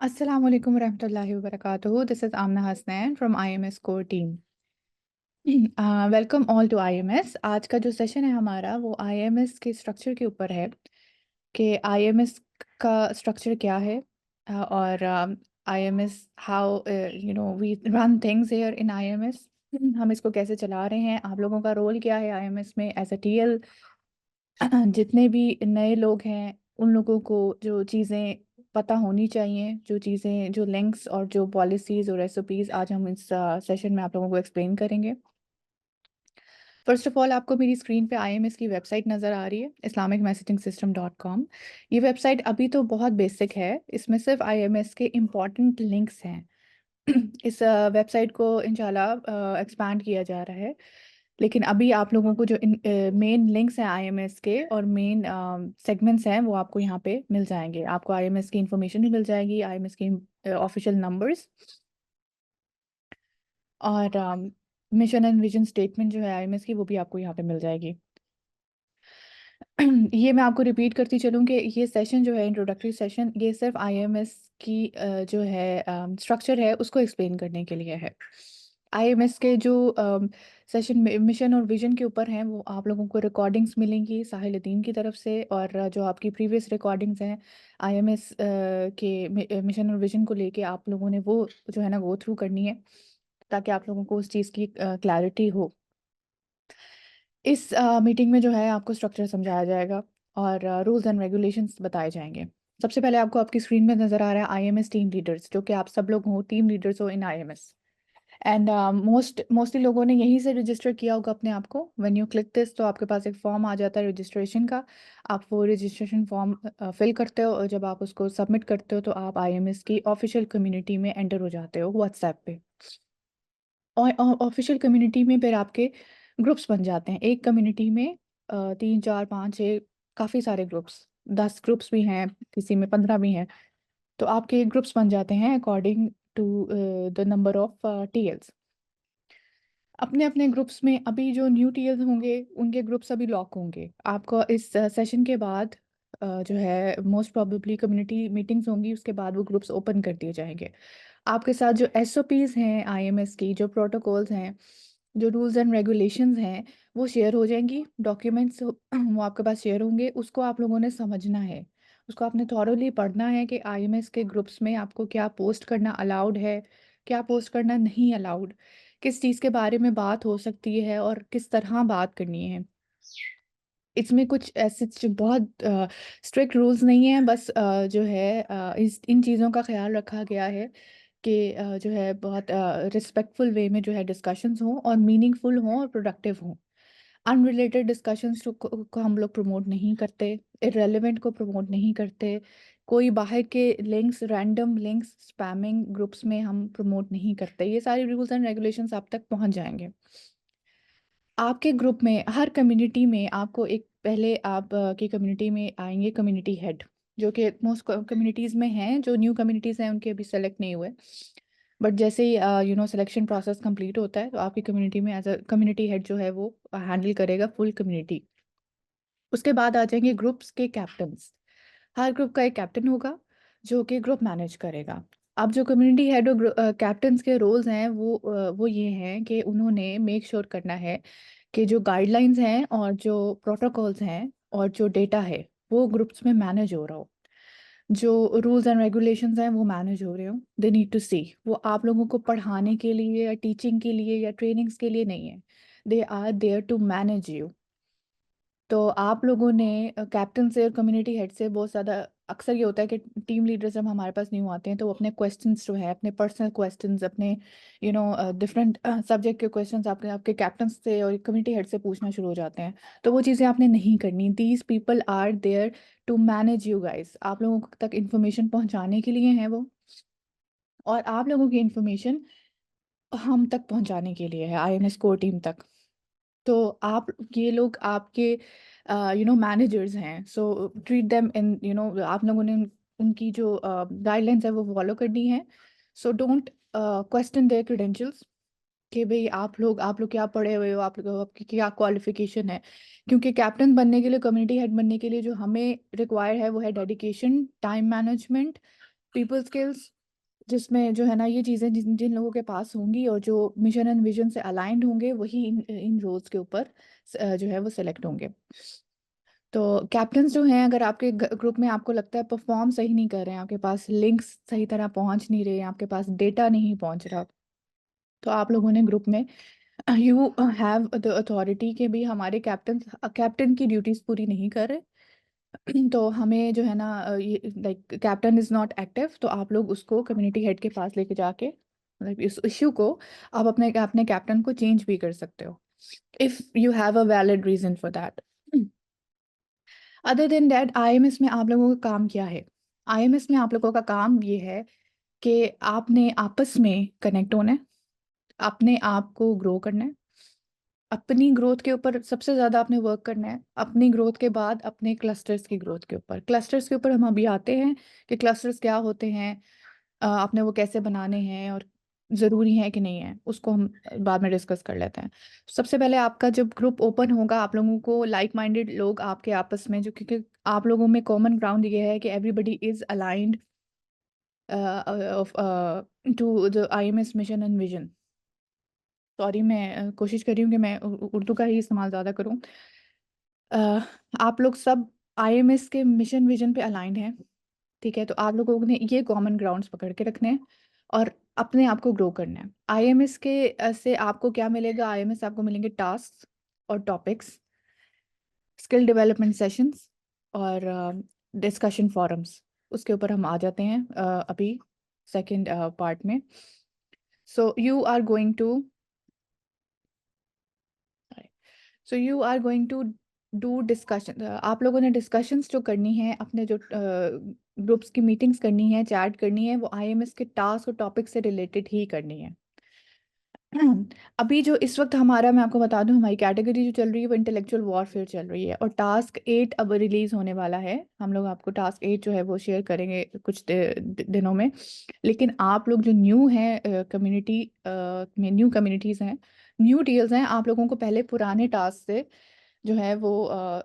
Assalamu alaikum warahmatullahi wabarakatuh. This is Amna Hasnain from IMS core team. Welcome all to IMS. आज का जो session है हमारा वो आईएमएस के स्ट्रक्चर के ऊपर है कि आईएमएस का स्ट्रक्चर क्या है और IMS how we run things here in IMS. हम इसको कैसे चला रहे हैं, आप लोगों का रोल क्या है आईएमएस में एज अ टीएल। जितने भी नए लोग हैं उन लोगों को जो चीज़ें पता होनी चाहिए, जो चीज़ें, जो लिंक्स और जो पॉलिसीज़ और एसओपीज़ आज हम इस सेशन में आप लोगों को एक्सप्लेन करेंगे। फर्स्ट ऑफ ऑल आपको मेरी स्क्रीन पे आईएमएस की वेबसाइट नज़र आ रही है, islamicmessaging system.com। ये वेबसाइट अभी तो बहुत बेसिक है, इसमें सिर्फ आईएमएस के इम्पॉर्टेंट लिंक्स हैं। इस वेबसाइट को इंशाल्लाह एक्सपैंड किया जा रहा है, लेकिन अभी आप लोगों को जो मेन लिंक्स हैं आईएमएस के और मेन सेगमेंट्स हैं वो आपको यहाँ पे मिल जाएंगे। आपको आईएमएस की इंफॉर्मेशन भी मिल जाएगी, आईएमएस की ऑफिशियल नंबर्स और मिशन एंड विजन स्टेटमेंट जो है आईएमएस की वो भी आपको यहाँ पे मिल जाएगी। ये मैं आपको रिपीट करती चलूँ कि ये सेशन जो है इंट्रोडक्टरी सेशन, ये सिर्फ आईएमएस की जो है स्ट्रक्चर है उसको एक्सप्लेन करने के लिए है। आईएमएस के जो सेशन मिशन और विजन के ऊपर हैं वो आप लोगों को रिकॉर्डिंग्स मिलेंगी साहिल-ए-दीन की तरफ से, और जो आपकी प्रीवियस रिकॉर्डिंग्स हैं आईएमएस के मिशन और विजन को लेके आप लोगों ने वो जो है ना गो थ्रू करनी है, ताकि आप लोगों को उस चीज़ की क्लैरिटी हो। इस मीटिंग में जो है आपको स्ट्रक्चर समझाया जाएगा और रूल्स एंड रेगुलेशंस बताए जाएंगे। सबसे पहले आपको आपकी स्क्रीन में नज़र आ रहा है आईएमएस टीम लीडर्स, जो कि आप सब लोग हो, टीम लीडर्स हो इन आईएमएस। एंड मोस्टली लोगों ने यहीं से रजिस्टर किया होगा अपने आप को। व्हेन यू क्लिक दिस तो आपके पास एक फॉर्म आ जाता है रजिस्ट्रेशन का। आप वो रजिस्ट्रेशन फॉर्म फिल करते हो और जब आप उसको सबमिट करते हो तो आप आईएमएस की ऑफिशियल कम्युनिटी में एंटर हो जाते हो व्हाट्सएप पे। और ऑफिशियल कम्युनिटी में फिर आपके ग्रुप्स बन जाते हैं। एक कम्युनिटी में 3 4 5 6 काफ़ी सारे ग्रुप्स, 10 ग्रुप्स भी हैं, किसी में 15 भी हैं। तो आपके ग्रुप्स बन जाते हैं according to the number of TLs. अपने अपने ग्रुप्स में अभी जो न्यू टीएल्स होंगे उनके ग्रुप्स अभी लॉक होंगे। आपको इस सेशन के बाद जो है मोस्ट प्रोबेबली कम्युनिटी मीटिंग्स होंगी, उसके बाद वो ग्रुप्स ओपन कर दिए जाएंगे। आपके साथ जो एसओपीज़ हैं आईएमएस की, जो प्रोटोकॉल्स हैं, जो रूल्स एंड रेगुलेशंस हैं, वो शेयर हो जाएंगी। डॉक्यूमेंट्स वो आपके पास शेयर होंगे, उसको आप लोगों ने समझना है, उसको आपने थॉरोली पढ़ना है कि आईएमएस के ग्रुप्स में आपको क्या पोस्ट करना अलाउड है, क्या पोस्ट करना नहीं अलाउड, किस चीज़ के बारे में बात हो सकती है और किस तरह बात करनी है। इसमें कुछ ऐसे बहुत स्ट्रिक्ट रूल्स नहीं हैं, बस जो है इस इन चीज़ों का ख्याल रखा गया है कि जो है बहुत रिस्पेक्टफुल वे में जो है डिस्कशंस हों और मीनिंगफुल हों और प्रोडक्टिव हों। अनरिलेटेड डिस्कशंस को हम लोग प्रमोट नहीं करते, इररेलेवेंट को प्रमोट नहीं करते, कोई बाहर के links, random links, spamming groups में हम प्रमोट नहीं करते। ये सारे रूल्स एंड रेगुलेशंस आप तक पहुंच जाएंगे। आपके ग्रुप में, हर कम्युनिटी में आपको एक पहले आप की कम्युनिटी में आएंगे कम्युनिटी हेड, जो कि मोस्ट कम्युनिटीज़ में हैं। जो न्यू कम्युनिटीज़ हैं उनके अभी सेलेक्ट नहीं हुए, बट जैसे ही सिलेक्शन प्रोसेस कंप्लीट होता है तो आपकी कम्युनिटी में एज अ कम्युनिटी हेड जो है वो हैंडल करेगा फुल कम्युनिटी। उसके बाद आ जाएंगे ग्रुप्स के कैप्टन्स। हर ग्रुप का एक कैप्टन होगा जो कि ग्रुप मैनेज करेगा। अब जो कम्युनिटी हेड और कैप्टन्स के रोल्स हैं वो ये हैं कि उन्होंने मेक श्योर करना है कि जो गाइडलाइंस हैं और जो प्रोटोकॉल्स हैं और जो डेटा है वो ग्रुप्स में मैनेज हो रहा हो। जो रूल्स एंड रेगुलेशंस हैं वो मैनेज हो रहे हो। दे नीड टू सी, वो आप लोगों को पढ़ाने के लिए या टीचिंग के लिए या ट्रेनिंग्स के लिए नहीं है। They are there to manage you. तो आप लोगों ने कैप्टन से और कम्युनिटी हेड से बहुत ज़्यादा, अक्सर ये होता है कि टीम लीडर जब हमारे पास न्यू आते हैं तो वो अपने क्वेश्चंस जो है, अपने पर्सनल क्वेश्चंस, अपने डिफरेंट सब्जेक्ट के क्वेश्चंस आपके आपके कैप्टन से और कम्युनिटी हेड से पूछना शुरू हो जाते हैं। तो वो चीज़ें आपने नहीं करनी। These people are there to manage you guys, आप लोगों तक इंफॉर्मेशन पहुंचाने के लिए हैं वो, और आप लोगों की इंफॉर्मेशन हम तक पहुंचाने के लिए है, आईएमएस कोर टीम तक। तो आप, ये लोग आपके मैनेजर्स हैं, सो ट्रीट देम इन आप लोगों ने उनकी जो गाइडलाइंस है वो फॉलो करनी है। So don't question their credentials कि भाई आप लोग क्या पढ़े हुए हो, आप लोग आपकी क्या क्वालिफिकेशन है। क्योंकि कैप्टन बनने के लिए, कम्युनिटी हेड बनने के लिए जो हमें रिक्वायर है वो है dedication, time management, people skills, जिसमें जो है ना ये चीज़ें जिन जिन लोगों के पास होंगी और जो मिशन एंड विजन से अलाइंड होंगे वही इन इन रोल्स के ऊपर जो है वो सिलेक्ट होंगे। तो कैप्टन्स जो हैं, अगर आपके ग्रुप में आपको लगता है परफॉर्म सही नहीं कर रहे हैं, आपके पास लिंक्स सही तरह पहुंच नहीं रहे हैं, आपके पास डेटा नहीं पहुंच रहा, तो आप लोगों ने ग्रुप में यू हैव द अथॉरिटी के भी हमारे कैप्टन की ड्यूटीज पूरी नहीं कर रहे। तो हमें जो है ना ये like captain is not active, तो आप लोग उसको कम्युनिटी हेड के पास लेके जाके मतलब इस इश्यू को आप अपने अपने कैप्टन को चेंज भी कर सकते हो if you have a valid reason for that. Other than that, IMS में आप लोगों का काम क्या है? आईएमएस में आप लोगों का काम ये है कि आपने आपस में कनेक्ट होना है, अपने आप को ग्रो करना है, अपनी ग्रोथ के ऊपर सबसे ज़्यादा आपने वर्क करना है। अपनी ग्रोथ के बाद अपने क्लस्टर्स की ग्रोथ के ऊपर, क्लस्टर्स के ऊपर हम अभी आते हैं कि क्लस्टर्स क्या होते हैं, आपने वो कैसे बनाने हैं और ज़रूरी है कि नहीं है, उसको हम बाद में डिस्कस कर लेते हैं। सबसे पहले आपका जब ग्रुप ओपन होगा, आप लोगों को लाइक माइंडेड लोग आपके आपस में, जो क्योंकि आप लोगों में कॉमन ग्राउंड ये है कि everybody is aligned to the IMS mission and vision. Sorry, मैं कोशिश कर रही हूँ कि मैं उर्दू का ही इस्तेमाल ज़्यादा करूँ। अ, आप लोग सब आईएमएस के मिशन विजन पे अलाइंड हैं, ठीक है? तो आप लोगों ने ये कॉमन ग्राउंड्स पकड़ के रखने हैं और अपने आप को ग्रो करना है। आईएमएस के से आपको क्या मिलेगा? आईएमएस से आपको मिलेंगे टास्क और टॉपिक्स, स्किल डेवलपमेंट सेशंस और डिस्कशन फोरम्स। उसके ऊपर हम आ जाते हैं अभी सेकंड पार्ट में। So you are going to so you are going to do discussion. आप लोगों ने डिस्कशंस जो करनी है, अपने जो ग्रुप्स की मीटिंग्स करनी है, चैट करनी है, वो आईएमएस के टास्क और टॉपिक से रिलेटेड ही करनी है। अभी जो इस वक्त हमारा, मैं आपको बता दूं, हमारी कैटेगरी जो चल रही है वो इंटेलेक्चुअल वॉरफेयर चल रही है और टास्क 8 अब रिलीज होने वाला है। हम लोग आपको टास्क 8 जो है वो शेयर करेंगे कुछ दिनों में। लेकिन आप लोग जो न्यू हैं कम्युनिटी में, न्यू कम्युनिटीज़ हैं, न्यू टीएल्स हैं, आप लोगों को पहले पुराने टास्क से जो है वो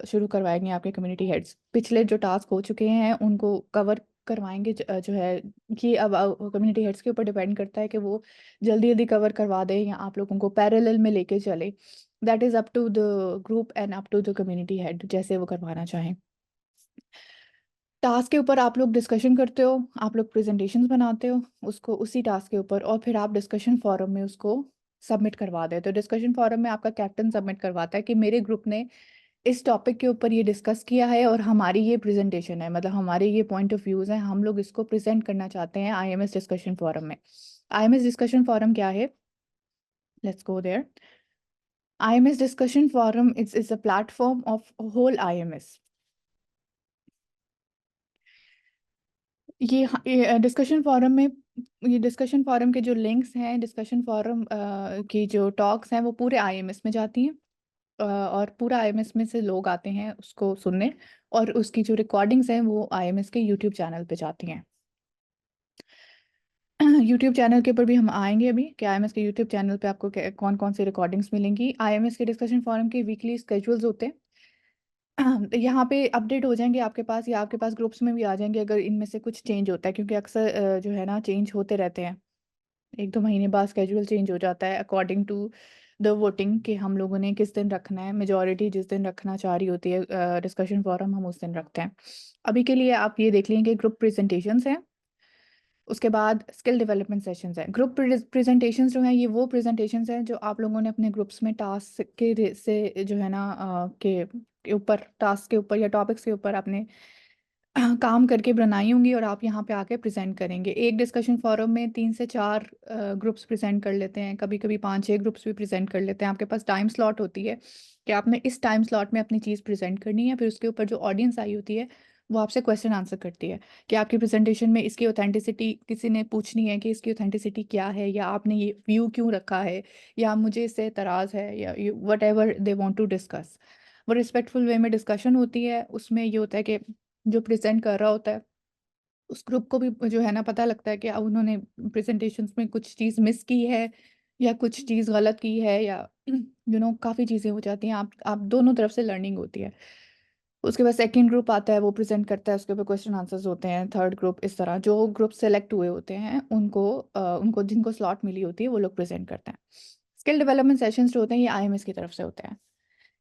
शुरू करवाएंगे आपके कम्युनिटी हेड्स। पिछले जो टास्क हो चुके हैं उनको कवर करवाएंगे जो है कि अब कम्युनिटी हेड्स के ऊपर डिपेंड करता है कि वो जल्दी जल्दी कवर करवा दें या आप लोगों को पैरेलल में लेके चले। That is up to the group and up to the community head, जैसे वो करवाना चाहें। टास्क के ऊपर आप लोग डिस्कशन करते हो, आप लोग प्रेजेंटेशंस बनाते हो उसको उसी टास्क के ऊपर, और फिर आप डिस्कशन फोरम में उसको सबमिट करवा देते हो। डिस्कशन फोरम में आपका कैप्टन सबमिट करवाता है कि मेरे ग्रुप ने इस टॉपिक के ऊपर ये डिस्कस किया है और हमारी ये प्रेजेंटेशन है, मतलब हमारे ये पॉइंट ऑफ व्यूज़ हैं, हम लोग इसको प्रेजेंट करना चाहते हैं आईएमएस डिस्कशन फोरम में। आईएमएस डिस्कशन फोरम क्या है? Let's go there. IMS discussion forum is a platform of whole IMS. ये डिस्कशन फोरम में, ये डिस्कशन फोरम के जो लिंक्स हैं, डिस्कशन फोरम की जो टॉक्स हैं वो पूरे आईएमएस में जाती हैं। और पूरा आईएमएस में से लोग आते हैं उसको सुनने, और उसकी जो रिकॉर्डिंग्स हैं वो आईएमएस के यूट्यूब चैनल पे जाती हैं। यूट्यूब चैनल के ऊपर भी हम आएंगे अभी कि आईएमएस के यूट्यूब चैनल पे आपको कौन कौन सी रिकॉर्डिंग्स मिलेंगी। आईएमएस के डिस्कशन फोरम के वीकली स्केजुअल्स होते हैं। यहाँ पे अपडेट हो जाएंगे आपके पास, या आपके पास ग्रुप्स में भी आ जाएंगे अगर इनमें से कुछ चेंज होता है, क्योंकि अक्सर जो है ना चेंज होते रहते हैं। 1-2 महीने बाद स्केड्यूल चेंज हो जाता है अकॉर्डिंग टू द वोटिंग कि हम लोगों ने किस दिन रखना है। मेजॉरिटी जिस दिन रखना चाह रही होती है डिस्कशन फोरम, हम उस दिन रखते हैं। अभी के लिए आप ये देख लेंगे ग्रुप प्रेजेंटेशंस हैं, उसके बाद स्किल डेवलपमेंट सेशंस हैं। ग्रुप प्रेजेंटेशंस जो हैं ये वो प्रेजेंटेशंस हैं जो आप लोगों ने अपने ग्रुप्स में टास्क से जो है ना के ऊपर, टास्क के ऊपर या टॉपिक्स के ऊपर आपने काम करके बनाई होंगी और आप यहाँ पे आके प्रेजेंट करेंगे। एक डिस्कशन फोरम में 3 से 4 ग्रुप्स प्रेजेंट कर लेते हैं, कभी कभी 5-6 ग्रुप्स भी प्रेजेंट कर लेते हैं। आपके पास टाइम स्लॉट होती है कि आपने इस टाइम स्लॉट में अपनी चीज़ प्रेजेंट करनी है, फिर उसके ऊपर जो ऑडियंस आई होती है वो आपसे क्वेश्चन आंसर करती है कि आपकी प्रेजेंटेशन में इसकी ऑथेंटिसिटी, किसी ने पूछनी है कि इसकी ऑथेंटिसिटी क्या है, या आपने ये व्यू क्यों रखा है, या मुझे इससे एतराज़ है, या whatever they want to discuss. वो रिस्पेक्टफुल वे में डिस्कशन होती है। उसमें ये होता है कि जो प्रेजेंट कर रहा होता है उस ग्रुप को भी जो है ना पता लगता है कि अब उन्होंने प्रेजेंटेशंस में कुछ चीज़ मिस की है या कुछ चीज़ गलत की है, या काफ़ी चीज़ें हो जाती हैं। आप दोनों तरफ से लर्निंग होती है। उसके बाद सेकंड ग्रुप आता है, वो प्रेजेंट करता है, उसके ऊपर क्वेश्चन आंसर्स होते हैं। थर्ड ग्रुप, इस तरह जो ग्रुप सेलेक्ट हुए होते हैं उनको जिनको स्लॉट मिली होती है वो लोग प्रेजेंट करते हैं। स्किल डेवलपमेंट सेशंस जो होते हैं ये आईएमएस की तरफ से होते हैं।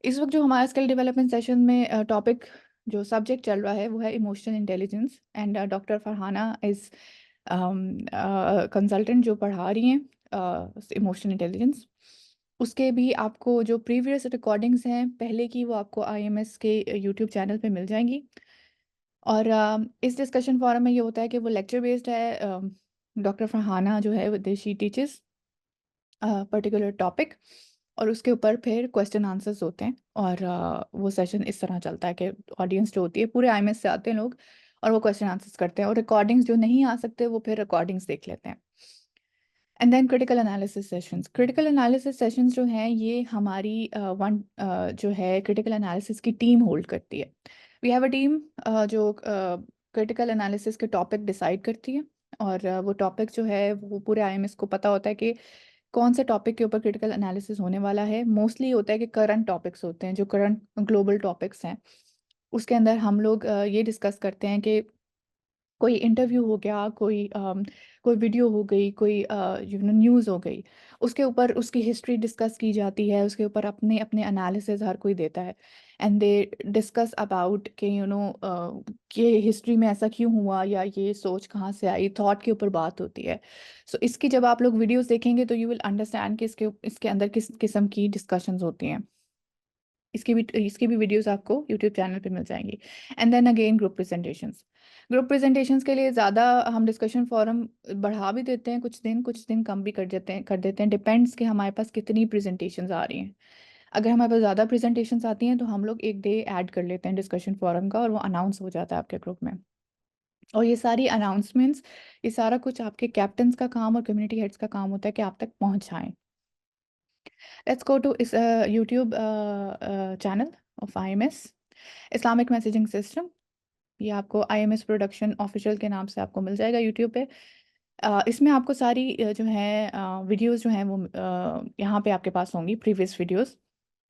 इस वक्त जो हमारा स्किल डेवलपमेंट सेशन में टॉपिक जो सब्जेक्ट चल रहा है वो है emotional intelligence, and doctor Farhana is consultant जो पढ़ा रही हैं इमोशनल इंटेलिजेंस। उसके भी आपको जो प्रीवियस रिकॉर्डिंग्स हैं पहले की वो आपको आईएमएस के यूट्यूब चैनल पे मिल जाएंगी। और इस डिस्कशन फोरम में ये होता है कि वो लेक्चर बेस्ड है। डॉक्टर फरहाना जो है शी टीचेस पर्टिकुलर टॉपिक, और उसके ऊपर फिर क्वेश्चन आंसर्स होते हैं। और वो सेशन इस तरह चलता है कि ऑडियंस जो होती है पूरे आईएमएस से आते हैं लोग, और वो क्वेश्चन आंसर्स करते हैं, और रिकॉर्डिंग्स जो नहीं आ सकते वो फिर रिकॉर्डिंग्स देख लेते हैं। And then critical analysis sessions. Critical analysis sessions जो हैं ये हमारी जो है क्रिटिकल एनालिसिस की टीम होल्ड करती है। वी हैव अ टीम जो क्रिटिकल एनालिसिस के टॉपिक डिसाइड करती है, और वो टॉपिक जो है वो पूरे आईएमएस को पता होता है कि कौन से टॉपिक के ऊपर क्रिटिकल एनालिसिस होने वाला है। मोस्टली होता है कि करंट टॉपिक्स होते हैं, जो करंट ग्लोबल टॉपिक्स हैं उसके अंदर हम लोग ये डिस्कस करते हैं कि कोई इंटरव्यू हो गया, कोई वीडियो हो गई, कोई न्यूज़ हो गई, उसके ऊपर उसकी हिस्ट्री डिस्कस की जाती है, उसके ऊपर अपने अपने एनालिसिस हर कोई देता है। एंड दे डिस्कस अबाउट कि कि हिस्ट्री में ऐसा क्यों हुआ, या ये सोच कहाँ से आई, थॉट के ऊपर बात होती है। सो इसकी जब आप लोग वीडियोस देखेंगे तो यू विल अंडरस्टैंड कि इसके अंदर किस किस्म की डिस्कशंस होती हैं। इसकी भी वीडियोस आपको यूट्यूब चैनल पे मिल जाएंगी। And then again group presentations के लिए ज़्यादा हम डिस्कशन फोरम बढ़ा भी देते हैं, कुछ दिन कम भी कर देते हैं, डिपेंड्स कि हमारे पास कितनी प्रेजेंटेशंस आ रही हैं। अगर हमारे पास ज़्यादा प्रेजेंटेशंस आती हैं तो हम लोग एक डे ऐड कर लेते हैं डिस्कशन फोरम का, और वो अनाउंस हो जाता है आपके ग्रुप में। और ये सारी अनाउंसमेंट्स, ये सारा कुछ आपके कैप्टन्स का काम और कम्युनिटी हेड्स का काम होता है कि आप तक पहुँचाएँ। लेट्स गो टू इस YouTube channel of IMS Islamic messaging system. ये आपको आईएमएस प्रोडक्शन ऑफिशियल के नाम से आपको मिल जाएगा यूट्यूब पे। इसमें आपको सारी जो है वीडियोस जो हैं वो यहाँ पे आपके पास होंगी, प्रीवियस वीडियोस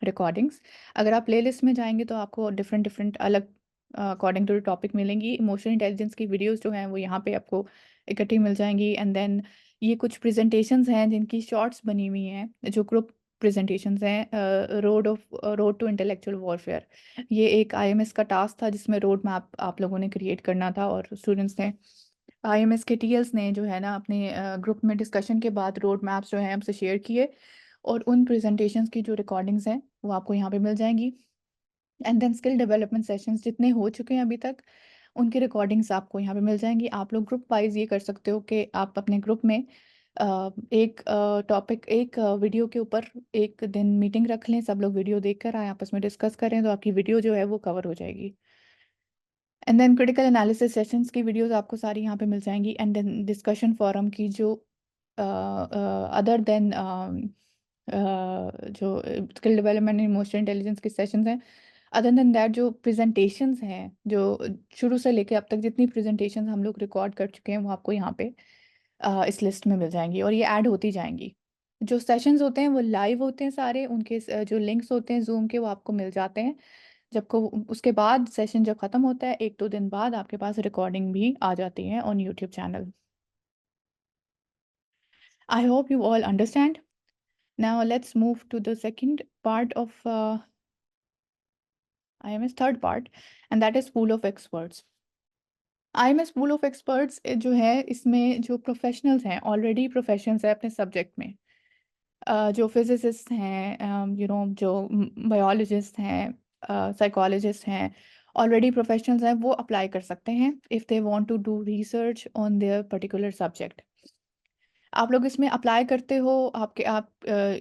रिकॉर्डिंग्स। अगर आप प्लेलिस्ट में जाएंगे तो आपको डिफरेंट डिफरेंट अलग अकॉर्डिंग टू टॉपिक मिलेंगी। इमोशनल इंटेलिजेंस की वीडियोस जो हैं वो यहाँ पे आपको इकट्ठी मिल जाएंगी। एंड देन ये कुछ प्रेजेंटेशंस हैं जिनकी शॉर्ट्स बनी हुई हैं, जो ग्रुप प्रेजेंटेशंस हैं। रोड टू इंटेलेक्चुअल वॉरफेयर, ये एक आईएमएस का टास्क था जिसमें रोड मैप आप लोगों ने क्रिएट करना था, और स्टूडेंट्स ने, आईएमएस के टीएल्स ने जो है ना अपने ग्रुप में डिस्कशन के बाद रोड मैप्स जो हैं हमसे शेयर किए, और उन प्रेजेंटेशंस की जो रिकॉर्डिंग्स हैं वो आपको यहाँ पे मिल जाएंगी। And then skill development sessions जितने हो चुके हैं अभी तक, उनकी रिकॉर्डिंग्स आपको यहाँ पे मिल जाएंगी। आप लोग ग्रुप वाइज ये कर सकते हो कि आप अपने ग्रुप में एक टॉपिक, एक वीडियो के ऊपर एक दिन मीटिंग रख लें, सब लोग वीडियो देख कर आए, आपस में डिस्कस करें, तो आपकी वीडियो जो है वो कवर हो जाएगी। And then critical analysis sessions की वीडियोस आपको सारी यहाँ पे मिल जाएंगी। एंड देन डिस्कशन फोरम की जो अदर देन जो स्किल डेवलपमेंट इमोशनल इंटेलिजेंस के सेशंस हैं, अदर देन दैट जो प्रेजेंटेशंस हैं, जो शुरू से लेके अब तक जितनी प्रेजेंटेशंस हम लोग रिकॉर्ड कर चुके हैं वो आपको यहाँ पे इस लिस्ट में मिल जाएंगी, और ये ऐड होती जाएंगी। जो सेशंस होते हैं वो लाइव होते हैं सारे, उनके जो लिंक्स होते हैं जूम के वो आपको मिल जाते हैं। जब को उसके बाद सेशन जब ख़त्म होता है 1-2 दिन बाद आपके पास रिकॉर्डिंग भी आ जाती है on YouTube channel. I hope you all understand. Now let's move to the second part of IMS, third part, and that is pool of experts. IMS pool of experts जो है, इसमें जो प्रोफेशनल्स हैं, already professionals हैं अपने subject में, जो physicist हैं, जो बायोलॉजिस्ट हैं, साइकोलॉजिस्ट हैं, ऑलरेडी प्रोफेशनल्स हैं, वो अप्लाई कर सकते हैं if they want to do research on their particular subject. आप लोग इसमें अप्लाई करते हो,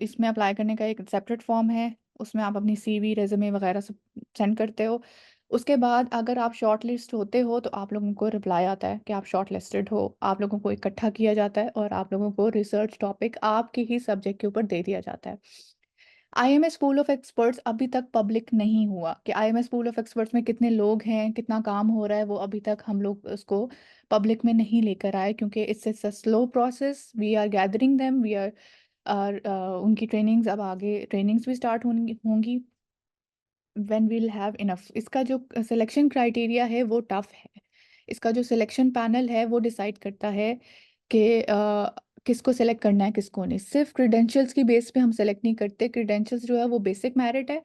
इसमें अप्लाई करने का एक सेपरेट फॉर्म है, उसमें आप अपनी सीवी रेज्यूमे वगैरह सब सेंड करते हो। उसके बाद अगर आप शॉर्ट लिस्ट होते हो तो आप लोगों को रिप्लाई आता है कि आप शॉर्ट लिस्टेड हो। आप लोगों को इकट्ठा किया जाता है और आप लोगों को रिसर्च टॉपिक आपके ही सब्जेक्ट के ऊपर दे दिया जाता है। आईएमएस स्कूल ऑफ एक्सपर्ट्स अभी तक पब्लिक नहीं हुआ कि आईएमएस स्कूल ऑफ एक्सपर्ट्स में कितने लोग हैं, कितना काम हो रहा है, वो अभी तक हम लोग उसको पब्लिक में नहीं लेकर आए, क्योंकि it's a slow process. We are gathering them, we are उनकी ट्रेनिंग्स, अब आगे ट्रेनिंग्स भी स्टार्ट होंगी होंगी व्हेन वील हैव इनफ। इसका जो सिलेक्शन क्राइटेरिया है वो टफ है। इसका जो सिलेक्शन पैनल है वो डिसाइड करता है कि किसको सेलेक्ट करना है किसको नहीं। सिर्फ क्रेडेंशियल्स की बेस पे हम सेलेक्ट नहीं करते। क्रेडेंशियल्स जो है वो बेसिक मेरिट है।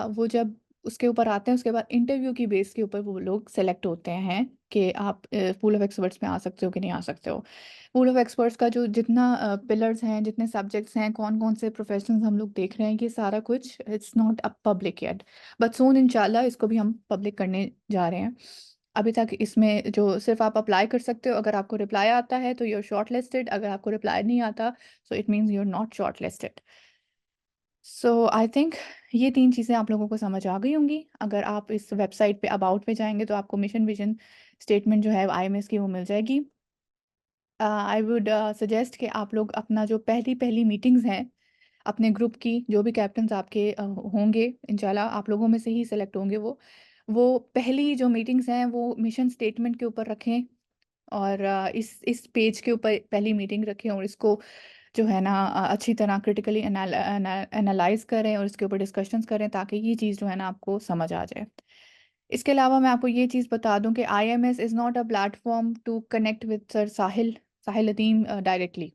वो जब उसके ऊपर आते हैं उसके बाद इंटरव्यू की बेस के ऊपर वो लोग सेलेक्ट होते हैं कि आप पूल ऑफ एक्सपर्ट्स में आ सकते हो कि नहीं आ सकते हो। पूल ऑफ एक्सपर्ट्स का जो जितना पिलर्स हैं, जितने सब्जेक्ट्स हैं, कौन कौन से प्रोफेशंस हम लोग देख रहे हैं, ये सारा कुछ it's not a public yet, but soon इंशाल्लाह इसको भी हम पब्लिक करने जा रहे हैं। अभी तक इसमें जो सिर्फ आप अप्लाई कर सकते हो, अगर आपको रिप्लाई आता है तो यू आर शॉर्ट लिस्टेड, अगर आपको रिप्लाई नहीं आता so it means you are not shortlisted. So I think ये तीन चीज़ें आप लोगों को समझ आ गई होंगी। अगर आप इस वेबसाइट पे अबाउट पे जाएंगे तो आपको मिशन विजन स्टेटमेंट जो है आईएमएस की वो मिल जाएगी। आई वुड सजेस्ट कि आप लोग अपना जो पहली पहली मीटिंग्स हैं अपने ग्रुप की, जो भी कैप्टन्स आपके होंगे इंशाल्लाह आप लोगों में से ही सिलेक्ट होंगे वो पहली जो मीटिंग्स हैं वो मिशन स्टेटमेंट के ऊपर रखें। और इस पेज के ऊपर पहली मीटिंग रखें और इसको जो है ना अच्छी तरह क्रिटिकली एनालाइज करें और इसके ऊपर डिस्कशंस करें ताकि ये चीज़ जो है ना आपको समझ आ जाए। इसके अलावा मैं आपको ये चीज़ बता दूं कि IMS is not a platform to connect with sir Sahil Sahil Adeem directly.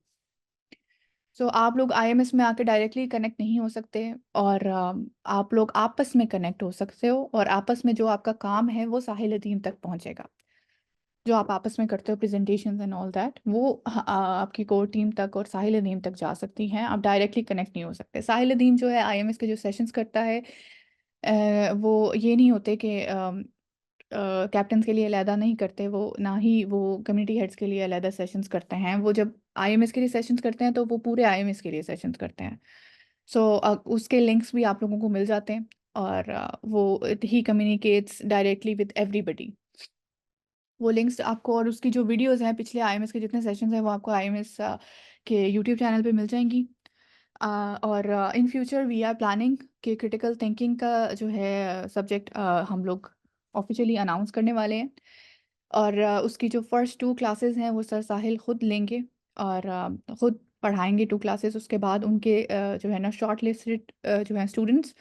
So आप लोग आईएमएस में आके डायरेक्टली कनेक्ट नहीं हो सकते। और आप लोग आपस में कनेक्ट हो सकते हो और आपस में जो आपका काम है वो साहिल अदीम तक पहुंचेगा। जो आप आपस में करते हो प्रेजेंटेशंस एंड ऑल दैट वो आपकी कोर टीम तक और साहिल अदीम तक जा सकती हैं। आप डायरेक्टली कनेक्ट नहीं हो सकते। साहिल अदीम जो है आईएमएस के जो सेशंस करता है वो ये नहीं होते कि कैप्टन्स के लिए अलहदा नहीं करते वो, ना ही वो कम्युनिटी हेड्स के लिए अलहदा सेशंस करते हैं। वो जब आईएमएस के लिए सेशंस करते हैं तो वो पूरे आईएमएस के लिए सेशंस करते हैं। सो उसके लिंक्स भी आप लोगों को मिल जाते हैं। और वो ही कम्युनिकेट्स डायरेक्टली विद एवरीबडी। वो लिंक्स आपको और उसकी जो वीडियोस हैं पिछले आईएमएस के जितने सेशंस हैं वो आपको आईएमएस के यूट्यूब चैनल पे मिल जाएंगी। और in future we are planning कि क्रिटिकल थिंकिंग का जो है सब्जेक्ट हम लोग ऑफिशियली अनाउंस करने वाले हैं। और उसकी जो फर्स्ट 2 क्लासेस हैं वो सर साहिल खुद लेंगे और खुद पढ़ाएंगे 2 क्लासेस। उसके बाद उनके जो है ना शॉर्ट लिस्टेड जो है स्टूडेंट्स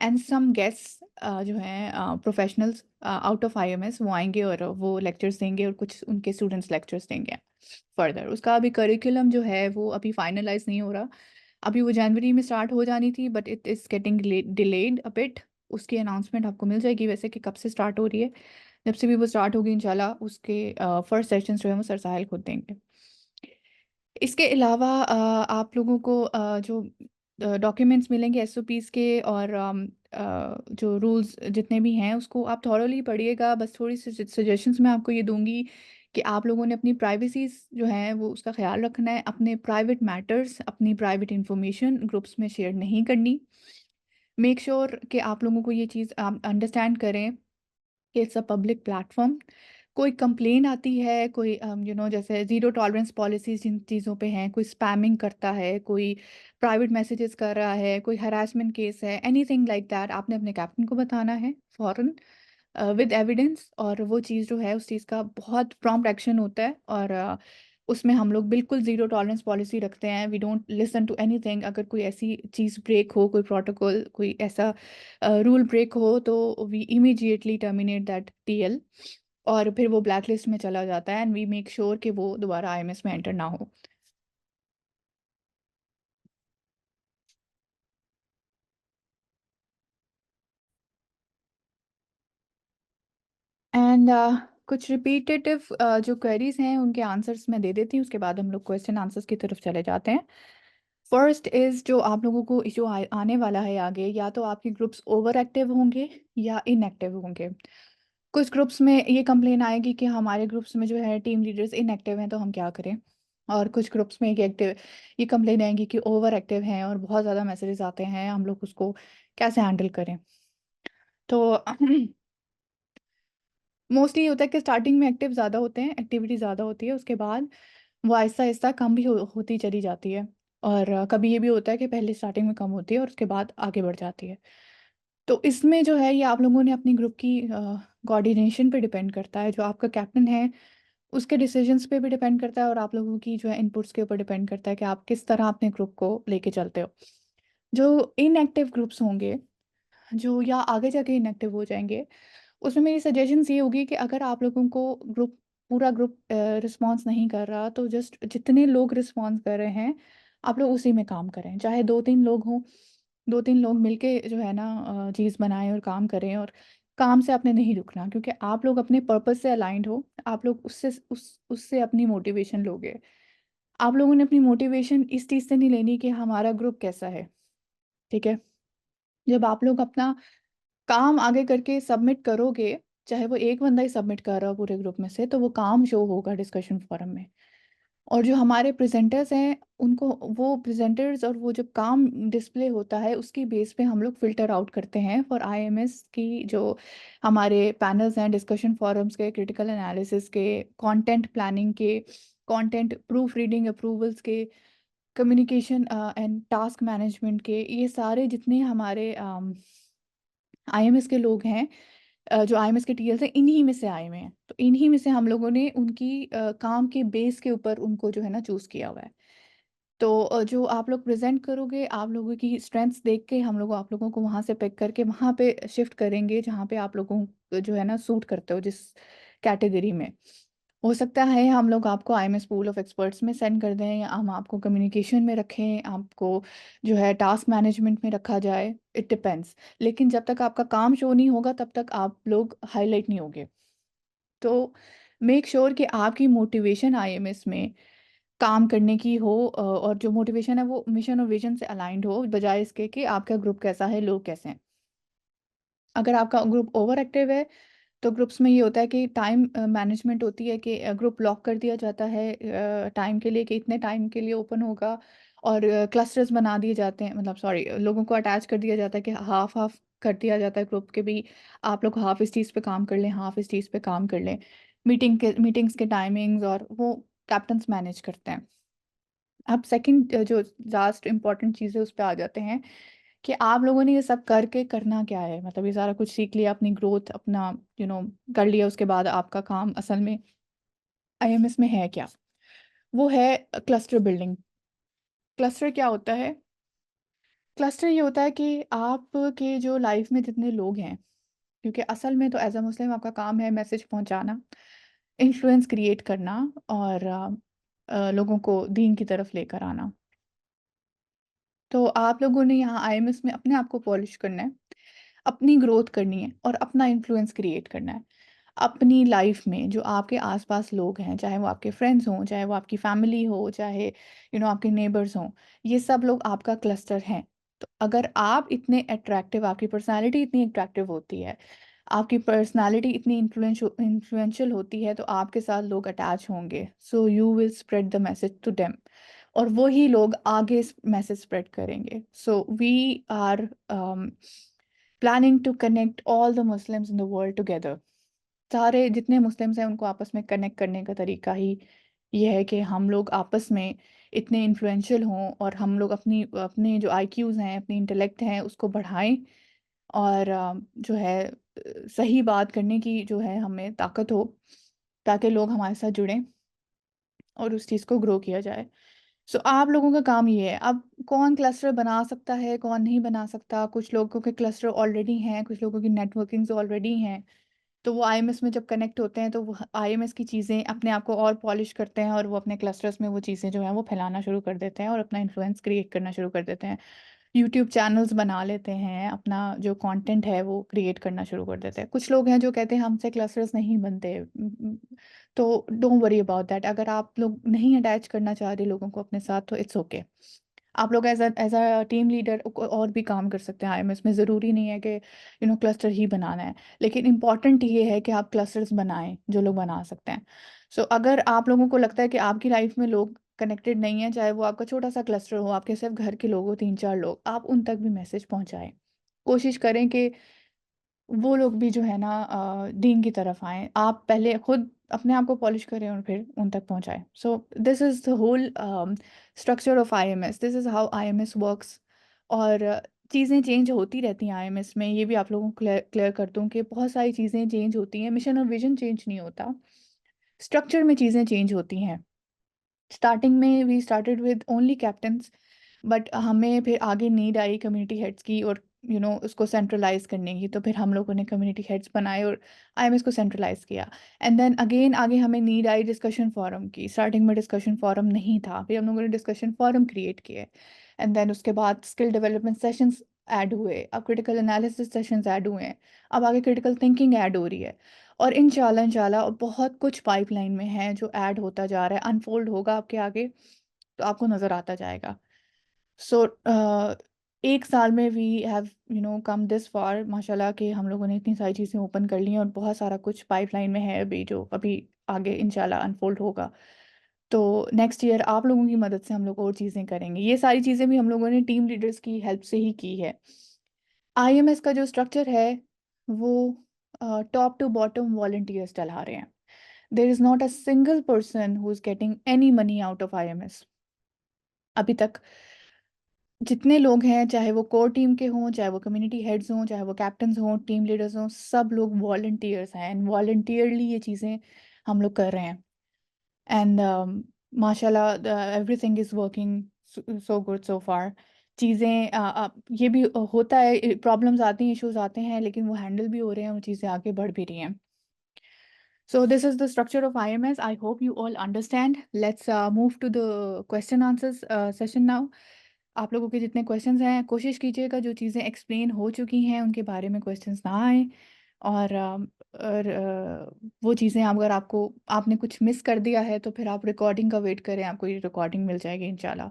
एंड सम गेस्ट्स जो हैं प्रोफेशनल्स आउट ऑफ आईएमएस वो आएंगे और वो लेक्चर्स देंगे और कुछ उनके स्टूडेंट्स लेक्चर्स देंगे। फर्दर उसका अभी करिकुलम जो है वो अभी फाइनलाइज नहीं हो रहा। अभी वो जनवरी में स्टार्ट हो जानी थी but it is getting delayed a bit. उसकी अनाउंसमेंट आपको मिल जाएगी वैसे कि कब से स्टार्ट हो रही है। जब से भी वो स्टार्ट होगी इंशाल्लाह उसके फर्स्ट सेशन जो है वो सर साहिल खुद देंगे। इसके अलावा आप लोगों को जो डॉक्यूमेंट्स मिलेंगे एसओपीज़ के और जो रूल्स जितने भी हैं उसको आप थॉरोली पढ़िएगा। बस थोड़ी सी सजेशंस मैं आपको ये दूंगी कि आप लोगों ने अपनी प्राइवेसीज जो है वो उसका ख्याल रखना है। अपने प्राइवेट मैटर्स अपनी प्राइवेट इंफॉर्मेशन ग्रुप्स में शेयर नहीं करनी। मेक श्योर कि आप लोगों को ये चीज़ आप अंडरस्टैंड करें कि इट्स अ पब्लिक प्लेटफॉर्म। कोई कंप्लेन आती है, कोई जैसे ज़ीरो टॉलरेंस पॉलिसीज जिन चीज़ों पे हैं, कोई स्पैमिंग करता है, कोई प्राइवेट मैसेजेस कर रहा है, कोई हरासमेंट केस है, एनीथिंग लाइक दैट आपने अपने कैप्टन को बताना है फ़ौरन विद एविडेंस। और वो चीज़ जो है उस चीज़ का बहुत प्रॉम्प्ट एक्शन होता है। और उसमें हम लोग बिल्कुल ज़ीरो टॉलरेंस पॉलिसी रखते हैं। We don't listen to anything. अगर कोई ऐसी चीज़ ब्रेक हो, कोई प्रोटोकॉल, कोई ऐसा रूल ब्रेक हो तो we immediately terminate that TL और फिर वो ब्लैक लिस्ट में चला जाता है एंड वी मेक श्योर कि वो दोबारा आईएमएस में एंटर ना हो। एंड कुछ रिपीटेटिव जो क्वेरीज हैं उनके आंसर्स मैं दे देती हूँ। उसके बाद हम लोग क्वेश्चन आंसर्स की तरफ चले जाते हैं। फर्स्ट इज़ जो आप लोगों को जो आने वाला है आगे, या तो आपके ग्रुप्स ओवर एक्टिव होंगे या इनएक्टिव होंगे। कुछ ग्रुप्स में ये कंप्लेन आएगी कि हमारे ग्रुप्स में जो है टीम लीडर्स इनएक्टिव हैं तो हम क्या करें। और कुछ ग्रुप्स में ये कंप्लेन आएंगी कि ओवर एक्टिव हैं और बहुत ज़्यादा मैसेजेस आते हैं, हम लोग उसको कैसे हैंडल करें। तो मोस्टली ये होता है कि स्टार्टिंग में एक्टिव ज़्यादा होते हैं, एक्टिविटी ज़्यादा होती है, उसके बाद वो आहिस्ता आहिस्ता कम भी होती चली जाती है। और कभी ये भी होता है कि पहले स्टार्टिंग में कम होती है और उसके बाद आगे बढ़ जाती है। तो इसमें जो है ये आप लोगों ने अपनी ग्रुप की कोऑर्डिनेशन पे डिपेंड करता है। जो आपका कैप्टन है उसके डिसीजंस पे भी डिपेंड करता है और आप लोगों की जो है इनपुट्स के ऊपर डिपेंड करता है कि आप किस तरह अपने ग्रुप को लेके चलते हो। जो इनएक्टिव ग्रुप्स होंगे जो या आगे जाके इनएक्टिव हो जाएँगे, उसमें मेरी सजेशंस ये होगी कि अगर आप लोगों को पूरा ग्रुप रिस्पॉन्स नहीं कर रहा, तो जस्ट जितने लोग रिस्पॉन्स कर रहे हैं, आप लोग उसी में काम करें। चाहे 2-3 लोग हों, 2-3 लोग मिलके जो है ना चीज़ बनाएँ और काम करें, और काम से आपने नहीं रुकना, क्योंकि आप लोग अपने पर्पस से अलाइन्ड हो, आप लोग उससे अपनी मोटिवेशन लोगे। आप लोगों ने अपनी मोटिवेशन इस चीज़ से नहीं लेनी कि हमारा ग्रुप कैसा है, ठीक है? जब आप लोग अपना काम आगे करके सबमिट करोगे, चाहे वो एक बंदा ही सबमिट कर रहा हो पूरे ग्रुप में से, तो वो काम शो होगा डिस्कशन फोरम में। और जो हमारे प्रेज़ेंटर्स हैं, उनको वो प्रेज़ेंटर्स और वो जब काम डिस्प्ले होता है, उसकी बेस पे हम लोग फ़िल्टर आउट करते हैं फॉर आईएमएस की जो हमारे पैनल्स हैं, डिस्कशन फोरम्स के, क्रिटिकल एनालिसिस के, कंटेंट प्लानिंग के, कंटेंट प्रूफ रीडिंग अप्रूवल्स के, कम्युनिकेशन एंड टास्क मैनेजमेंट के, ये सारे जितने हमारे आईएमएस के लोग हैं, जो आईएमएस के टीएल्स हैं, इन्हीं में से आए हुए हैं। तो इन्हीं में से हम लोगों ने उनकी काम के बेस के ऊपर उनको जो है ना चूज़ किया हुआ है। तो जो आप लोग प्रेज़ेंट करोगे, आप लोगों की स्ट्रेंथ्स देख के हम लोग आप लोगों को वहाँ से पिक करके वहाँ पे शिफ्ट करेंगे, जहाँ पे आप लोगों को जो है ना सूट करते हो, जिस कैटेगरी में। हो सकता है हम लोग आपको आईएमएस पूल ऑफ एक्सपर्ट्स में सेंड कर दें, या हम आपको कम्युनिकेशन में रखें, आपको जो है टास्क मैनेजमेंट में रखा जाए, इट डिपेंड्स। लेकिन जब तक आपका काम शो नहीं होगा, तब तक आप लोग हाइलाइट नहीं होगे। तो मेक श्योर कि आपकी मोटिवेशन आईएमएस में काम करने की हो, और जो मोटिवेशन है वो मिशन और विजन से अलाइन्ड हो, बजाय इसके कि आपका ग्रुप कैसा है, लोग कैसे हैं। अगर आपका ग्रुप ओवर एक्टिव है, तो ग्रुप्स में ये होता है कि टाइम मैनेजमेंट होती है कि ग्रुप लॉक कर दिया जाता है टाइम के लिए, कि इतने टाइम के लिए ओपन होगा, और क्लस्टर्स बना दिए जाते हैं, मतलब सॉरी, लोगों को अटैच कर दिया जाता है कि हाफ हाफ कर दिया जाता है ग्रुप के भी। आप लोग हाफ इस चीज़ पे काम कर लें, हाफ इस चीज़ पे काम कर लें। मीटिंग्स के टाइमिंग्स और वो कैप्टन्स मैनेज करते हैं। अब सेकंड जो लास्ट इम्पोर्टेंट चीज़ है, उस पे आ जाते हैं कि आप लोगों ने ये सब करके करना क्या है? मतलब ये सारा कुछ सीख लिया, अपनी ग्रोथ अपना कर लिया, उसके बाद आपका काम असल में आईएमएस में है क्या? वो है क्लस्टर बिल्डिंग। क्लस्टर क्या होता है? क्लस्टर ये होता है कि आपके जो लाइफ में जितने लोग हैं, क्योंकि असल में तो एज़ अ मुस्लिम आपका काम है मैसेज पहुँचाना, इन्फ्लुएंस क्रिएट करना, और लोगों को दीन की तरफ लेकर आना। तो आप लोगों ने यहाँ आईएमएस में अपने आप को पॉलिश करना है, अपनी ग्रोथ करनी है, और अपना इन्फ्लुएंस क्रिएट करना है। अपनी लाइफ में जो आपके आस-पास लोग हैं, चाहे वो आपके फ्रेंड्स हों, चाहे वो आपकी फैमिली हो, चाहे आपके नेबर्स हों, ये सब लोग आपका क्लस्टर हैं। तो अगर आप इतने अट्रैक्टिव, आपकी पर्सनैलिटी इतनी अट्रैक्टिव होती है, आपकी पर्सनैलिटी इतनी इन्फ्लुएंशियल होती है, तो आपके साथ लोग अटैच होंगे। So you will spread the message to them, और वही लोग आगे इस मैसेज स्प्रेड करेंगे। So we are planning to connect all the Muslims in the world together. सारे जितने मुस्लिम्स हैं, उनको आपस में कनेक्ट करने का तरीका ही ये है कि हम लोग आपस में इतने इन्फ्लुएंशियल हों, और हम लोग अपनी अपने जो आईक्यूज़ हैं, अपनी इंटेलेक्ट हैं, उसको बढ़ाएं, और जो है सही बात करने की जो है हमें ताकत हो, ताकि लोग हमारे साथ जुड़ें और उस चीज़ को ग्रो किया जाए। सो आप लोगों का काम ये है। अब कौन क्लस्टर बना सकता है, कौन नहीं बना सकता, कुछ लोगों के क्लस्टर ऑलरेडी हैं, कुछ लोगों की नेटवर्किंग्स ऑलरेडी हैं। तो वो आईएमएस में जब कनेक्ट होते हैं, तो वो आईएमएस की चीज़ें अपने आप को और पॉलिश करते हैं, और वो अपने क्लस्टर्स में वो चीज़ें जो हैं वो फैलाना शुरू कर देते हैं, और अपना इन्फ्लुएंस क्रिएट करना शुरू कर देते हैं। यूट्यूब चैनल्स बना लेते हैं, अपना जो कंटेंट है वो क्रिएट करना शुरू कर देते हैं। कुछ लोग हैं जो कहते हैं हमसे क्लस्टर्स नहीं बनते। तो डोंट वरी अबाउट दैट। अगर आप लोग नहीं अटैच करना चाह रहे लोगों को अपने साथ, तो इट्स ओके। आप लोग एज़ अ टीम लीडर और भी काम कर सकते हैं आईएमएस में। ज़रूरी नहीं है कि क्लस्टर ही बनाना है। लेकिन इम्पॉर्टेंट ये है कि आप क्लस्टर्स बनाएँ, जो लोग बना सकते हैं। सो अगर आप लोगों को लगता है कि आपकी लाइफ में लोग कनेक्टेड नहीं हैं, चाहे वो आपका छोटा-सा क्लस्टर हो, आपके सिर्फ़ घर के लोग हो 3-4 लोग, आप उन तक भी मैसेज पहुँचाएँ। कोशिश करें कि वो लोग भी जो है ना दीन की तरफ आएँ। आप पहले खुद अपने आप को पॉलिश करें, और फिर उन तक पहुँचाएँ। So this is the whole structure of IMS. This is how IMS works. और चीज़ें चेंज होती रहती हैं आईएमएस में। ये भी आप लोगों को क्लियर क्लियर कर दूँ कि बहुत सारी चीज़ें चेंज होती हैं। मिशन और विज़न चेंज नहीं होता। स्ट्रक्चर में चीज़ें चेंज होती हैं। स्टार्टिंग में we started with only captains, but हमें फिर आगे नीड आई कम्युनिटी हेड्स की, और उसको सेंट्रलाइज करने की, तो फिर हम लोगों ने कम्युनिटी हेड्स बनाए और आईएमएस को सेंट्रलाइज किया। एंड देन अगेन आगे हमें नीड आई डिस्कशन फोरम की। स्टार्टिंग में डिस्कशन फोरम नहीं था, फिर हम लोगों ने डिस्कशन फोरम क्रिएट किए। एंड देन उसके बाद स्किल डेवलपमेंट सेशंस ऐड हुए, अब क्रिटिकल एनालिसिस सेशंस ऐड हुए हैं, अब आगे क्रिटिकल थिंकिंग ऐड हो रही है। और इंशाल्लाह इंशाल्लाह और बहुत कुछ पाइपलाइन में है जो ऐड होता जा रहा है, अनफोल्ड होगा आपके आगे, तो आपको नज़र आता जाएगा। सो एक साल में we have come this far माशाल्लाह, कि हम लोगों ने इतनी सारी चीज़ें ओपन कर ली हैं और बहुत सारा कुछ पाइपलाइन में है अभी, जो अभी आगे इंशाल्लाह अनफोल्ड होगा। तो नेक्स्ट ईयर आप लोगों की मदद से हम लोग और चीज़ें करेंगे। ये सारी चीज़ें भी हम लोगों ने टीम लीडर्स की हेल्प से ही की है। आईएमएस का जो स्ट्रक्चर है वो टॉप टू बॉटम वॉलंटियर्स डला रहे हैं। There is not a single person who is getting any money out of IMS अभी तक। जितने लोग हैं, चाहे वो कोर टीम के हों, चाहे वो कम्युनिटी हेड्स हों, चाहे वो कैप्टन्स हों, टीम लीडर्स हों, सब लोग वॉलंटियर्स हैं एंड वॉलंटियरली ये चीज़ें हम लोग कर रहे हैं। एंड माशाल्लाह everything is working so good so far. चीज़ें ये भी होता है, प्रॉब्लम्स आती हैं, इश्यूज आते हैं, लेकिन वो हैंडल भी हो रहे हैं और चीज़ें आगे बढ़ भी रही हैं। So this is the structure of IMS. I hope you all understand. Let's move to the question answers session now. आप लोगों के जितने क्वेश्चंस हैं, कोशिश कीजिएगा जो चीज़ें एक्सप्लेन हो चुकी हैं उनके बारे में क्वेश्चंस ना आए। और वो चीज़ें अगर आपने कुछ मिस कर दिया है तो फिर आप रिकॉर्डिंग का वेट करें, आपको ये रिकॉर्डिंग मिल जाएगी इंशाल्लाह।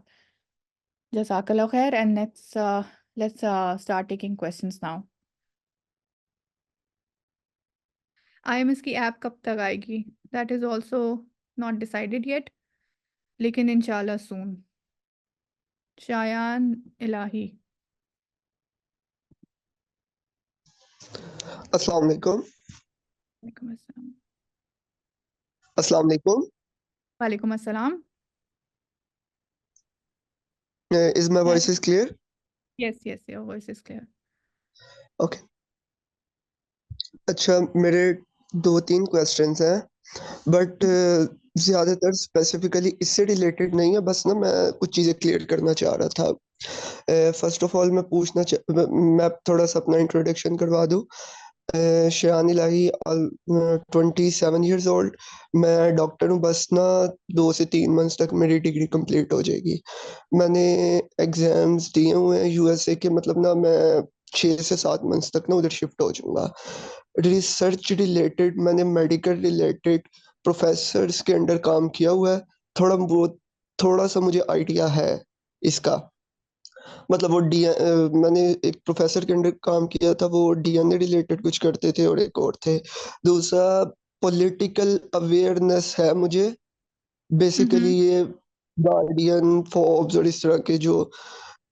जज़ाकल्लाह खैर and let's start taking questions now. IMS की ऐप कब तक आएगी? That is also not decided yet, लेकिन इंशाल्लाह सून। शायान इलाही। अस्सलाम वालेकुम। वालेकुम अस्सलाम। अस्सलाम वालेकुम। वालेकुम अस्सलाम। Is my voice is clear? Yes yes, your voice is clear. Okay. अच्छा, मेरे 2-3 क्वेश्चंस हैं, बट ज़्यादातर स्पेसिफिकली इससे रिलेटेड नहीं है, बस ना मैं कुछ चीज़ें क्लियर करना चाह रहा था। फर्स्ट ऑफ ऑल मैं थोड़ा-सा अपना इंट्रोडक्शन करवा दूँ। शायान इलाही 27 इयर्स ओल्ड। मैं डॉक्टर हूँ, बस ना 2 से 3 मंथ्स तक मेरी डिग्री कंप्लीट हो जाएगी। मैंने एग्ज़ाम्स दिए हुए हैं यूएसए के, मतलब ना मैं 6 से 7 मंथ्स तक ना उधर शिफ्ट हो जाऊँगा। रिसर्च रिलेटेड मैंने मेडिकल रिलेटेड प्रोफ़ेसर्स के अंडर काम किया हुआ है। थोड़ा-सा मुझे आइडिया है इसका। मतलब मैंने एक प्रोफ़ेसर के अंडर काम किया था, वो डीएनए रिलेटेड कुछ करते थे और एक और थे। दूसरा पॉलिटिकल अवेयरनेस है मुझे। बेसिकली हम्म। ये गार्डियन, फोर्ब्स और इस तरह के जो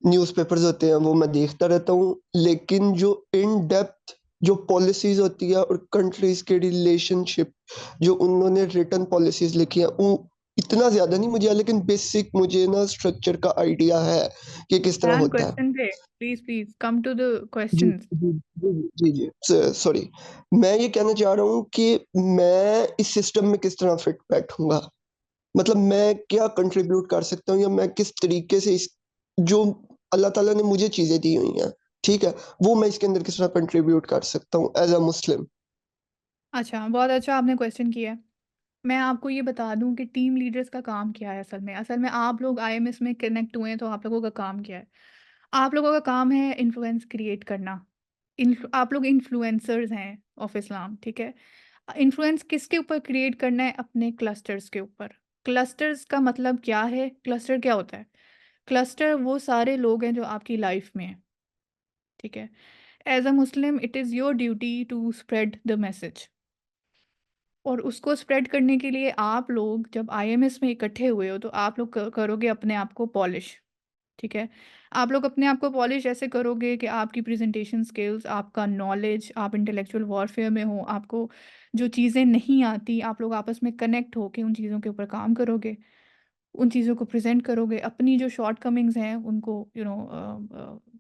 न्यूज़पेपर्स होते हैं वो मैं देखता रहता हूँ। लेकिन जो इन डेप्थ जो पॉलिसीज़ होती है और कंट्रीज़ के रिलेशनशिप जो उन्होंने रिटन पॉलिसीज़ लिखी हैं, वो इतना ज़्यादा नहीं मुझे है, लेकिन बेसिक मुझे ना स्ट्रक्चर का आइडिया है कि किस तरह शायान, होता है। क्वेश्चन पे please please come to the जी, क्वेश्चंस। जी, जी, जी, जी। सॉरी। मैं ये कहना चाह रहा हूँ कि मैं इस सिस्टम में किस तरह फिट बैठूँगा? मतलब मैं क्या कंट्रीब्यूट कर सकता हूँ या मैं किस तरीके से इस जो अल्लाह ताला ने मुझे चीज़ें दी हुई हैं, ठीक है? वो मैं इसके अंदर किस तरह कंट्रीब्यूट कर सकता हूँ एज़ अ मुस्लिम? अच्छा, बहुत अच्छा आपने क्वेश्चन किया है। मैं आपको ये बता दूं कि टीम लीडर्स का काम क्या है। असल में आप लोग आईएमएस में कनेक्ट हुए हैं, तो आप लोगों का काम क्या है? आप लोगों का काम है इन्फ्लुएंस क्रिएट करना। आप लोग इन्फ्लुएंसर्स हैं ऑफ इस्लाम, ठीक है? इन्फ्लुएंस किसके ऊपर क्रिएट करना है? अपने क्लस्टर्स के ऊपर। क्लस्टर्स का मतलब क्या है? क्लस्टर क्या होता है? क्लस्टर वो सारे लोग हैं जो आपकी लाइफ में हैं, ठीक है? As a Muslim it is your duty to spread the message. और उसको स्प्रेड करने के लिए आप लोग जब आईएमएस में इकट्ठे हुए हो, तो आप लोग करोगे अपने आप को पॉलिश, ठीक है? आप लोग अपने आप को पॉलिश ऐसे करोगे कि आपकी प्रेजेंटेशन स्किल्स, आपका नॉलेज, आप इंटेलेक्चुअल वॉरफेयर में हो, आपको जो चीज़ें नहीं आती, आप लोग आपस में कनेक्ट होके उन चीज़ों के ऊपर काम करोगे, उन चीज़ों को प्रेजेंट करोगे, अपनी जो शॉर्ट कमिंग्स हैं उनको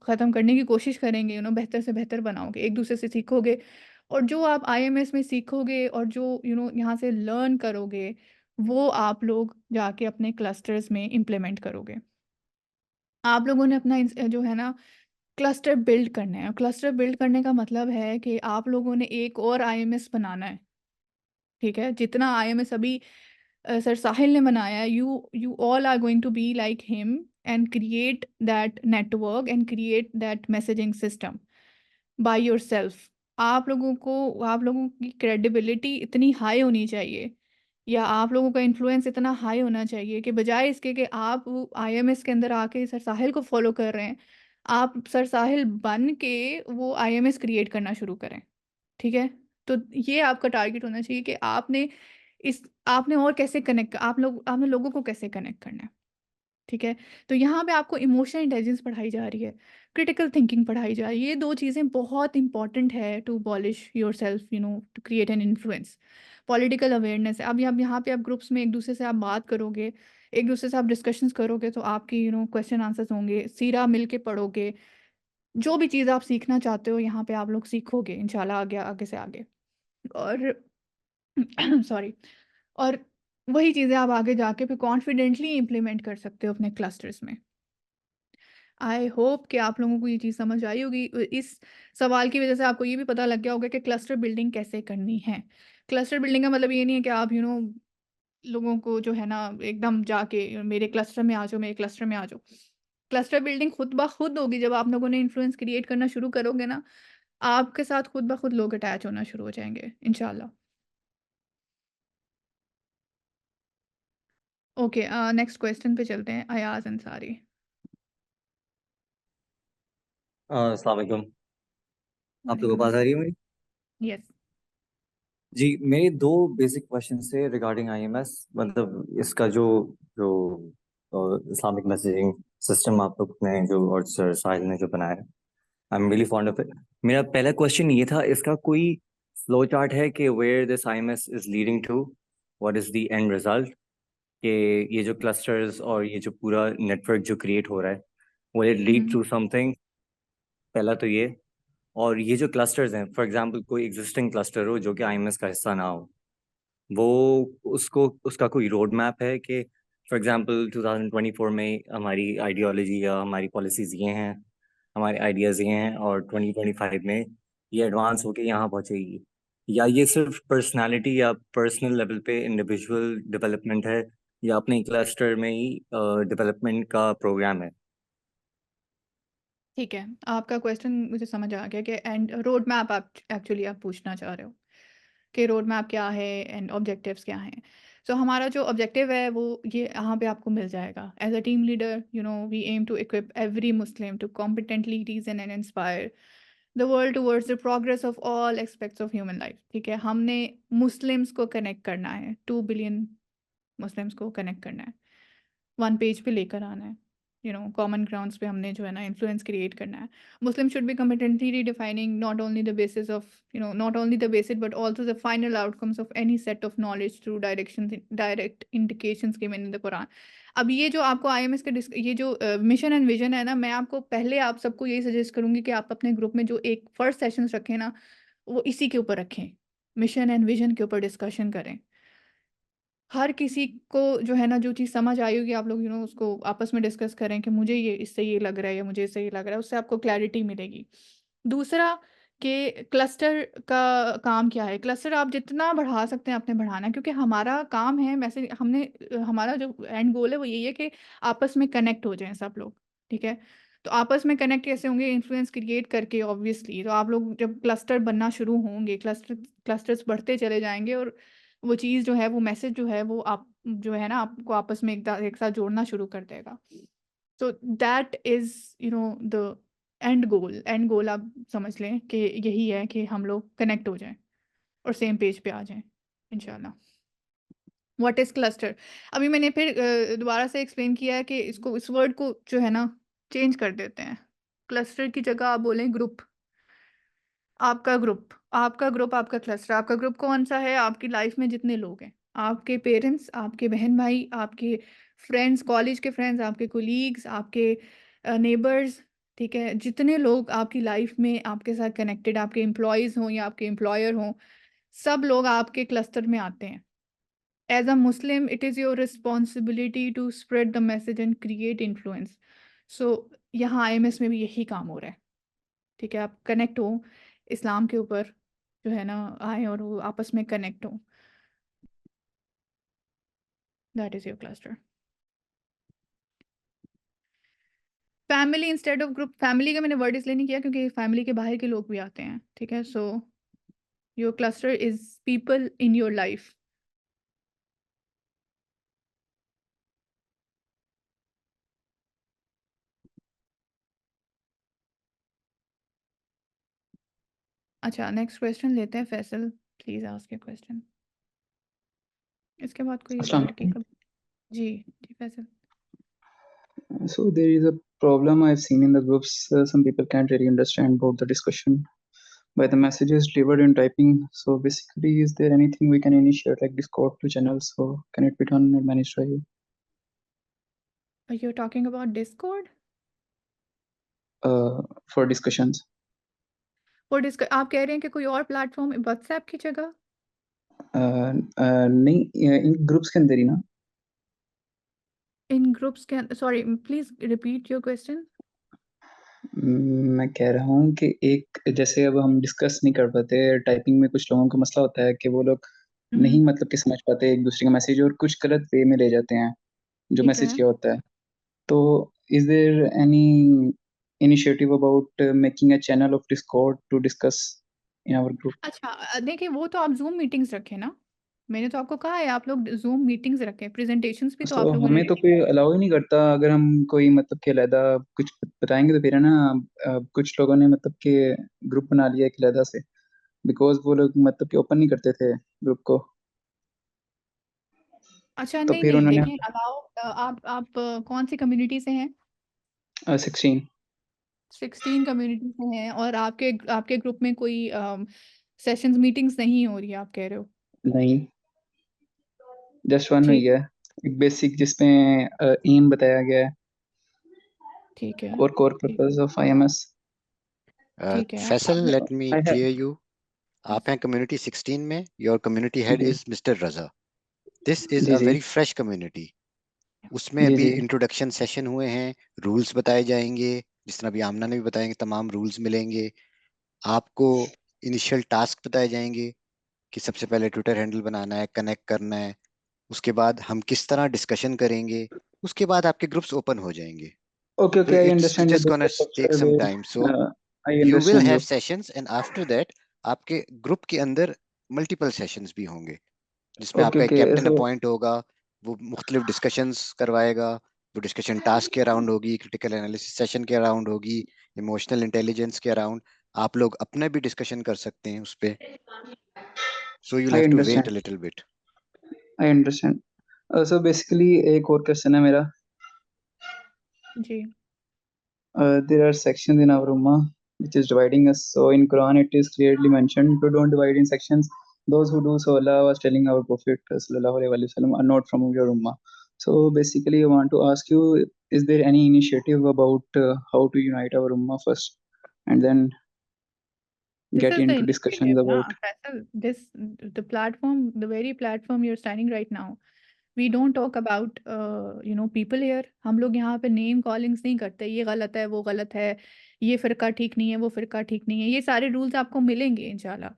ख़त्म करने की कोशिश करेंगे, बेहतर से बेहतर बनाओगे, एक दूसरे से सीखोगे। और जो आप आईएमएस में सीखोगे और जो यहाँ से लर्न करोगे, वो आप लोग जाके अपने क्लस्टर्स में इम्प्लीमेंट करोगे। आप लोगों ने अपना जो है ना क्लस्टर बिल्ड करने हैं। क्लस्टर बिल्ड करने का मतलब है कि आप लोगों ने एक और आईएमएस बनाना है, ठीक है? जितना आईएमएस अभी सर साहिल ने बनाया है, you all are going to be like him and create that network and create that messaging system by yourself. आप लोगों की क्रेडिबिलिटी इतनी हाई होनी चाहिए, या आप लोगों का इन्फ्लुएंस इतना हाई होना चाहिए कि बजाय इसके कि आप आईएमएस के अंदर आके सर साहिल को फॉलो कर रहे हैं, आप सर साहिल बन के वो आईएमएस क्रिएट करना शुरू करें, ठीक है? तो ये आपका टारगेट होना चाहिए कि आपने और कैसे कनेक्ट, आपने लोगों को कैसे कनेक्ट करना है, ठीक है? तो यहाँ पे आपको इमोशनल इंटेलिजेंस पढ़ाई जा रही है, क्रिटिकल थिंकिंग पढ़ाई जा रही है। ये 2 चीज़ें बहुत इंपॉर्टेंट है to polish yourself, to create an influence. Political awareness है। अब यहाँ पे आप ग्रुप्स में एक-दूसरे से आप बात करोगे, एक-दूसरे से आप डिस्कशंस करोगे, तो आपकी क्वेश्चन आंसर्स होंगे, सीरा मिल के पढ़ोगे। जो भी चीज़ आप सीखना चाहते हो यहाँ पे आप लोग सीखोगे इंशाल्लाह आगे आगे से आगे। और सॉरी। और वही चीज़ें आप आगे जाके फिर कॉन्फिडेंटली इम्प्लीमेंट कर सकते हो अपने क्लस्टर्स में। आई होप कि आप लोगों को ये चीज़ समझ आई होगी। इस सवाल की वजह से आपको ये भी पता लग गया होगा कि क्लस्टर बिल्डिंग कैसे करनी है। क्लस्टर बिल्डिंग का मतलब ये नहीं है कि आप लोगों को जो है ना एकदम जाके मेरे क्लस्टर में आ जाओ, मेरे क्लस्टर में आ जाओ। क्लस्टर बिल्डिंग खुद ब खुद होगी जब आप लोगों ने इन्फ्लुएंस क्रिएट करना शुरू करोगे ना, आपके साथ खुद ब खुद लोग अटैच होना शुरू हो जाएँगे इंशाल्लाह। ओके, नेक्स्ट क्वेश्चन पे चलते हैं, अयाज़ अंसारी। अस्सलाम वालेकुम। आप लोगों को वालेकुम आवाज़ आ रही है अस्सलाम। मेरी? यस। जी, मेरे 2 बेसिक क्वेश्चन थे रिगार्डिंग आईएमएस। मतलब इसका जो जो इस्लामिक मैसेजिंग सिस्टम आप लोग ने जो और सर साहिल ने जो बनाया है, आई am really fond of it. मेरा पहला क्वेश्चन ये था, इसका कोई फ्लो चार्ट है कि where this IMS is leading to, what is the end result? कि ये जो क्लस्टर्स और ये जो पूरा नेटवर्क जो क्रिएट हो रहा है, will it lead to something? पहला तो ये। और ये जो क्लस्टर्स हैं, फॉर एग्जांपल कोई एग्जिस्टिंग क्लस्टर हो जो कि आईएमएस का हिस्सा ना हो, वो उसको उसका कोई रोड मैप है कि फॉर एग्जांपल 2024 में हमारी आइडियोलॉजी या हमारी पॉलिसीज ये हैं, हमारे आइडियाज़ ये हैं, और 2025 में ये एडवांस होके यहाँ पहुँचेगी? या ये सिर्फ पर्सनालिटी या पर्सनल लेवल पे इंडिविजुअल डेवलपमेंट है, या अपने क्लस्टर में ही डेवलपमेंट का प्रोग्राम है? ठीक है, आपका क्वेश्चन मुझे समझ आ गया कि एंड रोड मैप आप एक्चुअली आप पूछना चाह रहे हो कि रोड मैप क्या है एंड ऑब्जेक्टिव्स क्या हैं। सो हमारा जो ऑब्जेक्टिव है वो ये यहाँ पे आपको मिल जाएगा। As a team leader, we aim to equip every Muslim to competently reason and inspire the world towards the progress of all aspects of human life. ठीक है, हमने मुस्लिम्स को कनेक्ट करना है, 2 बिलियन मुस्लिम्स को कनेक्ट करना है, 1 page पे लेकर आना है, कॉमन ग्राउंड्स पे हमने जो है ना इन्फ्लुएंस क्रिएट करना है। मुस्लिम should be competently redefining not only the basis of not only the basic but also the final outcomes of any set of knowledge through direct indications given in the Quran। अब ये जो आपको IMS का ये जो mission and vision है ना, मैं आपको पहले आप सबको यही सजेस्ट करूंगी कि आप अपने ग्रुप में जो एक फर्स्ट सेशंस रखें ना, वो इसी के ऊपर रखें, मिशन एंड विजन के ऊपर डिस्कशन करें। हर किसी को जो है ना जो चीज़ समझ आई होगी, आप लोग उसको आपस में डिस्कस करें कि मुझे ये इससे ये लग रहा है या मुझे इससे ये लग रहा है, उससे आपको क्लैरिटी मिलेगी। दूसरा, कि क्लस्टर का काम क्या है। क्लस्टर आप जितना बढ़ा सकते हैं आपने बढ़ाना है, क्योंकि हमारा काम है मैसेज, हमारा जो एंड गोल है वो यही है कि आपस में कनेक्ट हो जाएं सब लोग, ठीक है? तो आपस में कनेक्ट कैसे होंगे? इन्फ्लुएंस क्रिएट करके ऑब्वियसली। तो आप लोग जब क्लस्टर बनना शुरू होंगे, क्लस्टर्स बढ़ते चले जाएंगे, और वो चीज़ जो है, वो मैसेज जो है, वो आप जो है ना आपको आपस में एक साथ जोड़ना शुरू कर देगा। So that is the end goal आप समझ लें कि यही है कि हम लोग कनेक्ट हो जाएं और सेम पेज पे आ जाएं इंशाल्लाह। What is cluster? अभी मैंने फिर दोबारा से एक्सप्लेन किया है कि इस वर्ड को जो है ना चेंज कर देते हैं। क्लस्टर की जगह आप बोलें ग्रुप। आपका क्लस्टर, आपका ग्रुप कौन सा है? आपकी लाइफ में जितने लोग हैं, आपके पेरेंट्स, आपके बहन भाई, आपके फ्रेंड्स, कॉलेज के फ्रेंड्स, आपके कोलीग्स, आपके नेबर्स, ठीक है? जितने लोग आपकी लाइफ में आपके साथ कनेक्टेड, आपके एम्प्लॉयज़ हों या आपके एम्प्लॉयर हों, सब लोग आपके क्लस्टर में आते हैं। As a Muslim it is your responsibility to spread the message and create influence. So यहाँ आईएमएस में भी यही काम हो रहा है। ठीक है, आप कनेक्ट हो इस्लाम के ऊपर, जो है ना, आए और वो आपस में कनेक्ट हो, that is your cluster. Family instead of group, family का मैंने वर्ड इसलिए नहीं किया क्योंकि फैमिली के बाहर के लोग भी आते हैं, ठीक है। So your cluster is people in your life. अच्छा, नेक्स्ट क्वेश्चन लेते हैं। Faisal, please ask your question. इसके बाद कोई अस्सलाम लड़की वालेकुम. का? जी जी Faisal. So there is a problem I've seen in the groups. Some people can't really understand about the discussion by the messages delivered in typing. So basically, is there anything we can initiate like Discord to channels? So can it be done or managed by you? You're talking about Discord? For discussions. और आप कह रहे हैं कि कोई और platform WhatsApp की जगह? नहीं, इन ग्रुप्स के अंदर ही ना. इन ग्रुप्स के, sorry please repeat your question. मैं कह रहा हूँ कि एक जैसे अब हम डिस्कस नहीं कर पाते टाइपिंग में, कुछ लोगों का मसला होता है कि वो लोग नहीं मतलब कि समझ पाते एक दूसरे का मैसेज और कुछ गलत वे में ले जाते हैं जो ठीक मैसेज है। किया होता है. तो is there any initiative about making a channel of Discord to discuss in our group? अच्छा देखिए, वो तो आप जूम मीटिंग्स रखें ना, मैंने तो आपको कहा है आप लोग जूम मीटिंग्स रखें, प्रेजेंटेशंस भी तो सो आप लोगों ने हमें तो कोई अलाउ ही नहीं करता. अगर हम कोई मतलब कि अलहदा कुछ बताएंगे तो फिर है ना, कुछ लोगों ने मतलब कि ग्रुप बना लिया एक अलहदा से, बिकॉज वो लोग मतलब कि ओपन नहीं करते थे ग्रुप को. अच्छा तो नहीं फिर नहीं, उन्होंने देखें अलाउ, आप कौन सी कम्युनिटी से हैं? 16. 16 कम्युनिटी से हैं और आपके आपके ग्रुप में कोई सेशंस मीटिंग्स नहीं हो रही है, आप कह रहे हो? नहीं, जस्ट वन हुई ठीक है, एक बेसिक जिसमें एम बताया गया है, ठीक है कोर कोर ठीक पर्पस ऑफ आईएमएस. ठीक है। फैसल, आपने let me I have. Clear you. आप हैं कम्युनिटी 16 में. योर कम्युनिटी हेड जी is mister Raza. This is जी अ जी वेरी फ्रेश कम्युनिटी. उसमें जी अभी जी. इंट्रोडक्शन सेशन हुए हैं. रूल्स बताए जाएंगे, जिस तरह अभी आमना ने भी बताएंगे. तमाम रूल्स मिलेंगे आपको. इनिशियल टास्क बताए जाएंगे कि सबसे पहले ट्विटर हैंडल बनाना है, कनेक्ट करना है. उसके बाद हम किस तरह डिस्कशन करेंगे. उसके बाद आपके ग्रुप्स ओपन हो जाएंगे. ओके तो okay, I it's understand just gonna the take structure some way. Time. So I you will understand have you. Sessions and after that आपके ग्रुप के अंदर मल्टीपल सेशंस भी होंगे, जिसमें ओके आपका एक ओके. कैप्टन सो अपॉइंट होगा. वो मुख्तलिफ डिस्कशंस करवाएगा. वो डिस्कशन टास्क के अराउंड होगी, क्रिटिकल एनालिसिस सेशन के अराउंड होगी, इमोशनल इंटेलिजेंस के अराउंड. आप लोग अपने भी डिस्कशन कर सकते हैं उस पे. So you I have to wait understand. A little bit. I understand. So basically एक और क्वेश्चन है मेरा. जी There are sections in our Ummah which is dividing us. So in Quran it is clearly mentioned to don't divide in sections. Those who do so, Allah was telling our Prophet sallallahu alaihi wasallam, are not from your Ummah. So basically, I want to ask you: is there any initiative about how to unite our Ummah first, and then This get is the into discussions initiative, na, about? Faisal. The platform, the very platform you're standing right now. We don't talk about people here. हम लोग यहाँ पे name callings नहीं करते, ये गलत है, वो गलत है, ये फ़िरका ठीक नहीं है, वो फ़िरका ठीक नहीं है। ये सारे रूल्स आपको मिलेंगे इंशाल्लाह।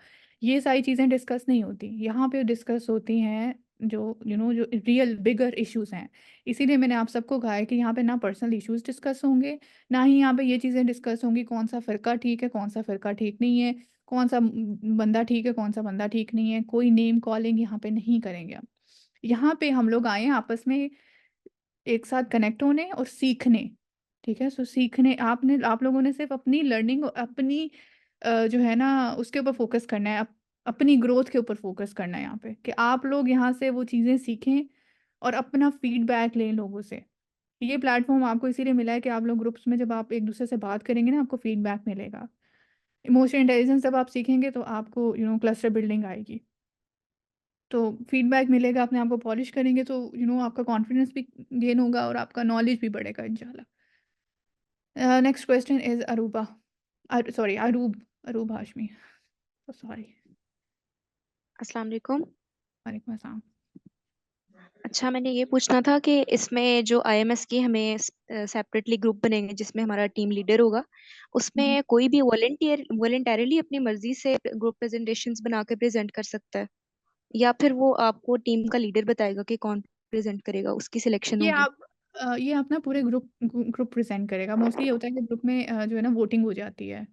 ये सारी चीज़ें डिस्कस नहीं होती यहाँ पे, डिस्कस होती हैं जो जो रियल बिगर इश्यूज हैं। इसीलिए मैंने आप सबको कहा है कि यहाँ पे ना पर्सनल इश्यूज डिस्कस होंगे, ना ही यहाँ पे ये चीज़ें डिस्कस होंगी कौन सा फ़िरका ठीक है, कौन सा फ़िरका ठीक नहीं है, कौन सा बंदा ठीक है, कौन सा बंदा ठीक नहीं है। कोई नेम कॉलिंग यहाँ पे नहीं करेंगे हम। यहाँ पे हम लोग आए हैं आपस में एक साथ कनेक्ट होने और सीखने, ठीक है। सो सीखने, आप लोगों ने सिर्फ अपनी लर्निंग, अपनी जो है ना उसके ऊपर फोकस करना है, अपनी ग्रोथ के ऊपर फोकस करना है यहाँ पे, कि आप लोग यहाँ से वो चीज़ें सीखें और अपना फीडबैक लें लोगों से। ये प्लेटफॉर्म आपको इसीलिए मिला है कि आप लोग ग्रुप्स में जब आप एक दूसरे से बात करेंगे ना, आपको फीडबैक मिलेगा। इमोशनल इंटेलिजेंस जब आप सीखेंगे तो आपको क्लस्टर बिल्डिंग आएगी, तो फीडबैक मिलेगा, अपने आप को पॉलिश करेंगे तो आपका कॉन्फिडेंस भी गेन होगा और आपका नॉलेज भी बढ़ेगा इंशाल्लाह। Next question is Aruba, sorry Arub, Arub Hashmi, sorry. अस्सलाम वालेकुम. वालेकुम अस्सलाम। अच्छा, मैंने ये पूछना था कि इसमें जो आईएमएस की हमें सेपरेटली ग्रुप बनेंगे जिसमें हमारा टीम लीडर होगा, उसमें कोई भी वॉलेंटरली अपनी मर्जी से ग्रुप प्रेजेंटेशंस बना के प्रेजेंट कर सकता है, या फिर वो आपको टीम का लीडर बताएगा कि कौन प्रेजेंट करेगा, उसकी सिलेक्शन ये होगी? आप ये अपना पूरे ग्रुप प्रेजेंट करेगा। मोस्टली ये होता है कि ग्रुप में जो है ना वोटिंग हो जाती है।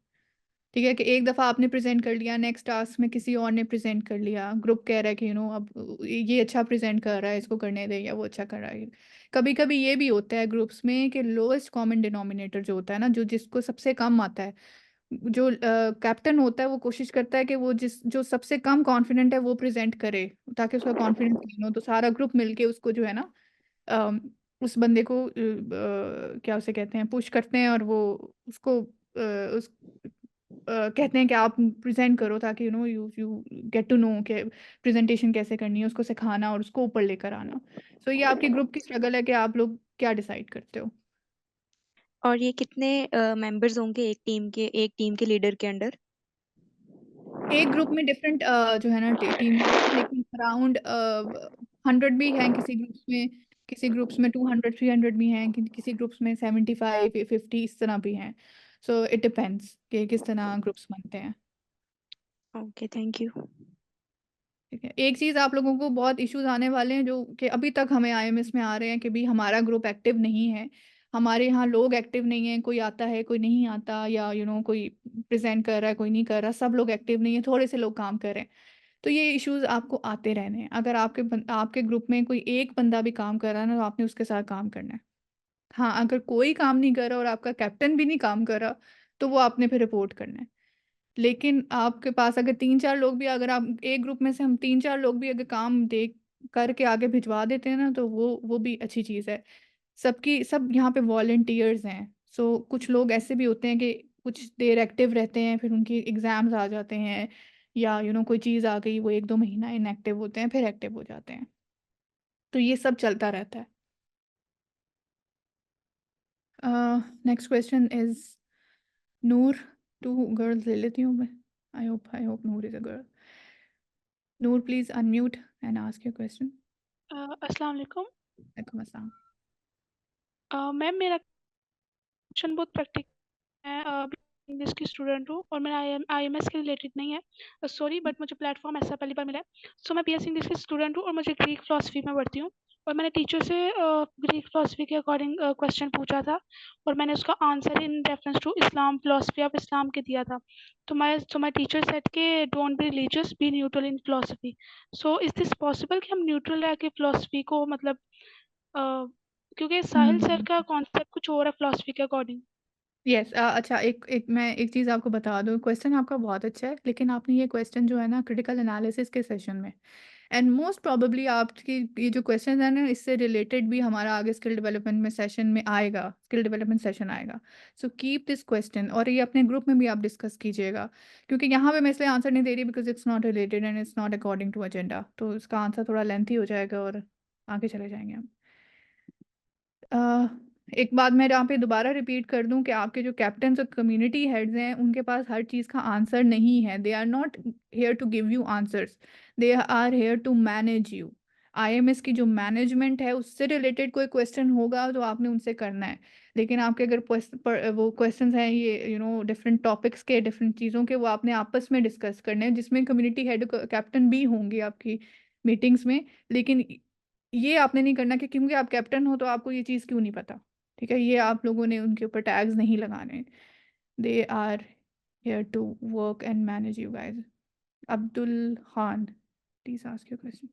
ठीक है कि एक दफ़ा आपने प्रेजेंट कर लिया, नेक्स्ट टास्क में किसी और ने प्रेजेंट कर लिया, ग्रुप कह रहा है कि अब ये अच्छा प्रेजेंट कर रहा है, इसको करने दे, या वो अच्छा कर रहा है। कभी कभी ये भी होता है ग्रुप्स में कि लोएस्ट कॉमन डिनोमिनेटर जो होता है ना, जो जिसको सबसे कम आता है, जो कैप्टन होता है वो कोशिश करता है कि वो जो सबसे कम कॉन्फिडेंट है वो प्रेजेंट करे, ताकि उसका कॉन्फिडेंस गेन हो। तो सारा ग्रुप मिलके उसको जो है ना अम, उस बंदे को क्या उसे कहते हैं, पुश करते हैं, और वो उसको उस कहते हैं कि आप प्रेजेंट करो, ताकि you you get to know कि प्रेजेंटेशन कैसे करनी है, उसको सिखाना और उसको ऊपर लेकर आना। सो ये आपके ग्रुप की स्ट्रगल है कि आप लोग क्या डिसाइड करते हो। और ये कितने मेंबर्स होंगे एक टीम के लीडर के अंडर? एक ग्रुप में डिफरेंट जो है ना टीम लीडर, लेकिन अराउंड 100 भी हैं किसी ग्रुप्स में, किसी ग्रुप्स में 200 300 भी हैं, किसी ग्रुप्स में 75 50 इस तरह भी हैं। सो इट डिपेंड्स कि किस तरह ग्रुप्स बनते हैं। Okay, thank you. ठीक है, एक चीज़ आप लोगों को बहुत इश्यूज आने वाले हैं जो कि अभी तक हमें आईएमएस में आ रहे हैं कि भी हमारा ग्रुप एक्टिव नहीं है, हमारे यहाँ लोग एक्टिव नहीं है, कोई आता है कोई नहीं आता, या कोई प्रेजेंट कर रहा है कोई नहीं कर रहा, सब लोग एक्टिव नहीं है, थोड़े से लोग काम कर रहे हैं। तो ये इश्यूज आपको आते रहने हैं। अगर आपके ग्रुप में कोई एक बंदा भी काम कर रहा है ना, तो आपने उसके साथ काम करना है। हाँ, अगर कोई काम नहीं कर रहा और आपका कैप्टन भी नहीं काम कर रहा, तो वो आपने फिर रिपोर्ट करना है। लेकिन आपके पास अगर 3-4 लोग भी, अगर आप एक ग्रुप में से हम 3-4 लोग भी अगर काम दे करके आगे भिजवा देते हैं ना, तो वो भी अच्छी चीज़ है। सब यहाँ पे वॉलंटियर्स हैं। सो कुछ लोग ऐसे भी होते हैं कि कुछ देर एक्टिव रहते हैं, फिर उनकी एग्ज़ाम्स आ जाते हैं, या कोई चीज़ आ गई, वो 1-2 महीना इनएक्टिव होते हैं, फिर एक्टिव हो जाते हैं। तो ये सब चलता रहता है। Next question is Noor. 2 girls ले लेती हूँ मैं। I hope Noor is a girl. Noor, please unmute and ask your question. अस्सलाम वालेकुम। वालेकुम अस्सलाम। मैम, मेरा क्वेश्चन बहुत प्रैक्टिकल है। इंग्लिश की स्टूडेंट हूँ और मेरा आईएमएस के रिलेटेड नहीं है, सॉरी, बट मुझे प्लेटफॉर्म ऐसा पहली बार मिला है। सो मैं बीएससी इंग्लिश की स्टूडेंट हूँ और मुझे ग्रीक फिलोसफी में पढ़ती हूँ, और मैंने टीचर से ग्रीक फिलोसफी के अकॉर्डिंग क्वेश्चन पूछा था, और मैंने उसका answer in reference to Islam, philosophy of Islam के दिया था। तो माई टीचर सेड के don't be religious, be neutral in philosophy. So is this possible कि हम न्यूट्रल रह के फिलोसफी को, मतलब क्योंकि साहिल सर का कॉन्सेप्ट कुछ और है फिलोसफी के अकॉर्डिंग। यस, अच्छा, मैं एक चीज़ आपको बता दूँ, क्वेश्चन आपका बहुत अच्छा है, लेकिन आपने ये क्वेश्चन जो है ना क्रिटिकल एनालिसिस के सेशन में, एंड मोस्ट प्रोबेबली आपकी ये जो क्वेश्चन है ना, इससे रिलेटेड भी हमारा आगे स्किल डेवलपमेंट में सेशन में आएगा, स्किल डेवलपमेंट सेशन आएगा। सो कीप दिस क्वेश्चन, और ये अपने ग्रुप में भी आप डिस्कस कीजिएगा, क्योंकि यहाँ पे मैं इसलिए आंसर नहीं दे रही because it's not related and it's not according to agenda, तो इसका आंसर थोड़ा लेंथी हो जाएगा और आगे चले जाएंगे हम। एक बात मैं यहाँ पे दोबारा रिपीट कर दूं कि आपके जो कैप्टन्स और कम्युनिटी हेड्स हैं, उनके पास हर चीज़ का आंसर नहीं है। They are not here to give you answers, they are here to manage you. IMS की जो मैनेजमेंट है उससे रिलेटेड कोई क्वेश्चन होगा तो आपने उनसे करना है, लेकिन आपके अगर वो क्वेश्चंस हैं ये डिफरेंट टॉपिक्स के, डिफरेंट चीज़ों के, वो आपने आपस में डिस्कस करने हैं, जिसमें कम्युनिटी हेड कैप्टन भी होंगे आपकी मीटिंग्स में। लेकिन ये आपने नहीं करना कि क्योंकि आप कैप्टन हो तो आपको ये चीज़ क्यों नहीं पता। ठीक है, ये आप लोगों ने उनके ऊपर टैग्स नहीं लगाने। They are here to work and manage you guys. Abdul Khan, please ask your question.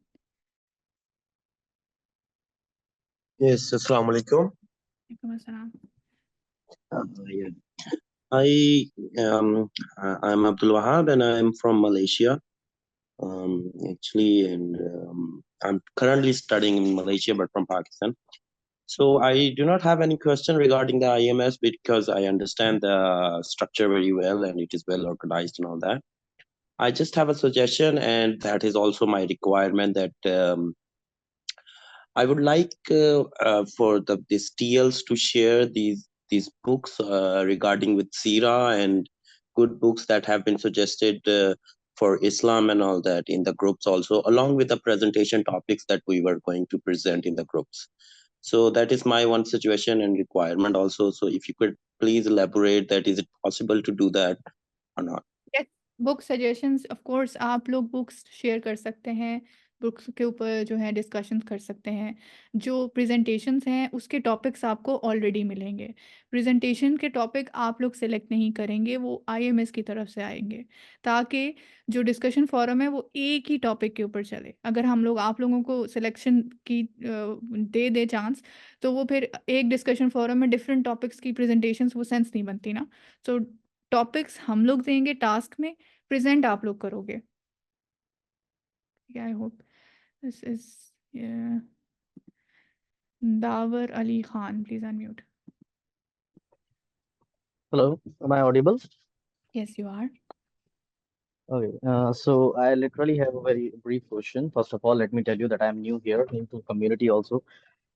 Yes, Assalamu alaikum. वालेकुम अस्सलाम। Yeah. I'm Abdul Wahab and I'm from Malaysia. Actually, and I'm currently studying in Malaysia, but from Pakistan. So I do not have any question regarding the IMS because I understand the structure very well and it is well organized and all that. I just have a suggestion, and that is also my requirement that I would like for these TLs to share these books regarding with Sira and good books that have been suggested for Islam and all that in the groups also, along with the presentation topics that we were going to present in the groups. So that is my one situation and requirement also. So if you could please elaborate that, is it possible to do that or not? Yes, book suggestions of course आप लोग books share कर सकते हैं, books के ऊपर जो है discussion कर सकते हैं। जो प्रेजेंटेशंस हैं उसके टॉपिक्स आपको ऑलरेडी मिलेंगे। प्रेजेंटेशन के टॉपिक आप लोग सेलेक्ट नहीं करेंगे, वो आईएमएस की तरफ से आएंगे, ताकि जो डिस्कशन फोरम है वो एक ही टॉपिक के ऊपर चले। अगर हम लोग आप लोगों को सिलेक्शन की दे चांस, तो वो फिर एक डिस्कशन फोरम में डिफरेंट टॉपिक्स की प्रेजेंटेशंस, वो सेंस नहीं बनती ना। सो टॉपिक्स हम लोग देंगे, टास्क में प्रेजेंट आप लोग करोगे। I hope this is Dawar Ali Khan, please unmute. Hello, am I audible? Yes you are. Okay, so I literally have a very brief question. First of all, let me tell you that I am new here into community also.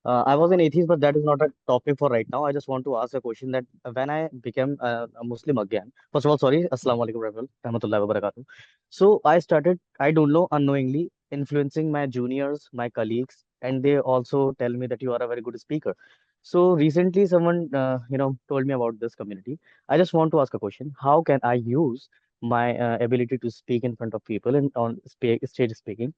I was an atheist, but that is not a topic for right now. I just want to ask a question that when I became a Muslim again, first of all, sorry, Assalamu alaikum rahmatullahi wa barakatuh. So I started, I don't know, unknowingly influencing my juniors, my colleagues, and they also tell me that you are a very good speaker. So recently, someone, told me about this community. I just want to ask a question. How can I use my ability to speak in front of people and on stage speaking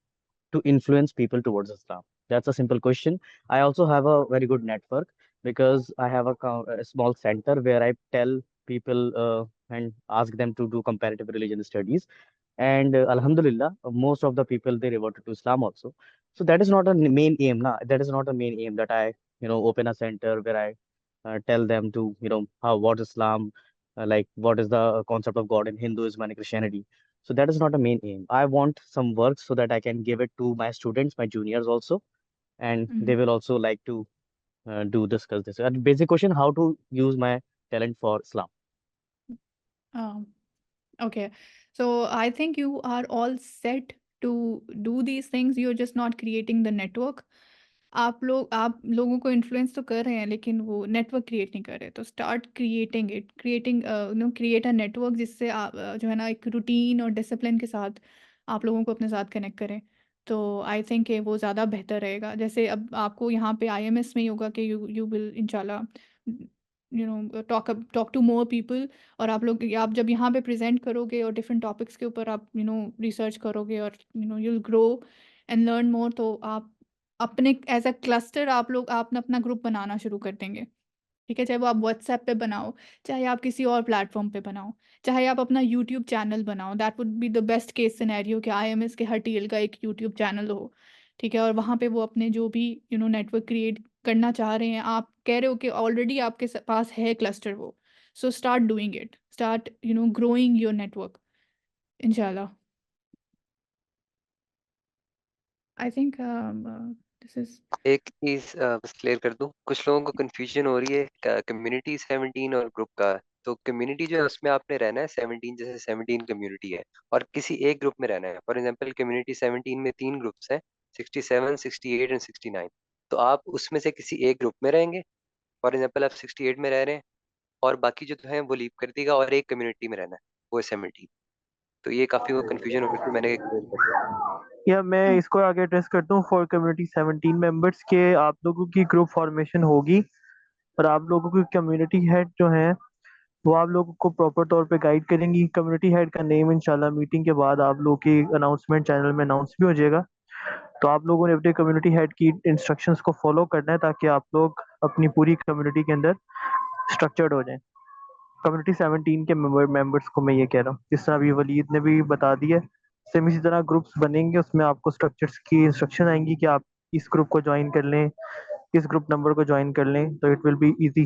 to influence people towards Islam? That's a simple question. I also have a very good network because I have a small center where I tell people and ask them to do comparative religion studies. And Alhamdulillah, most of the people they reverted to Islam also. So that is not a main aim, na. That is not a main aim that I, open a center where I tell them to, how what Islam, like what is the concept of God in Hinduism and Christianity. So that is not a main aim. I want some work so that I can give it to my students, my juniors also, and they will also like to discuss this. Basic question: how to use my talent for Islam? Okay, so I think you are all set to do these things. You're just not creating the network. आप लोगों को influence तो कर रहे हैं, लेकिन वो network create नहीं कर रहे। तो start creating it, create a network, जिससे आप जो है ना एक रूटीन और डिसिप्लिन के साथ आप लोगों को अपने साथ कनेक्ट करें। तो आई थिंक वो ज़्यादा बेहतर रहेगा। जैसे अब आपको यहाँ पे आईएमएस में ही होगा कि यू विल इंशाल्लाह टॉक टू मोर पीपल। और आप जब यहाँ पे प्रेजेंट करोगे और डिफरेंट टॉपिक्स के ऊपर आप रिसर्च करोगे और you will grow and learn more, तो आप अपने एज अ क्लस्टर आप अपना ग्रुप बनाना शुरू कर देंगे। ठीक है, चाहे वो आप व्हाट्सएप पे बनाओ, चाहे आप किसी और प्लेटफॉर्म पे बनाओ, चाहे आप अपना यूट्यूब चैनल बनाओ। That would be the best case scenario कि आईएमएस के हर टीएल का एक यूट्यूब चैनल हो। ठीक है, और वहाँ पे वो अपने जो भी नेटवर्क क्रिएट करना चाह रहे हैं, आप कह रहे हो कि ऑलरेडी आपके पास है क्लस्टर वो। So start doing it, start growing your network इंशाल्लाह। आई थिंक दिस इज एक चीज बस क्लियर कर दूं, कुछ लोगों को कंफ्यूजन हो रही है कम्युनिटी 17 और ग्रुप का। तो कम्युनिटी जो है उसमें आपने रहना है 17, जैसे 17 कम्युनिटी है और किसी एक ग्रुप में रहना है। फॉर एग्जांपल कम्युनिटी 17 में 3 ग्रुप्स हैं, 67, 68 एंड 69। तो आप उसमें से किसी एक ग्रुप में रहेंगे। फॉर एग्जांपल आप 68 में रह रहे हैं और बाकी जो है वो लीव कर देगा और एक कम्युनिटी में रहना है, वो है 17। तो ये काफी वो कंफ्यूजन हो रही थी, मैंने क्लियर कर दिया। या मैं इसको आगे एड्रेस करता हूँ फॉर कम्युनिटी 17 मेंबर्स के। आप लोगों की ग्रुप फॉर्मेशन होगी और आप लोगों की कम्युनिटी हेड जो है वो आप लोगों को प्रॉपर तौर पे गाइड करेंगी। कम्युनिटी हेड का नेम इंशाल्लाह मीटिंग के बाद आप लोगों की अनाउंसमेंट चैनल में अनाउंस भी हो जाएगा। तो आप लोगों ने अपने कम्युनिटी हेड की इंस्ट्रक्शंस को फॉलो करना है ताकि आप लोग अपनी पूरी कम्युनिटी के अंदर स्ट्रक्चर्ड हो जाएं। कम्युनिटी 17 के मेंबर्स को मैं ये कह रहा हूँ, जिस तरह अभी वलीद ने भी बता दिया, सेम इसी तरह ग्रुप्स बनेंगे, उसमें आपको स्ट्रक्चर्स की इंस्ट्रक्शन आएंगी कि आप इस ग्रुप को ज्वाइन कर लें, इस ग्रुप नंबर को ज्वाइन कर लें। तो it will be easy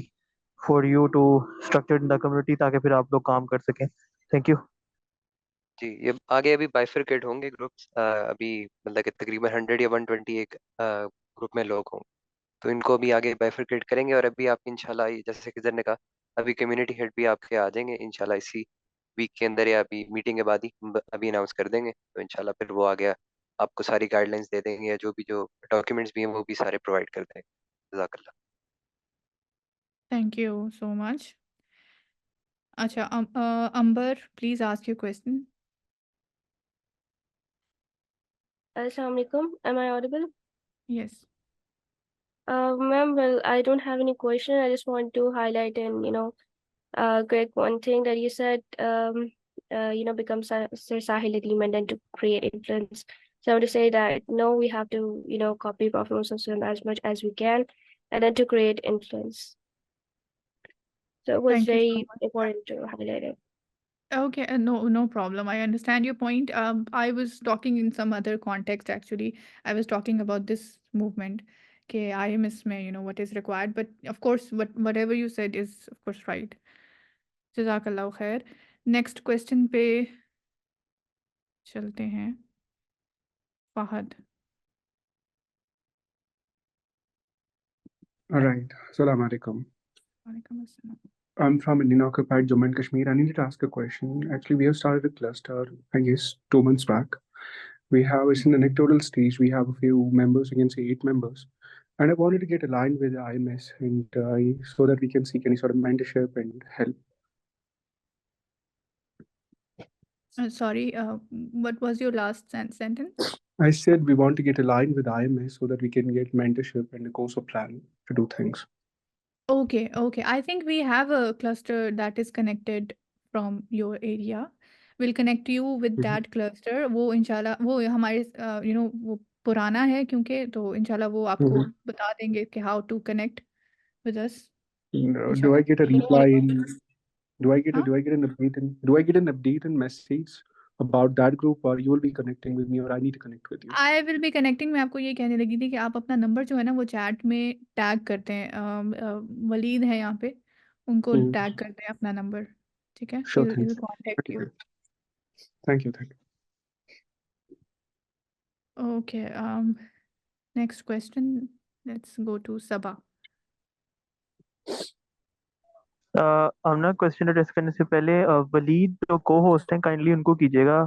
for you to structure in the community ताकि फिर आप लोग काम कर सकें। थैंक यू जी। ये आगे अभी बाइफरकेट होंगे ग्रुप्स, अभी मतलब कि तकरीबन 100 या 120 एक ग्रुप में लोग होंगे। तो इनको अभी आगे बाइफरकेट करेंगे और अभी आप इंशाल्लाह जैसे किधर ने कहा, अभी कम्युनिटी हेड भी आपके आ जाएंगे इंशाल्लाह इसी वीक के अंदर या अभी मीटिंग के बाद ही अभी अनाउंस कर देंगे। तो इंशाल्लाह फिर वो आ गया आपको सारी गाइडलाइंस दे देंगे या जो डॉक्यूमेंट्स भी हैं वो भी सारे प्रोवाइड कर देंगे। जज़ाकल्लाह। Thank you so much. अच्छा, Amber please ask your question. Assalamu alaikum. Am I audible? Yes. Ma'am, well, I don't have any question. I just want to highlight and, Greg, one thing that you said, become Sir Sahil agreement and to create influence. So I want to say that, no, we have to, copy Prophet Muhammad as much as we can, and then to create influence. So it was Thank you so very much. important to highlight it. Okay, no problem. I understand your point. I was talking in some other context actually. I was talking about this movement. Okay, IMS में, what is required. But of course, whatever you said is of course right. जज़ाकल्लाह खैर. Next question पे चलते हैं. Fahad. All right. Assalamu alaikum. वालेकुम अस्सलाम. I'm from Indian occupied Jammu and Kashmir. I needed to ask a question. Actually, we have started a cluster, I guess, 2 months back. It's in the anecdotal stage. We have a few members, we can say 8 members. And I wanted to get aligned with the IMS and so that we can seek any sort of mentorship and help. Sorry, what was your last sentence? I said we want to get aligned with IMS so that we can get mentorship and a course of plan to do things. Okay. I think we have a cluster that is connected from your area. We'll connect you with that cluster. वो इंशाल्लाह वो हमारे वो पुराना है क्योंकि तो इंशाल्लाह वो आपको बता देंगे कि how to connect with us. Do I get a reply in? Do I get हाँ? an update in? Do I get an update and message about that group, or you will be connecting with me, or I need to connect with you? I will be connecting. मैं आपको ये कहने लगी थी कि आप अपना number जो है ना वो चैट में टैग करते हैं. वलीद है यहाँ पे, उनको टैग करते हैं अपना नंबर. ठीक है? Sure, He'll thanks. contact you. Thank you. Okay. Next question. Let's go to Sabah. हमने क्वेश्चन एड्रेस करने से पहले वलीद जो को होस्ट हैं काइंडली उनको कीजिएगा,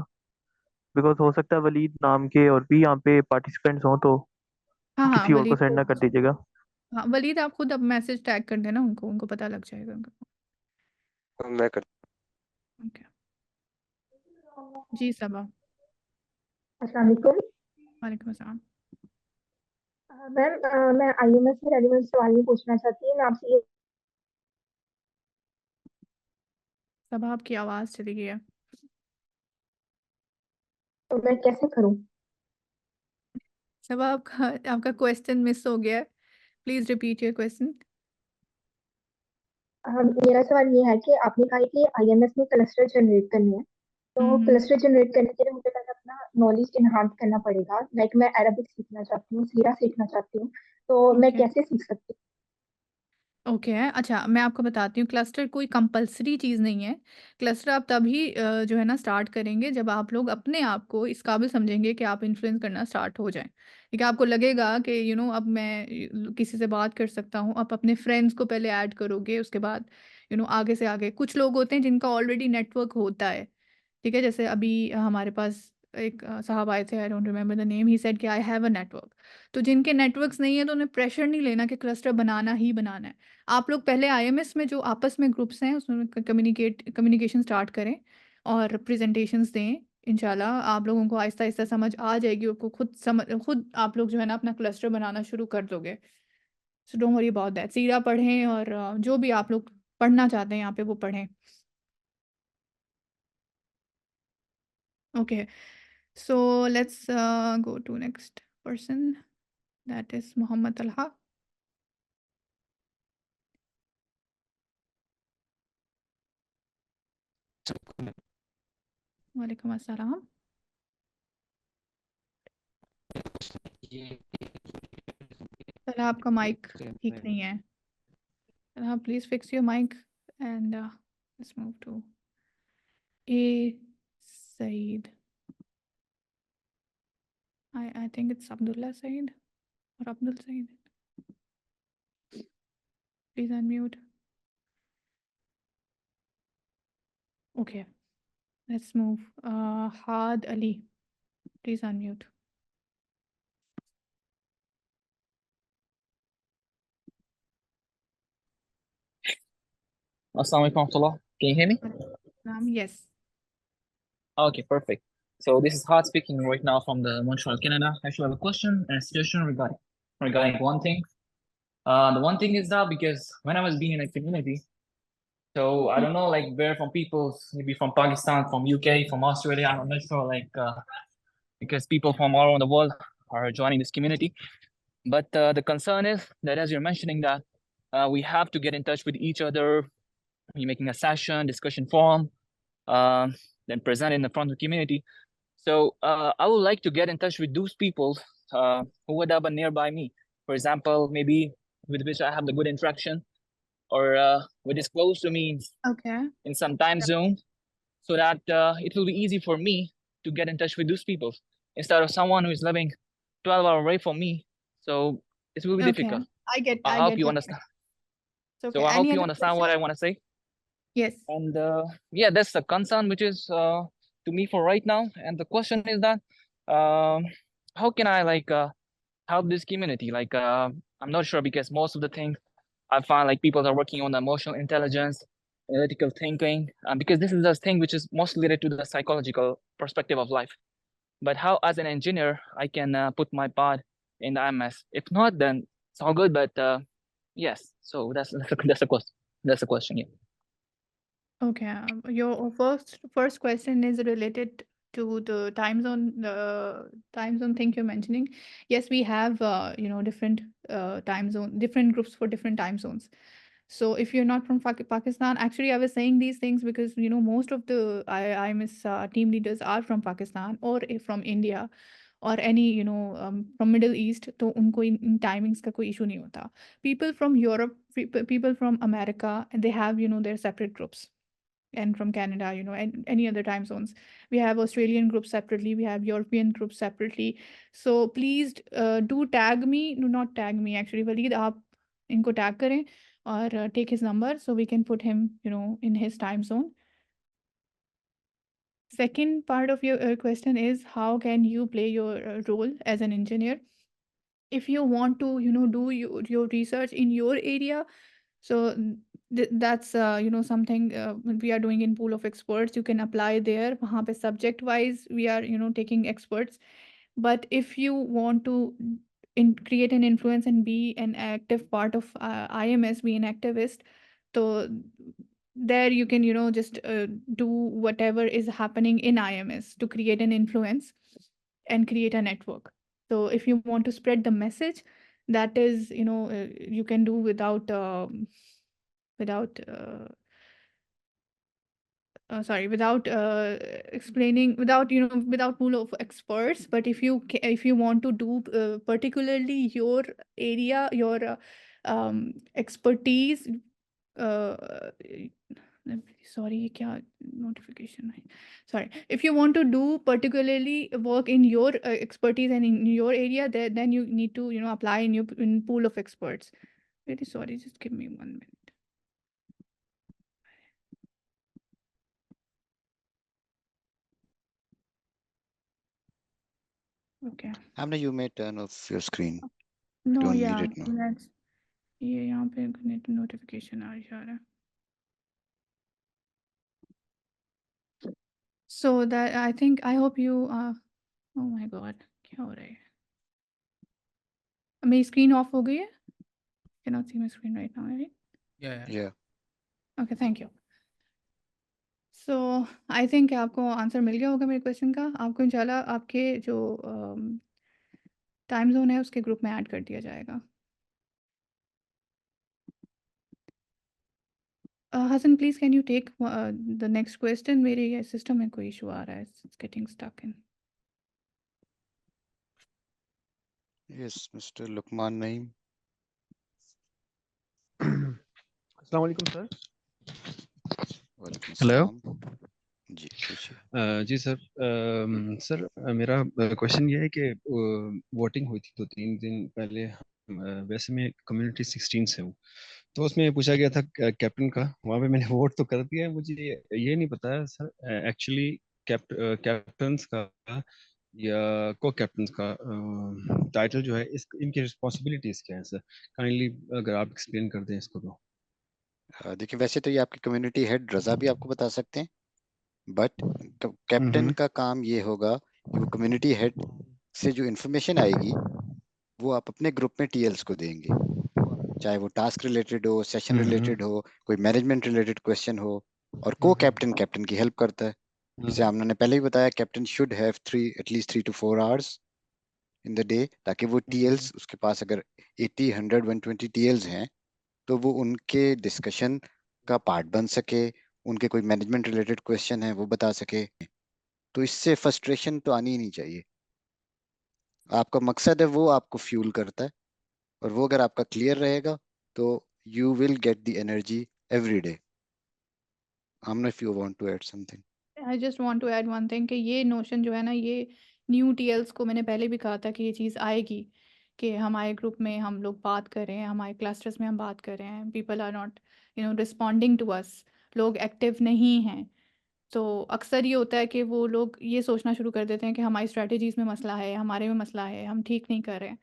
बिकॉज हो सकता है वलीद नाम के और भी यहाँ पे पार्टिसिपेंट्स हों, तो हाँ किसी और को वलीद सेंड ना कर दीजिएगा. हाँ वलीद आप खुद अब मैसेज टैग कर देना उनको पता लग जाएगा उनको. मैं कर. Okay. जी सबा. अस्सलाम वालेकुम. वालेकुम अस्सलाम. मैम, मैं IMS में रेलिवेंट सवाल नहीं पूछना चाहती. मैं आपसे ये सबा आपकी आवाज़ चली गई है. तो मैं कैसे करूं? सबा आपका क्वेश्चन मिस हो गया है. Please repeat your question. मेरा सवाल ये है कि आपने कहा कि IMS में क्लस्टर जनरेट करने हैं, तो क्लस्टर जनरेट करने के लिए मुझे पहले अपना नॉलेज इनहांस करना पड़ेगा. लाइक मैं अरबिक सीखना चाहती हूँ, सीरा सीखना चाहती हूँ, तो मैं कैसे सीख सकती हूँ? ओके अच्छा मैं आपको बताती हूँ. क्लस्टर कोई कंपलसरी चीज़ नहीं है. क्लस्टर आप तभी जो है ना स्टार्ट करेंगे जब आप लोग अपने आप को इस काबिल समझेंगे कि आप इन्फ्लुएंस करना स्टार्ट हो जाएं. ठीक है? आपको लगेगा कि अब मैं किसी से बात कर सकता हूँ. आप अपने फ्रेंड्स को पहले ऐड करोगे, उसके बाद आगे से आगे. कुछ लोग होते हैं जिनका ऑलरेडी नेटवर्क होता है. ठीक है? जैसे अभी हमारे पास एक साहब आए थे, I don't remember the name. He said कि आई हैव अ नेटवर्क. तो जिनके नेटवर्क्स नहीं है तो उन्हें प्रेशर नहीं लेना कि क्लस्टर बनाना ही बनाना है. आप लोग पहले IMS में जो आपस में ग्रुप्स हैं उसमें कम्युनिकेशन स्टार्ट करें और प्रेजेंटेशंस दें. इंशाल्लाह आप लोगों को आहिस्ता आहिस्ता समझ आ जाएगी. आपको खुद आप लोग जो है ना अपना क्लस्टर बनाना शुरू कर दोगे. सो डोंट वरी अबाउट दैट. सीरा पढ़ें और जो भी आप लोग पढ़ना चाहते हैं यहाँ पे वो पढ़ें. Okay, so let's go to next person. That is Muhammad Talha. वालेकुम अस्सलाम. तलहा आपका माइक ठीक नहीं है. Talha please fix your mic and let's move to A Saeed. I think it's Abdullah Saeed or Abdul Saeed. Please unmute. Okay, let's move. Had Ali, please unmute. Assalamu alaikum warahmatullah. Can you hear me? Yes. Okay, perfect. So this is Hart speaking right now from the Montreal, Canada. I actually have a question and a suggestion regarding one thing. The one thing is that because when I was being in a community, so I don't know like where from people, maybe from Pakistan, from UK, from Australia, I'm not sure because people from all around the world are joining this community. But the concern is that as you're mentioning that we have to get in touch with each other, you're making a session, discussion forum, then present in the front of the community. So I would like to get in touch with those people who would have a nearby me. For example, maybe with which I have the good interaction, or which is close to me Okay. in some time zone, so that it will be easy for me to get in touch with those people instead of someone who is living 12 hours away from me. So it will be Okay. difficult. I get I hope you your understand. It's So okay. I hope Any you other understand what I want to say. Yes. And yeah, that's the concern which is to me for right now. And the question is that how can I help this community? I'm not sure because most of the things I find like people are working on emotional intelligence, analytical thinking, because this is the thing which is most related to the psychological perspective of life. But how, as an engineer, I can put my part in the IMS? If not, then it's all good. But yes, so that's a question. That's a question. Yeah. Okay. Your first question is related to the time zone thing you're mentioning. Yes, we have different different groups for different time zones. So if you're not from Pakistan, actually I was saying these things because most of the IMS team leaders are from Pakistan or from India or any from Middle East, तो उनको इन timings का कोई issue नहीं होता. People from Europe, people from America, and they have their separate groups. And from Canada, and any other time zones. We have Australian groups separately, we have European groups separately. So please do tag me, no, not tag me actually, Waleed, आप इनको tag करें or take his number so we can put him, in his time zone. Second part of your question is how can you play your role as an engineer? If you want to, do your research in your area, so that's something we are doing in pool of experts. You can apply there. वहाँ पे subject wise we are taking experts. But if you want to create an influence and be an active part of IMS, be an activist, so there you can just do whatever is happening in IMS to create an influence and create a network. So if you want to spread the message, that is you can do without explaining, without pool of experts. But if you want to do particularly your area, your expertise, sorry ये क्या notification है? Sorry, if you want to do particularly work in your expertise and in your area, then you need to apply in pool of experts. Very sorry, just give me 1 minute. Okay. Amna, you may turn off your screen. No, Don't yeah, need it now. that's ये यहाँ पे notification आ रहा है. So that I hope you oh my god, क्या हो रहा है? मेरी screen off हो गई है? Cannot see my screen right now, right? Yeah. Okay, thank you. So I think आपको आंसर मिल गया होगा मेरे क्वेश्चन का. आपको इंशाल्लाह आपके जो टाइम जोन है उसके ग्रुप में ऐड कर दिया जाएगा. Hassan, please can you take the next question? मेरे सिस्टम में कोई इशू आ रहा है. It's getting stuck in. Yes, Mr. Lukman Naeem. अस्सलाम वालेकुम सर. वालेकुम हेलो. सलाम. जी पूछिए. जी सर. सर मेरा क्वेश्चन ये है कि वोटिंग हुई थी 2-3 दिन पहले. वैसे मैं कम्युनिटी 16 से हूँ, तो उसमें पूछा गया था कैप्टन का. वहाँ पे मैंने वोट तो कर दिया है. मुझे ये नहीं पता है सर एक्चुअली कैप्टन्स का या को कैप्टन्स का टाइटल जो है, इनकी रिस्पॉन्सिबिलिटीज क्या है सर? काइंडली अगर आप एक्सप्लेन कर दें इसको तो. देखिए, वैसे तो ये आपकी कम्युनिटी हेड रजा भी आपको बता सकते हैं. बट कैप्टन का काम ये होगा कि वो कम्युनिटी हेड से जो इन्फॉर्मेशन आएगी वो आप अपने ग्रुप में टीएल्स को देंगे, चाहे वो टास्क रिलेटेड हो, सेशन रिलेटेड हो, कोई मैनेजमेंट रिलेटेड क्वेश्चन हो। और को कैप्टन की हेल्प करता है। जैसे आमना ने पहले ही बताया, captain should have at least 3 to 4 hours in the day, ताकि वो टीएल्स उसके पास अगर 80, 100, 120 टीएल्स हैं तो वो उनके डिस्कशन का पार्ट बन सके, उनके कोई मैनेजमेंट रिलेटेड क्वेश्चन है वो बता सके। तो इससे फ्रस्ट्रेशन तो आनी ही नहीं चाहिए। आपका मकसद है वो आपको फ्यूल करता है, और वो अगर आपका क्लियर रहेगा तो you will get the energy every day. Amna, if you want to add something. I just want to add one thing कि ये नोशन जो है ना, ये न्यू टीएल्स को मैंने पहले भी कहा था कि ये चीज़ आएगी कि हमारे ग्रुप में हम लोग बात कर रहे हैं, हमारे क्लस्टर्स में हम बात कर रहे हैं, people are not responding to us, लोग एक्टिव नहीं हैं। तो अक्सर ये होता है कि वो लोग ये सोचना शुरू कर देते हैं कि हमारी स्ट्रैटेजीज में मसला है, हमारे में मसला है, हम ठीक नहीं कर रहे हैं।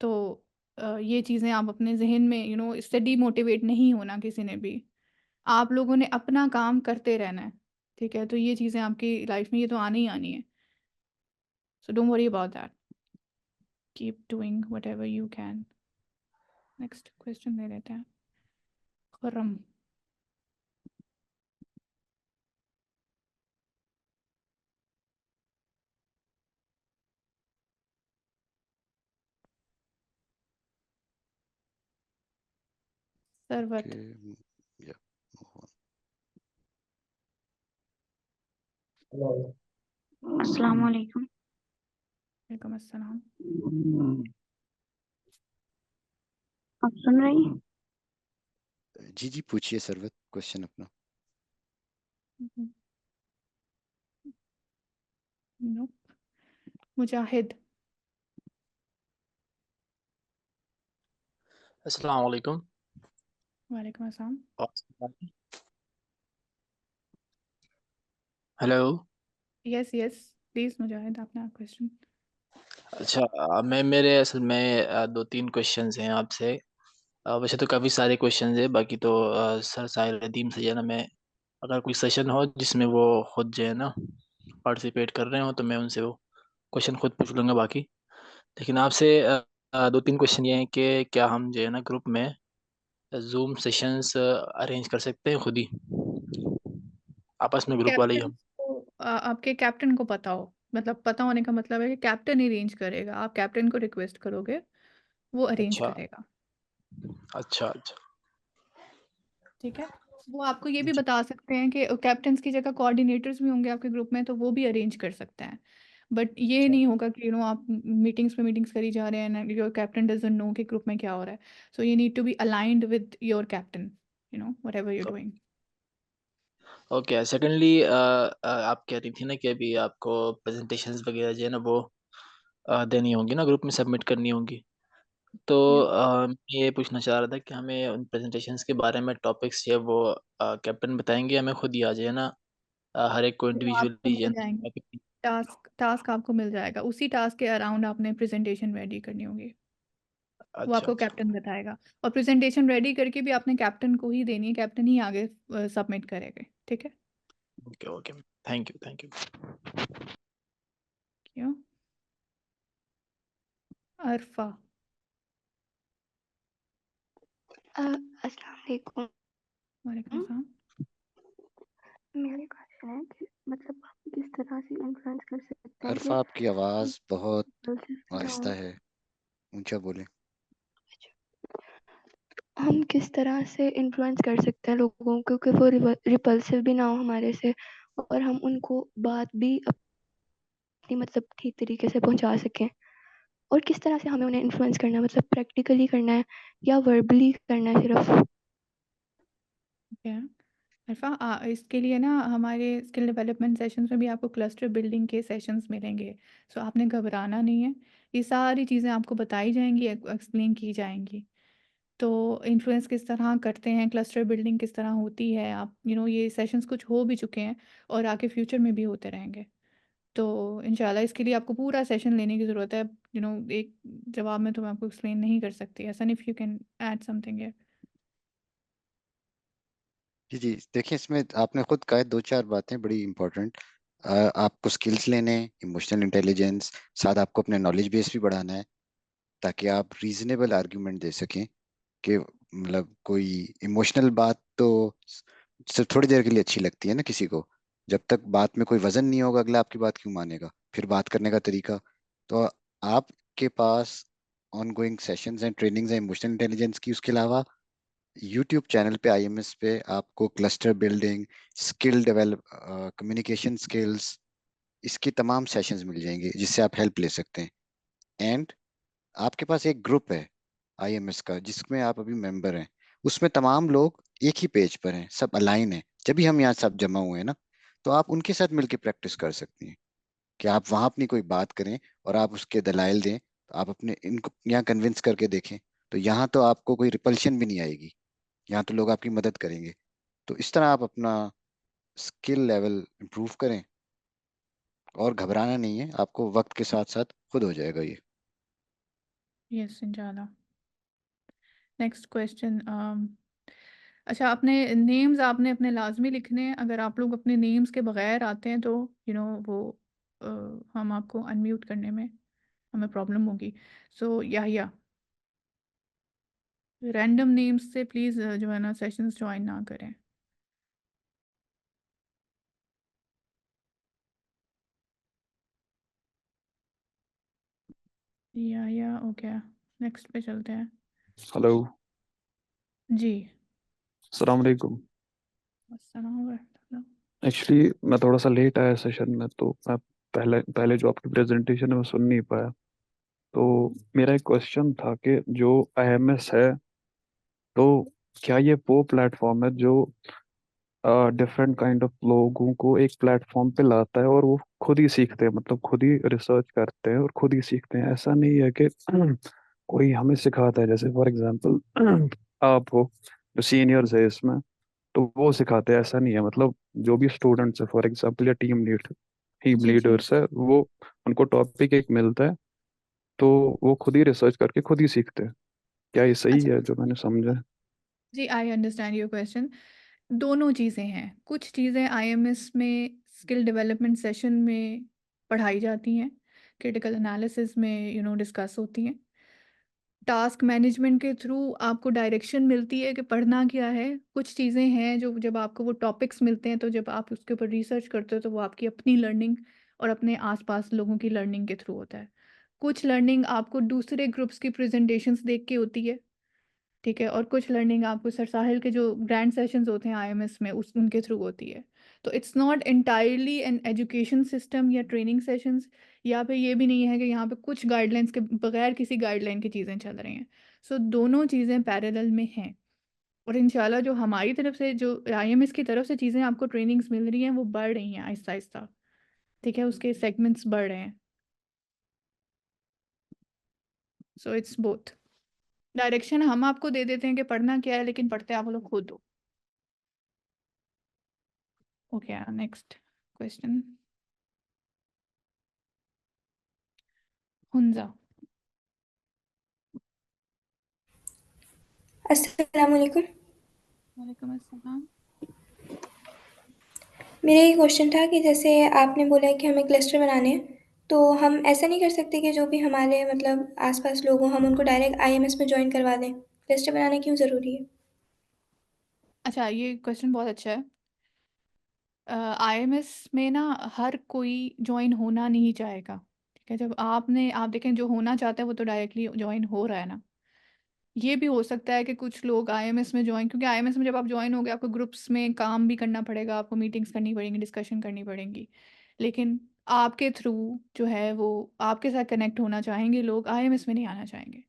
तो ये चीज़ें आप अपने जहन में इससे डीमोटिवेट नहीं होना किसी ने भी। आप लोगों ने अपना काम करते रहना है, ठीक है? तो ये चीज़ें आपकी लाइफ में ये तो आनी ही आनी है। So don't worry about that, keep doing whatever you can. Next question ले लेते हैं। खुर्रम। सरवत। या अस्सलाम वालेकुम। वालेकुम अस्सलाम। आप सुन रही हैं? जी जी, पूछिए सरवत क्वेश्चन अपना। नो। मुजाहिद। अस्सलाम वालेकुम। वालेकुम अस्सलाम। हेलो। यस यस प्लीज़ मुजाहिद, आपने क्वेश्चन। अच्छा, मैं मेरे असल में 2-3 क्वेश्चंस हैं आपसे। वैसे तो काफ़ी सारे क्वेश्चंस हैं, बाकी तो सर साहिल नदीम से जो है ना, मैं अगर कोई सेशन हो जिसमें वो खुद जो है ना पार्टिसिपेट कर रहे हो तो मैं उनसे वो क्वेश्चन खुद पूछ लूँगा बाकी। लेकिन आपसे 2-3 क्वेश्चन ये हैं कि क्या हम जो है ना ग्रुप में जूम सेशंस अरेंज कर सकते हैं खुद ही, आपस में ग्रुप वाले ही कैप्टन हम? को आपके कैप्टन को पता हो, मतलब पता होने का मतलब है कि कैप्टन ही अरेंज करेगा। आप कैप्टन को रिक्वेस्ट करोगे, वो अरेंज अच्छा करेगा, अच्छा अच्छा। ठीक है? वो आपको ये भी जी। बता सकते हैं कि कैप्टन्स की जगह कोऑर्डिनेटर्स भी होंगे आपके ग्रुप में, तो वो भी अरेंज कर सकते हैं। बट ये नहीं होगा कि आप मीटिंग्स पे मीटिंग्स करी जा रहे हैं, योर कैप्टन डजंट नो कि ग्रुप में क्या हो रहा है। So you need to be aligned with your captain, whatever you doing. Okay, secondly आप कह रही थी ना कि अभी आपको प्रेजेंटेशंस वगैरह जो है ना वो देनी होंगी ना, ग्रुप में सबमिट करनी होंगी। तो या ये पूछना चाह रहा था कि हमें उन प्रेजेंटेशंस के बारे में टॉपिक्स जो है वो कैप्टन बताएंगे, हमें खुद ही आ जाए ना, हर एक को वो आपको इंडिविजुअली जो है मिल ना जाएंगे, topic- टास्क टास्क आपको मिल जाएगा, उसी टास्क के अराउंड आपने प्रेजेंटेशन रेडी करनी होगी। वो अच्छा आपको अच्छा। कैप्टन बताएगा, और प्रेजेंटेशन रेडी करके भी आपने कैप्टन को ही देनी है, कैप्टन ही आगे सबमिट करेंगे, ठीक है? Okay okay, thank you thank you. क्यों? अरफा। अस्सलाम वालेकुम। वालेकुम सलाम। मेरे क्वेश्चन है कि मतलब हम किस तरह से इन्फ्लुएंस कर सकते हैं कि अरफा, आपकी आवाज बहुत आहिस्ता हम है, ऊंचा बोले। किस तरह से इन्फ्लुएंस कर सकते हैं लोगों को कि वो रिपल्सिव भी ना हो हमारे से, और हम उनको बात भी अपनी मतलब ठीक तरीके से पहुंचा सकें। और किस तरह से हमें उन्हें इन्फ्लुएंस करना है, मतलब प्रैक्टिकली करना है या वर्बली करना है सिर्फ? ठीक है अरफा, इसके लिए ना हमारे स्किल डेवलपमेंट सेशंस में भी आपको क्लस्टर बिल्डिंग के सेशंस मिलेंगे। सो आपने घबराना नहीं है, ये सारी चीज़ें आपको बताई जाएंगी, एक्सप्लेन की जाएंगी। तो इन्फ्लुएंस किस तरह करते हैं, क्लस्टर बिल्डिंग किस तरह होती है, आप ये सेशंस कुछ हो भी चुके हैं और आगे फ्यूचर में भी होते रहेंगे। तो इंशाल्लाह इसके लिए आपको पूरा सेशन लेने की ज़रूरत है। एक जवाब में तो मैं आपको एक्सप्लेन नहीं कर सकती। Hasan, if you can add something here. जी जी, देखिए इसमें आपने खुद कहा 2-4 बातें बड़ी इंपॉर्टेंट। आपको स्किल्स लेने, इमोशनल इंटेलिजेंस, साथ आपको अपने नॉलेज बेस भी बढ़ाना है ताकि आप रीजनेबल आर्ग्यूमेंट दे सकें कि मतलब कोई इमोशनल बात तो सिर्फ थोड़ी देर के लिए अच्छी लगती है ना किसी को। जब तक बात में कोई वजन नहीं होगा अगला आपकी बात क्यों मानेगा। फिर बात करने का तरीका, तो आपके पास ऑनगोइंग सेशंस एंड ट्रेनिंग्स हैं इमोशनल इंटेलिजेंस की। उसके अलावा यूट्यूब चैनल पे आईएमएस पे आपको cluster building, skill develop, communication skills, इसके तमाम सेशंस मिल जाएंगे जिससे आप हेल्प ले सकते हैं। एंड आपके पास एक ग्रुप है आईएमएस का जिसमें आप अभी मेंबर हैं, उसमें तमाम लोग एक ही पेज पर हैं, सब अलाइन हैं। जब भी हम यहाँ सब जमा हुए हैं ना, तो आप उनके साथ मिलकर प्रैक्टिस कर सकती हैं कि आप वहां अपनी कोई बात करें और आप उसके दलाइल दें, तो आप अपने इनको यहाँ कन्विंस करके देखें। तो यहाँ तो आपको कोई रिपल्शन भी नहीं आएगी, यहाँ तो लोग आपकी मदद करेंगे। तो इस तरह आप अपना स्किल लेवल इम्प्रूव करें और घबराना नहीं है, आपको वक्त के साथ साथ खुद हो जाएगा ये। यस इंशाल्लाह। Next question. अच्छा, अपने नेम्स आपने अपने लाजमी लिखने हैं। अगर आप लोग अपने नेम्स के बगैर आते हैं तो वो हम आपको अनम्यूट करने में हमें प्रॉब्लम होगी। सो या रैंडम नेम्स से प्लीज़ जो है ना सेशंस ज्वाइन ना करें। या ओके, नेक्स्ट पे चलते हैं। हेलो, जी। अस्सलाम वालेकुम। अस्सलाम वालेकुम। एक्चुअली मैं थोड़ा सा लेट आया सेशन में, तो मैं पहले पहले जो आपकी प्रेजेंटेशन है वो सुन नहीं पाया। तो मेरा एक क्वेश्चन था कि जो आईएमएस है, तो क्या ये वो प्लेटफॉर्म है जो डिफरेंट काइंड ऑफ लोगों को एक प्लेटफॉर्म पे लाता है और वो खुद ही सीखते हैं, मतलब खुद ही रिसर्च करते हैं और खुद ही सीखते हैं? ऐसा नहीं है कि कोई हमें सिखाता है, जैसे फॉर एग्जांपल आप हो जो सीनियर्स है इसमें, तो वो सिखाते हैं। ऐसा नहीं है, मतलब जो भी स्टूडेंट्स है फॉर एग्जांपल या टीम जी जी। लीडर्स है, वो उनको टॉपिक एक मिलता है तो वो खुद ही रिसर्च करके खुद ही सीखते हैं। क्या ये सही अच्छा है जो मैंने समझा है? जी, आई अंडरस्टैंड योर क्वेश्चन। दोनों चीज़ें हैं। कुछ चीज़ें आईएमएस में स्किल डेवलपमेंट सेशन में पढ़ाई जाती हैं, क्रिटिकल एनालिसिस में डिस्कस होती हैं। टास्क मैनेजमेंट के थ्रू आपको डायरेक्शन मिलती है कि पढ़ना क्या है। कुछ चीज़ें हैं जो जब आपको वो टॉपिक्स मिलते हैं तो जब आप उसके ऊपर रिसर्च करते हो तो वो आपकी अपनी लर्निंग और अपने आसपास लोगों की लर्निंग के थ्रू होता है। कुछ लर्निंग आपको दूसरे ग्रुप्स की प्रेजेंटेशंस देख के होती है, ठीक है, और कुछ लर्निंग आपको सर साहिल के जो ग्रैंड सेशंस होते हैं आईएमएस में उनके थ्रू होती है। तो it's not entirely an education system या ट्रेनिंग सेशंस, या फिर ये भी नहीं है कि यहाँ पे कुछ गाइडलाइंस के बगैर किसी गाइडलाइन की चीज़ें चल रही हैं। सो दोनों चीज़ें पैरेलल में हैं। और इंशाल्लाह जो हमारी तरफ से जो आईएमएस की तरफ से चीज़ें आपको ट्रेनिंग्स मिल रही हैं वो बढ़ रही हैं आहिस्ता आहिस्ता, ठीक है, उसके सेगमेंट्स बढ़ रहे हैं। So it's both. डायरेक्शन हम आपको दे देते हैं कि पढ़ना क्या है, लेकिन पढ़ते आप लोग खुद हो। Okay, next question. हुंजा। अस्सलाम वालेकुम। वालेकुम अस्सलाम। मेरा ये क्वेश्चन था कि जैसे आपने बोला है कि हमें क्लस्टर बनाने हैं, तो हम ऐसा नहीं कर सकते कि जो भी हमारे मतलब आसपास लोग हों हम उनको डायरेक्ट आईएमएस में ज्वाइन करवा दें? क्लस्टर बनाना क्यों ज़रूरी है? अच्छा, ये क्वेश्चन बहुत अच्छा है। आईएमएस में ना हर कोई ज्वाइन होना नहीं चाहेगा, ठीक है। जब आप देखें जो होना चाहता है वो तो डायरेक्टली ज्वाइन हो रहा है ना। ये भी हो सकता है कि कुछ लोग आईएमएस में ज्वाइन, क्योंकि आईएमएस में जब आप ज्वाइन होगे आपको ग्रुप्स में काम भी करना पड़ेगा, आपको मीटिंग्स करनी पड़ेंगी, डिस्कशन करनी पड़ेंगी। लेकिन आपके थ्रू जो है वो आपके साथ कनेक्ट होना चाहेंगे लोग, आईएमएस में नहीं आना चाहेंगे।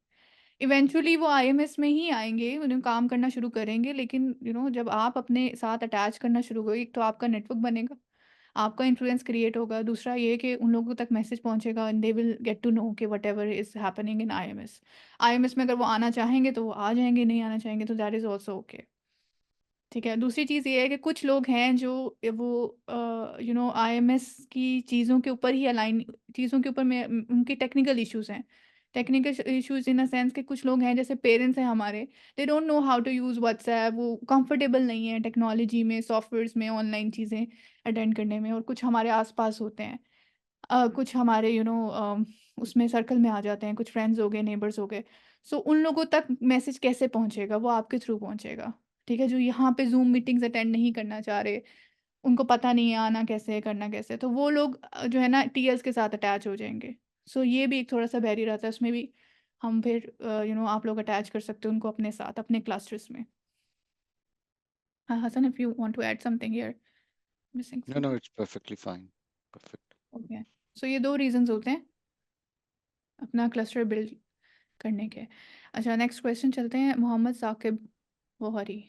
इवेंचुअली वो आईएमएस में ही आएंगे, उन्हें काम करना शुरू करेंगे, लेकिन जब आप अपने साथ अटैच करना शुरू करोगे, एक तो आपका नेटवर्क बनेगा, आपका इन्फ्लुएंस क्रिएट होगा। दूसरा ये कि उन लोगों तक मैसेज पहुंचेगा and they will get to know कि whatever is happening in IMS. IMS में अगर वो आना चाहेंगे तो वो आ जाएंगे, नहीं आना चाहेंगे तो दैट इज़ ऑल्सो ओके, ठीक है। दूसरी चीज़ ये है कि कुछ लोग हैं जो वो आईएमएस की चीज़ों के ऊपर ही अलाइन, चीज़ों के ऊपर में उनके टेक्निकल इश्यूज हैं technical issues in a sense कि कुछ लोग हैं जैसे पेरेंट्स हैं हमारे, they don't know how to use WhatsApp, वो कंफर्टेबल नहीं है टेक्नोलॉजी में, सॉफ्टवेयर्स में, ऑनलाइन चीज़ें अटेंड करने में। और कुछ हमारे आसपास होते हैं, कुछ हमारे उसमें सर्कल में आ जाते हैं, कुछ फ्रेंड्स हो गए, नेबर्स हो गए। सो उन लोगों तक मैसेज कैसे पहुंचेगा? वो आपके थ्रू पहुंचेगा, ठीक है? जो यहाँ पे जूम मीटिंग्स अटेंड नहीं करना चाह रहे, उनको पता नहीं है आना कैसे है, करना कैसे है, तो वो लोग जो है ना टीएल्स के साथ अटैच हो जाएंगे। सो ये भी एक थोड़ा सा बैरियर आता है, उसमें भी हम फिर आप लोग अटैच कर सकते हो उनको अपने साथ, अपने क्लस्टर्स में। हाँ Hasan, if you want to add something here, missing No, something. it's perfectly fine. Perfect. Okay, so ये 2 रीजंस होते हैं अपना क्लस्टर बिल्ड करने के। अच्छा, नेक्स्ट क्वेश्चन चलते हैं, मोहम्मद साकिब वोहरी।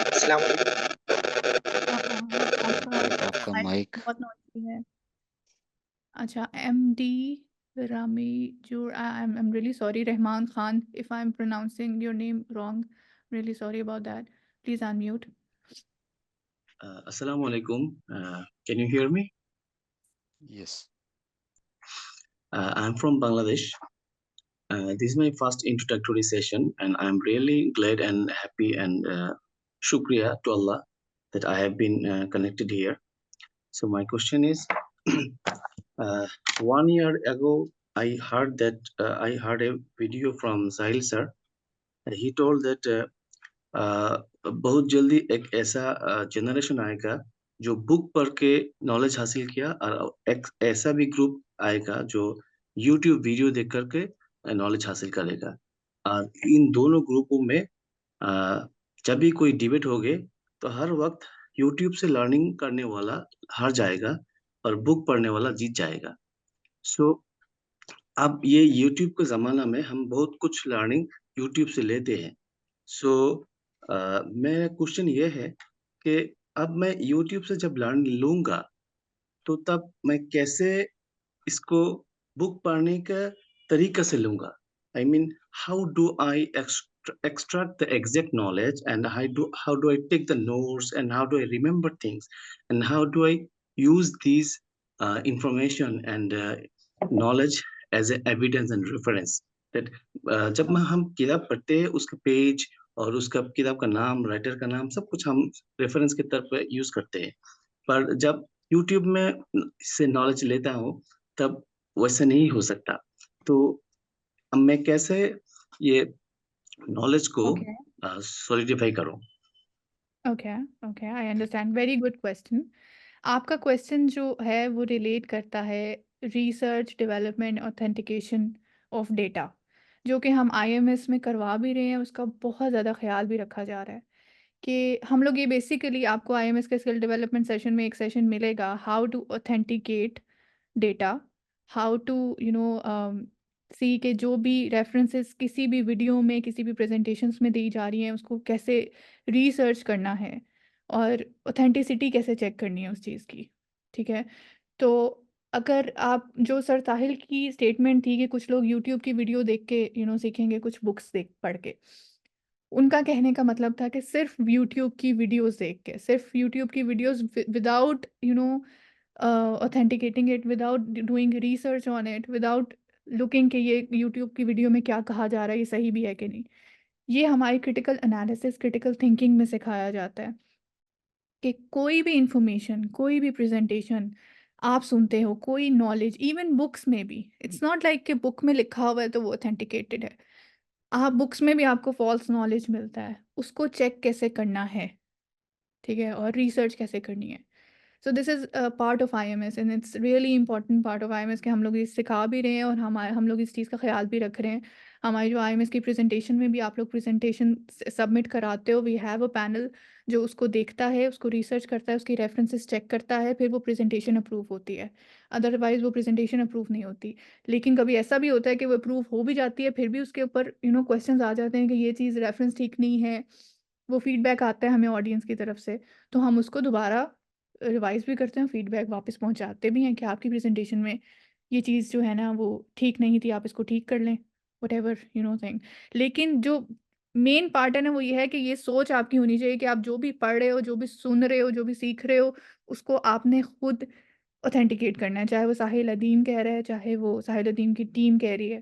अस्सलाम वालेकुम। आपका आपका माइक माइक बहुत नॉइज़ी है। अच्छा, MD Rami Zoor, I am really sorry, Rahman Khan, if I am pronouncing your name wrong, really sorry about that, please unmute. Assalamu alaikum. Can you hear me? yes. I'm from Bangladesh. This is my first introductory session, and I'm really glad and happy and shukriya to Allah that I have been connected here. So my question is, 1 year ago, I heard a video from Sahil sir. He told that बहुत जल्दी एक ऐसा generation आएगा जो book पढ़ के knowledge हासिल किया, और एक ऐसा भी ग्रुप आएगा जो यूट्यूब वीडियो देख करके नॉलेज हासिल करेगा। और इन दोनों ग्रुपों में जब भी कोई डिबेट होगे तो हर वक्त यूट्यूब से लर्निंग करने वाला हार जाएगा और बुक पढ़ने वाला जीत जाएगा। सो अब ये यूट्यूब के ज़माना में हम बहुत कुछ लर्निंग यूट्यूब से लेते हैं। सो मेरा क्वेश्चन ये है कि अब मैं यूट्यूब से जब लर्न लूँगा, तो तब मैं कैसे इसको बुक पढ़ने का तरीका से लूँगा? I mean, how do I extract the exact knowledge, and how do I take the notes, and how do I remember things, and how do I use these information and knowledge as a evidence and reference? That जब हम किताब पढ़ते हैं, उसका page और उसका किताब का नाम, राइटर का नाम, सब कुछ हम रेफरेंस के तौर पे यूज करते हैं। पर जब यूट्यूब में से नॉलेज लेता हूँ, तब वैसा नहीं हो सकता। तो अब मैं कैसे ये नॉलेज को ओके, सॉलिडिफाई करूँ? Okay, okay, I understand, very good question. आपका क्वेश्चन जो है वो रिलेट करता है research, development, authentication of data, जो कि हम आईएमएस में करवा भी रहे हैं, उसका बहुत ज़्यादा ख्याल भी रखा जा रहा है कि हम लोग ये बेसिकली, आपको आईएमएस के स्किल डेवलपमेंट सेशन में एक सेशन मिलेगा, how to authenticate data, how to see के जो भी रेफरेंसेस किसी भी वीडियो में, किसी भी प्रेजेंटेशंस में दी जा रही हैं, उसको कैसे रिसर्च करना है और ऑथेंटिसिटी कैसे चेक करनी है उस चीज़ की, ठीक है? तो अगर आप, जो सर साहिल की स्टेटमेंट थी कि कुछ लोग यूट्यूब की वीडियो देख के सीखेंगे, कुछ बुक्स देख पढ़ के, उनका कहने का मतलब था कि सिर्फ यूट्यूब की वीडियोस देख के, सिर्फ यूट्यूब की videos without authenticating it, without doing research on it, without looking कि ये यूट्यूब की वीडियो में क्या कहा जा रहा है, ये सही भी है कि नहीं। ये हमारी क्रिटिकल एनालिसिस, क्रिटिकल थिंकिंग में सिखाया जाता है कि कोई भी इंफॉर्मेशन, कोई भी प्रेजेंटेशन आप सुनते हो, कोई नॉलेज, इवन बुक्स में भी, इट्स नॉट लाइक कि बुक में लिखा हुआ है तो वो ऑथेंटिकेटेड है। आप बुक्स में भी आपको फॉल्स नॉलेज मिलता है, उसको चेक कैसे करना है, ठीक है, और रिसर्च कैसे करनी है। सो this is part of IMS, and it's really important part of IMS कि हम लोग ये सिखा भी रहे हैं और हम लोग इस चीज़ का ख्याल भी रख रहे हैं। हमारी जो आईएमएस की प्रेजेंटेशन में भी आप लोग प्रेजेंटेशन सबमिट कराते हो, वी हैव अ पैनल जो उसको देखता है, उसको रिसर्च करता है, उसकी रेफरेंसेस चेक करता है, फिर वो प्रेजेंटेशन अप्रूव होती है। अदरवाइज़ वो प्रेजेंटेशन अप्रूव नहीं होती। लेकिन कभी ऐसा भी होता है कि वो अप्रूव हो भी जाती है, फिर भी उसके ऊपर क्वेश्चंस आ जाते हैं कि ये चीज़ रेफरेंस ठीक नहीं है, वो फीडबैक आता है हमें ऑडियंस की तरफ से, तो हम उसको दोबारा रिवाइज़ भी करते हैं, फीडबैक वापस पहुंचाते भी हैं कि आपकी प्रेजेंटेशन में ये चीज़ जो है ना वो ठीक नहीं थी, आप इसको ठीक कर लें, व्हाटएवर थिंग। लेकिन जो मेन पार्ट है ना वो ये है कि ये सोच आपकी होनी चाहिए कि आप जो भी पढ़ रहे हो, जो भी सुन रहे हो, जो भी सीख रहे हो, उसको आपने खुद ऑथेंटिकेट करना है। चाहे वो साहिल अदीम कह रहा है, चाहे वो साहिल अदीम की टीम कह रही है,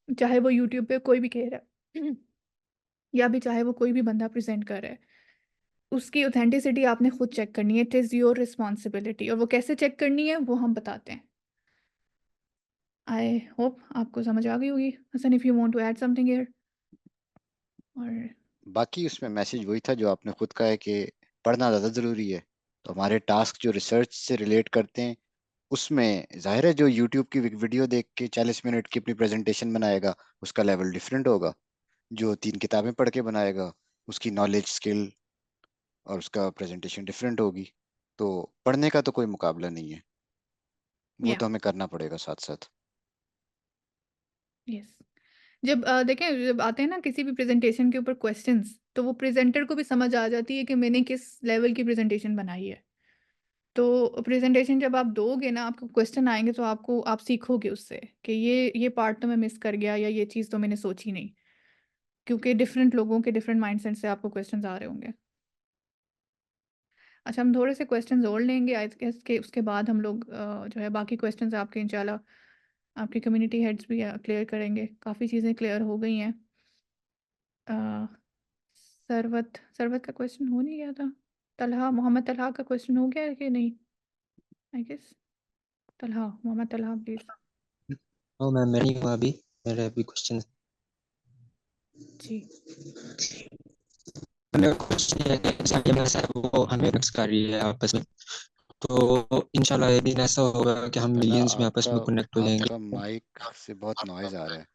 चाहे वो यूट्यूब पे कोई भी कह रहा है या भी चाहे वो कोई भी बंदा प्रेजेंट कर रहा है, उसकी ऑथेंटिसिटी आपने खुद चेक करनी है। It is your responsibility. और वो कैसे चेक करनी है वो हम बताते हैं। आई होप आपको समझ आ गई होगी। Hasan, if you want to add something here. और बाकी उसमें मैसेज वही था जो आपने खुद कहा है कि पढ़ना ज़्यादा ज़रूरी है। तो हमारे टास्क जो रिसर्च से रिलेट करते हैं उसमें जाहिर है जो यूट्यूब की वीडियो देख के 40 मिनट की अपनी प्रेजेंटेशन बनाएगा उसका लेवल डिफरेंट होगा। जो 3 किताबें पढ़ के बनाएगा उसकी नॉलेज स्किल और उसका प्रेजेंटेशन डिफरेंट होगी। तो पढ़ने का तो कोई मुकाबला नहीं है, वो या तो हमें करना पड़ेगा साथ साथ। यस, जब देखें जब आते हैं ना किसी भी प्रेजेंटेशन के ऊपर क्वेश्चंस, तो वो प्रेजेंटर को भी समझ आ जाती है कि मैंने किस लेवल की प्रेजेंटेशन बनाई है। तो प्रेजेंटेशन जब आप दोगे ना, आपको क्वेश्चन आएंगे तो आपको आप सीखोगे उससे कि ये पार्ट तो मैं मिस कर गया या ये चीज़ तो मैंने सोची नहीं, क्योंकि डिफरेंट लोगों के डिफरेंट माइंडसेट से आपको क्वेश्चंस आ रहे होंगे। अच्छा, हम थोड़े से क्वेश्चंस और लेंगे आई गेस के उसके बाद हम लोग जो है बाकी क्वेश्चंस आपके इंशाल्लाह आपके कम्युनिटी हेड्स भी क्लियर करेंगे। काफ़ी चीज़ें क्लियर हो गई हैं। अ, सरवत का क्वेश्चन हो नहीं गया था। तलहा मोहम्मद तलहा का क्वेश्चन हो गया है कि नहीं? I guess Talha, Mohammad Talha please. हाँ मैम, मैं नहीं हुआ अभी, मेरा अभी क्वेश्चन जी मेरा क्वेश्चन है कि जैसा कि मैं वो हमें मिक्स कर रही है आपस में, तो इंशाल्लाह एक दिन ऐसा होगा कि हम तला मिलियंस में आपस में कनेक्ट हो जाएंगे। आपका माइक से बहुत नॉइज आ रहा है,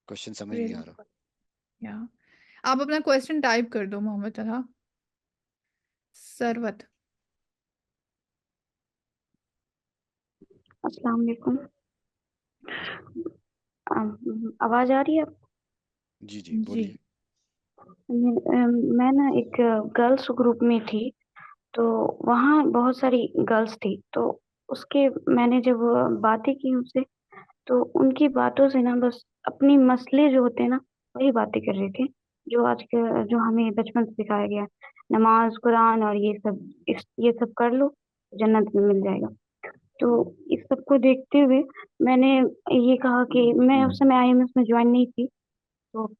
क्वेश्चन समझ नहीं आ रियली रहा। या आप अपना क्वेश्चन टाइप कर दो मोहम्मद तलहा। सरवत अस्सलाम वालेकुम। आवाज आ रही है? जी जी जी बोलिए। मैं ना एक गर्ल्स ग्रुप में थी, तो वहाँ बहुत सारी गर्ल्स थी, तो उसके मैंने जब बातें की उनसे, तो उनकी बातों से ना बस अपनी मसले जो होते हैं ना वही बातें कर रहे थे, जो आज के जो हमें बचपन से सिखाया गया है, नमाज कुरान और ये सब, ये सब कर लो जन्नत में मिल जाएगा। तो इस सब को देखते हुए मैंने ये कहा कि मैं उस समय आईएमएस में ज्वाइन नहीं थी, तो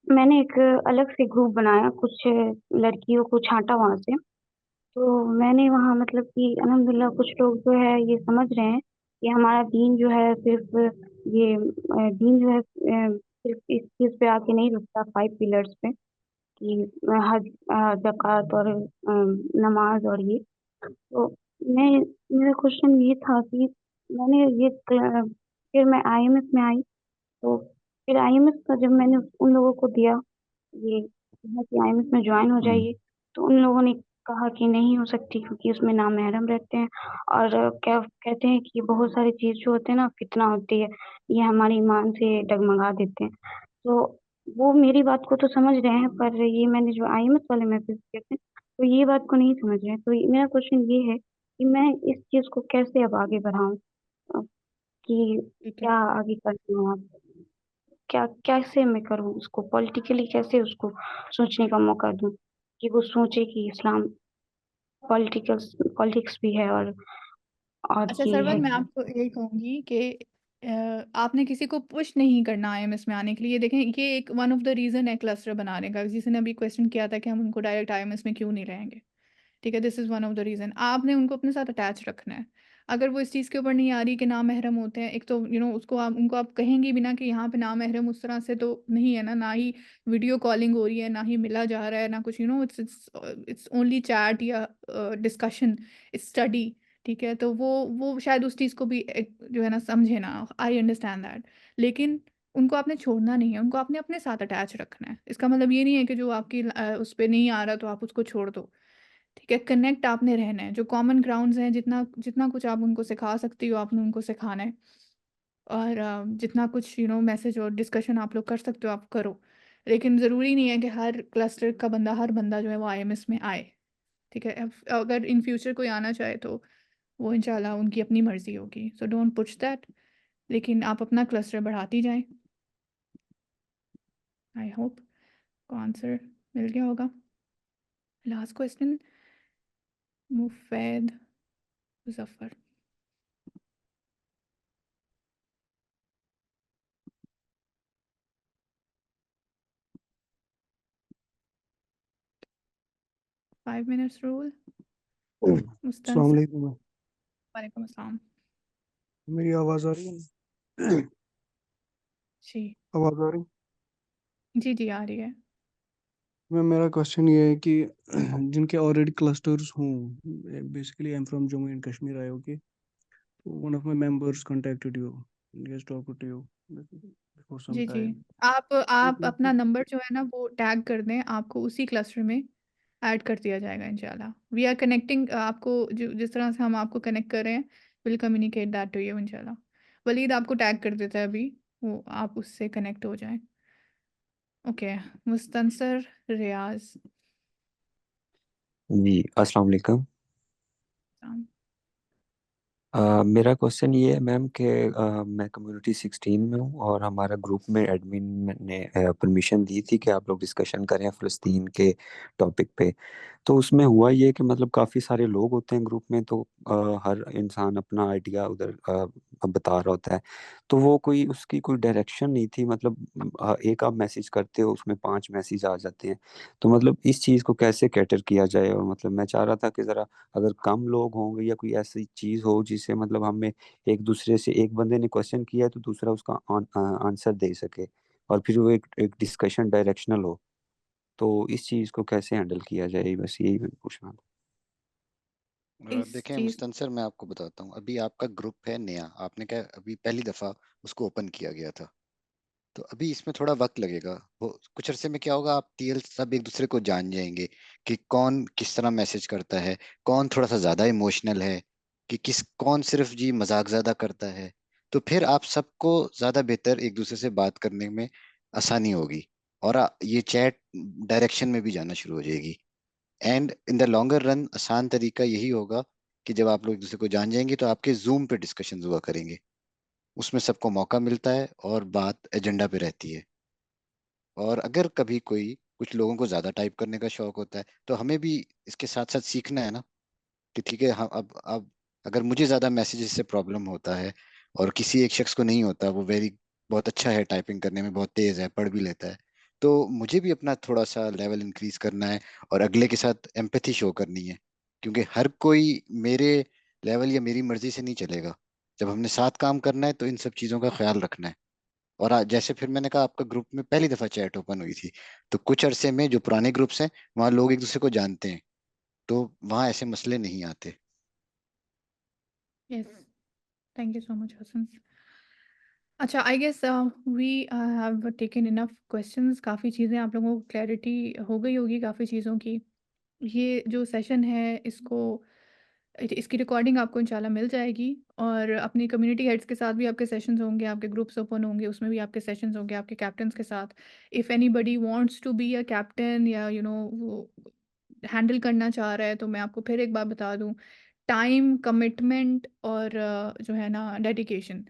मैंने एक अलग से ग्रुप बनाया, कुछ लड़कियों को छांटा वहां से। तो मैंने वहाँ मतलब कि अल्हम्दुलिल्लाह कुछ लोग जो है ये समझ रहे हैं कि हमारा दीन जो है सिर्फ ये दीन जो है सिर्फ इस चीज़ पे आके नहीं रुकता, 5 पिलर्स पे कि हज, ज़कात और नमाज और ये। तो मैं मेरा क्वेश्चन ये था कि मैंने ये फिर मैं आईएमएस में आई, तो फिर आईएमएस का जब मैंने उन लोगों को दिया ये कहा कि आईएमएस में ज्वाइन हो जाइए, तो उन लोगों ने कहा कि नहीं हो सकती क्योंकि उसमें नामहरम रहते हैं, और क्या कहते हैं कि बहुत सारी चीज़ जो होते हैं ना फितना होती है, ये हमारे ईमान से डगमगा देते हैं। तो वो मेरी बात को तो समझ रहे हैं, पर ये मैंने जो आईएमएस वाले मैसेज किए थे तो ये बात को नहीं समझ रहे हैं। तो मेरा क्वेश्चन ये है कि मैं इस चीज़ को कैसे अब आगे बढ़ाऊँ, कि ठीक है। क्या आगे करना है, आप क्या कैसे मैं करूँ उसको पॉलिटिकली, कैसे उसको सोचने का मौका दूँ कि वो सोचे कि इस्लाम पॉलिटिक्स भी है और अच्छा ये सरवत, है। मैं आपको यही कहूँगी कि आपने किसी को पुश नहीं करना आईएमएस में आने के लिए। ये देखें, ये एक वन ऑफ द रीज़न है क्लस्टर बनाने का। किसी ने अभी क्वेश्चन किया था कि हम उनको डायरेक्ट आईएमएस में क्यों नहीं रहेंगे। ठीक है, this is one of the reason. आपने उनको अपने साथ अटैच रखना है। अगर वो इस चीज़ के ऊपर नहीं आ रही कि नामहरम होते हैं, एक तो उसको आप उनको आप कहेंगी भी ना कि यहाँ पे नामहरम उस तरह से तो नहीं है ना ही वीडियो कॉलिंग हो रही है, ना ही मिला जा रहा है, ना कुछ इट्स इट्स ओनली चैट या डिस्कशन, स्टडी। ठीक है, तो वो शायद उस चीज़ को भी जो है ना समझे ना। आई अंडरस्टैंड दैट, लेकिन उनको आपने छोड़ना नहीं है, उनको आपने अपने साथ अटैच रखना है। इसका मतलब ये नहीं है कि जो आपकी उस पर नहीं आ रहा तो आप उसको छोड़ दो। ठीक है, कनेक्ट आपने रहना है। जो कॉमन ग्राउंड्स हैं, जितना जितना कुछ आप उनको सिखा सकती हो आपने उनको सिखाना है। और जितना कुछ मैसेज और डिस्कशन आप लोग कर सकते हो आप करो। लेकिन ज़रूरी नहीं है कि हर क्लस्टर का बंदा, हर बंदा जो है वो आईएमएस में आए। ठीक है, अगर इन फ्यूचर कोई आना चाहे तो वो इंशाल्लाह उनकी अपनी मर्ज़ी होगी। सो डोंट पुश दैट, लेकिन आप अपना क्लस्टर बढ़ाती जाएं। आई होप को आंसर मिल गया होगा। Last question, Mufaid Muzaffar. Five minutes rule. अस्सलाम मुस्तंसर। वालेकुम। वालेकुम अस्सलाम। मेरी आवाज आ रही है? जी आवाज आ रही? जी जी आ रही है। मैम मेरा क्वेश्चन ये है कि जिनके ऑलरेडी क्लस्टर्स हों, basically I am from Jammu and Kashmir IOK, one of my members contacted you, he has talked to you before some जी जी time. आप अपना नंबर जो है ना वो टैग कर दें, आपको उसी क्लस्टर में ऐड कर दिया जाएगा इंशाल्लाह। वी आर कनेक्टिंग आपको, जो जिस तरह से हम आपको कनेक्ट कर रहे हैं, will communicate that to you इंशाल्लाह। वलीद आपको टैग कर देता है अभी, वो आप उससे कनेक्ट हो जाएं। ओके, मुस्तंसर रियाज। जी अस्सलाम वालेकुम। मेरा क्वेश्चन ये है मैम कि मैं कम्युनिटी 16 में हूँ और हमारा ग्रुप में एडमिन ने परमिशन दी थी कि आप लोग डिस्कशन करें फ़लस्तीन के टॉपिक पे। तो उसमें हुआ ये कि मतलब काफ़ी सारे लोग होते हैं ग्रुप में, तो हर इंसान अपना आइडिया उधर बता रहा होता है। तो वो कोई उसकी कोई डायरेक्शन नहीं थी, मतलब एक आप मैसेज करते हो उसमें 5 मैसेज आ जाते हैं। तो मतलब इस चीज़ को कैसे कैटर किया जाए? और मतलब मैं चाह रहा था कि ज़रा अगर कम लोग होंगे या कोई ऐसी चीज़ हो जिससे मतलब हमें एक दूसरे से, एक बंदे ने क्वेश्चन किया है तो दूसरा उसका आंसर दे सके और फिर वो एक डिस्कशन डायरेक्शनल हो। तो इस चीज़ को कैसे हैंडल किया जाए, बस यही मैं पूछना था। इस देखें चीज़ मुस्तंसर, मैं आपको बताता हूँ। अभी आपका ग्रुप है नया, आपने क्या अभी पहली दफा उसको ओपन किया गया था, तो अभी इसमें थोड़ा वक्त लगेगा। वो कुछ अरसे में क्या होगा, आप टीएल सब एक दूसरे को जान जाएंगे कि कौन किस तरह मैसेज करता है, कौन थोड़ा सा ज्यादा इमोशनल है, कि किस कौन सिर्फ जी मजाक ज्यादा करता है। तो फिर आप सबको ज्यादा बेहतर एक दूसरे से बात करने में आसानी होगी, और ये चैट डायरेक्शन में भी जाना शुरू हो जाएगी। And in the longer run आसान तरीका यही होगा कि जब आप लोग एक दूसरे को जान जाएंगे तो आपके जूम पे डिस्कशन हुआ करेंगे। उसमें सबको मौका मिलता है और बात एजेंडा पे रहती है। और अगर कभी कोई, कुछ लोगों को ज्यादा टाइप करने का शौक होता है, तो हमें भी इसके साथ साथ सीखना है ना, कि ठीक है हम अब अगर मुझे ज्यादा मैसेजेस से प्रॉब्लम होता है और किसी एक शख्स को नहीं होता, वो बहुत अच्छा है टाइपिंग करने में, बहुत तेज है, पढ़ भी लेता है, तो मुझे भी अपना थोड़ा सा लेवल इंक्रीज करना है और अगले के साथ एम्पैथी शो करनी है। क्योंकि हर कोई मेरे लेवल या मेरी मर्जी से नहीं चलेगा। जब हमने साथ काम करना है तो इन सब चीजों का ख्याल रखना है। और जैसे फिर मैंने कहा, आपका ग्रुप में पहली दफा चैट ओपन हुई थी, तो कुछ अरसे में जो पुराने ग्रुप्स हैं वहाँ लोग एक दूसरे को जानते हैं, तो वहाँ ऐसे मसले नहीं आते। Yes, thank you so much Hasan. अच्छा, I guess we have taken enough questions. काफ़ी चीज़ें आप लोगों को क्लैरिटी हो गई होगी काफ़ी चीज़ों की। ये जो सेशन है इसको, इसकी रिकॉर्डिंग आपको इंशाल्लाह मिल जाएगी, और अपनी कम्युनिटी हेड्स के साथ भी आपके सेशंस होंगे, आपके ग्रुप्स ओपन होंगे, उसमें भी आपके सेशंस होंगे आपके कैप्टन्स के साथ। If anybody wants to be a captain या वो हैंडल करना चाह रहा है, तो मैं आपको फिर एक बार बता दूं, टाइम कमिटमेंट और जो है ना डेडिकेशन,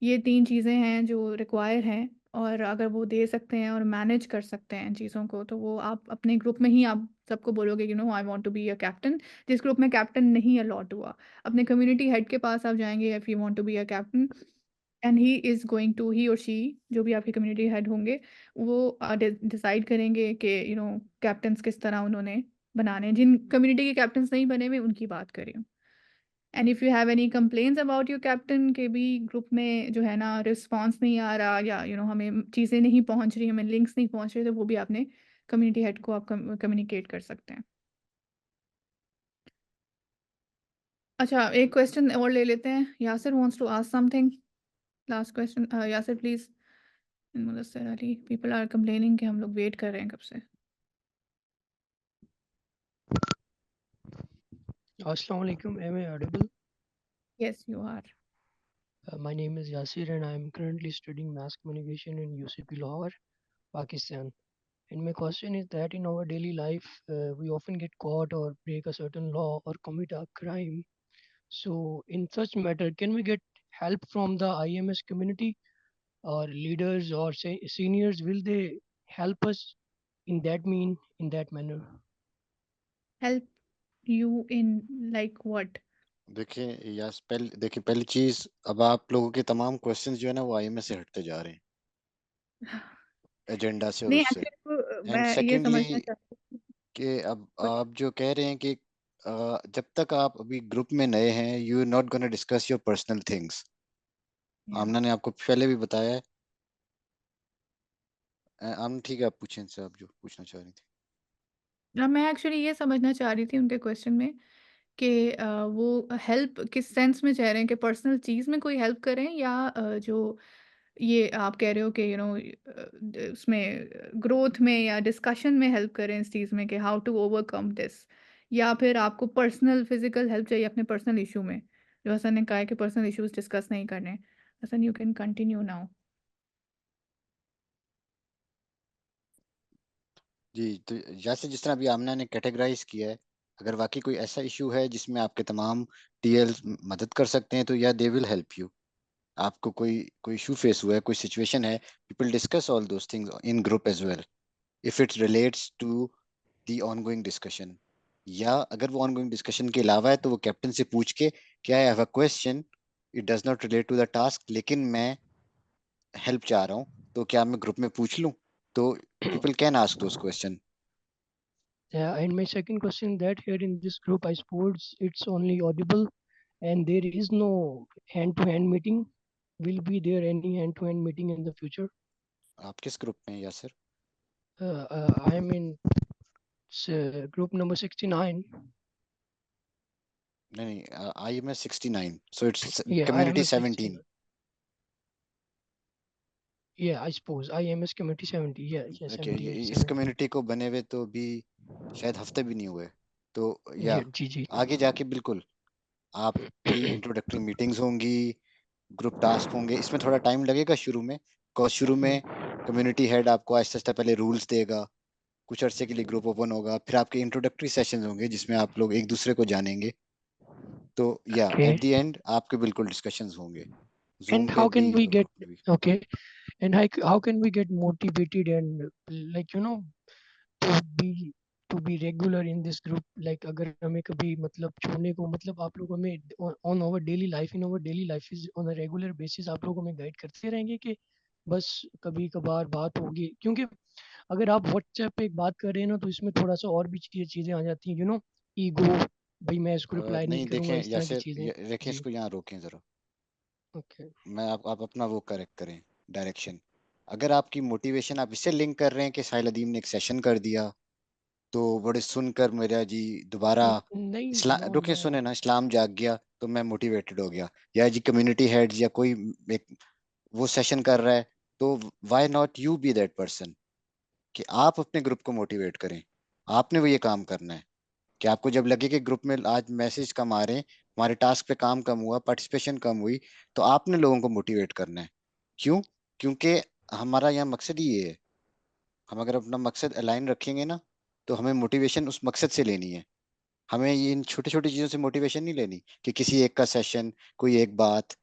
ये 3 चीज़ें हैं जो रिक्वायर हैं। और अगर वो दे सकते हैं और मैनेज कर सकते हैं चीज़ों को, तो वो आप अपने ग्रुप में ही आप सबको बोलोगे I want to be a captain. जिस ग्रुप में कैप्टन नहीं अलॉट हुआ, अपने कम्युनिटी हेड के पास आप जाएंगे, if you want to be a captain, and he और शी, जो भी आपके कम्युनिटी हेड होंगे, वो डिसाइड करेंगे कि कैप्टन्स किस तरह उन्होंने बनाने हैं। जिन कम्युनिटी के कैप्टन्स नहीं बने हुए उनकी बात करें। And if you have any complaints about your captain के भी ग्रुप में जो है ना रिस्पांस नहीं आ रहा, या हमें चीज़ें नहीं पहुंच रही, हमें लिंक्स नहीं पहुंच रहे, तो वो भी आपने कम्युनिटी हेड को आप कम्युनिकेट कर सकते हैं। अच्छा, एक क्वेश्चन और ले लेते हैं। Yasir wants to ask something, last question. Yasir please. Mudassir Ali, people are complaining कि हम लोग वेट कर रहे हैं कब से। Assalamu alaikum. Am I audible? Yes you are. My name is Yasir and I am currently studying mass communication in UCP Lahore, Pakistan. And my question is that in our daily life, we often get caught or break a certain law or commit a crime. So, in such matter, can we get help from the IMS community or leaders or say seniors? Will they help us in that mean, in that manner. Help you in like what? देखिए yes देखिए पहली चीज, अब आप लोगों के तमाम questions जो है ना वो आईएमएस से हटते जा रहे हैं, एजेंडा से और नहीं उससे। एक्चुअली एंड मैं ये सेकेंडली समझना चाहती हूँ कि अब आप जो कह रहे हैं कि जब तक आप अभी ग्रुप में नए हैं, you are not gonna discuss your personal things. Amna ने आपको पहले भी बताया है। आमना ठीक है, आप पूछें इनसे, आप जो पूछना चाह रही थी। मैं एक्चुअली ये समझना चाह रही थी उनके क्वेश्चन में कि वो हेल्प किस सेंस में चाह रहे हैं कि पर्सनल चीज़ में कोई हेल्प करें या जो ये आप कह रहे हो कि उसमें ग्रोथ में या डिस्कशन में हेल्प करें इस चीज़ में कि हाउ टू ओवरकम दिस, या फिर आपको पर्सनल फिजिकल हेल्प चाहिए अपने पर्सनल इशू में, जो हसन ने कहा है कि पर्सनल इश्यूज डिस्कस नहीं करने। Hasan you can continue now. जी, तो जैसे जिस तरह अभी आमना ने कैटेगराइज किया है, अगर वाकई कोई ऐसा इशू है जिसमें आपके तमाम टीएल्स मदद कर सकते हैं तो या दे विल हेल्प यू। आपको कोई इशू फेस हुआ है, कोई सिचुएशन है, people discuss all those things in group as well if it relates to the ongoing discussion. या अगर वो ऑनगोइंग डिस्कशन के अलावा है तो वो कैप्टन से पूछ के, क्या I have a question, it does not relate to the task, लेकिन मैं हेल्प चाह रहा हूँ, तो क्या मैं ग्रुप में पूछ लूँ? तो people can ask those question. Yeah, and my second question that here in this group, I suppose it's only audible and there is no hand-to-hand meeting. Will be there any hand-to-hand meeting in the future? आप किस group में हैं Yasir? I am in group number 69. नहीं, IMS 69, so it's Yeah, community IMS 17. 69. Yeah, I suppose IMS community 70. Yeah, yeah, देखिए 70, इस 70. Community को बने हुए तो भी शायद हफ्ते भी नहीं हुए, तो या Yeah, जी। आगे जाके बिल्कुल आपकी इंट्रोडक्टरी मीटिंग्स होंगी, ग्रुप टास्क होंगे। इसमें थोड़ा टाइम लगेगा शुरू में, बिकॉज शुरू में कम्युनिटी हेड आपको आहिस्ता आहिस्ता पहले रूल्स देगा, कुछ अरसे के लिए ग्रुप ओपन होगा, फिर आपके इंट्रोडक्टरी सेशंस होंगे जिसमें आप लोग एक दूसरे को जानेंगे। तो या Okay. एट द एंड आपके बिल्कुल डिस्कशंस होंगे, And जूम how पे भी can we और get, ग्रुप में भी। okay, and how can we get motivated and like to be to be regular in this group? Like अगर हमें कभी मतलब छोड़ने को, मतलब आप लोग हमें on our daily life, in our daily life is on a regular basis आप लोग हमें गाइड करते रहेंगे कि बस कभी कभार बात होगी? क्योंकि अगर आप व्हाट्सएप पे एक बात कर रहे हैं ना तो इसमें थोड़ा सा और भी चीजें आ जाती हैं, ईगो, भाई मैं इसको रिप्लाई नहीं नहीं करूंगा, देखें इस तरह की यासिर, चीजें। देखें जी, इसको यहाँ रोकें जरा। ओके। मैं आप अपना वो करेक्ट करें, डायरेक्शन। अगर आपकी मोटिवेशन आप इससे लिंक कर रहे हैं कि साहिल अदीम ने एक सेशन कर दिया तो बड़े सुनकर मेरा जी दोबारा नहीं, इस्लाम, नो रुके नो। सुने ना, इस्लाम जाग गया तो मैं मोटिवेटेड हो गया, या जी कम्युनिटी हेड्स या कोई एक वो सेशन कर रहा है, तो why not you be that person कि आप अपने ग्रुप को मोटिवेट करें। आपने वो ये काम करना है कि आपको जब लगे कि ग्रुप में आज मैसेज कम आ रहे हैं, हमारे टास्क पे काम कम हुआ, पार्टिसिपेशन कम हुई, तो आपने लोगों को मोटिवेट करना है। क्यों? क्योंकि हमारा यहाँ मकसद ही ये है। हम अगर अपना मकसद अलाइन रखेंगे ना, तो हमें मोटिवेशन उस मकसद से लेनी है। हमें ये इन छोटी छोटी चीजों से मोटिवेशन नहीं लेनी कि किसी एक का सेशन, कोई एक बात।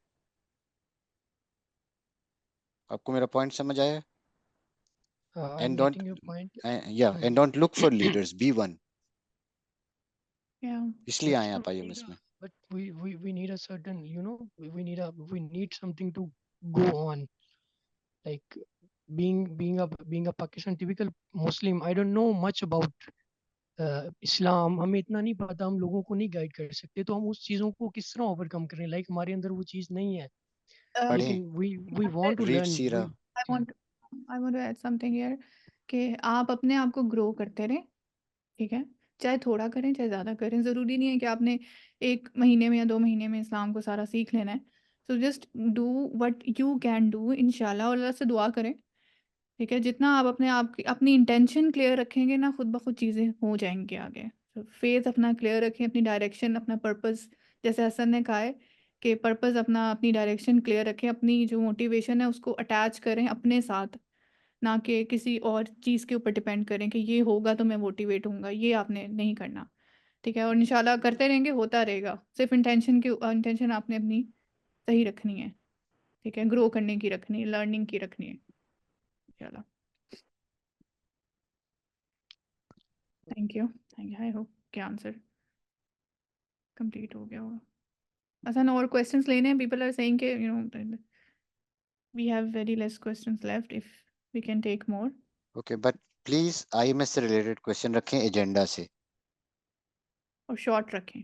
आपको मेरा पॉइंट समझ आया? I'm and don't, getting your point. या and don't look for leaders, be one. Yeah. इसलिए But आए आप आईएमएस में। but we need a certain, we need something to go on. Like being a Pakistan typical Muslim, I don't know much about इस्लाम, हमें इतना नहीं पता, हम लोगों को नहीं गाइड कर सकते, तो हम उस चीज़ों को किस तरह ओवरकम करें? लाइक हमारे अंदर वो चीज़ नहीं है, पढ़ें, लेकिन we want to read learn. Sira. I want to add something here कि आप अपने आप को ग्रो करते रहें, ठीक है? चाहे थोड़ा करें चाहे ज़्यादा करें, ज़रूरी नहीं है कि आपने 1 महीने में या 2 महीने में इस्लाम को सारा सीख लेना है। So just do what you can do इंशाल्लाह, और अल्लाह से दुआ करें, ठीक है? जितना आप अपने आप की अपनी इंटेंशन क्लियर रखेंगे ना, खुद ब खुद चीज़ें हो जाएँगी आगे। तो फेथ अपना क्लियर रखें, अपनी डायरेक्शन, अपना पर्पस, जैसे हसन ने कहा है कि पर्पस अपना, अपनी डायरेक्शन क्लियर रखें, अपनी जो मोटिवेशन है उसको अटैच करें अपने साथ, ना कि किसी और चीज़ के ऊपर डिपेंड करें कि ये होगा तो मैं मोटिवेट होऊंगा। ये आपने नहीं करना, ठीक है? और इंशाल्लाह करते रहेंगे, होता रहेगा। सिर्फ इंटेंशन आपने अपनी सही रखनी है, ठीक है? ग्रो करने की रखनी है, लर्निंग की रखनी है इंशाल्लाह। Thank you. आई होप के आंसर कंप्लीट हो गया होगा। अच्छा, और क्वेश्चंस लेने हैं? पीपल आर सेइंग के we have very less questions left, if we can take more. Okay, but please IMS से रिलेटेड क्वेश्चन रखें एजेंडा से, और शॉर्ट रखें।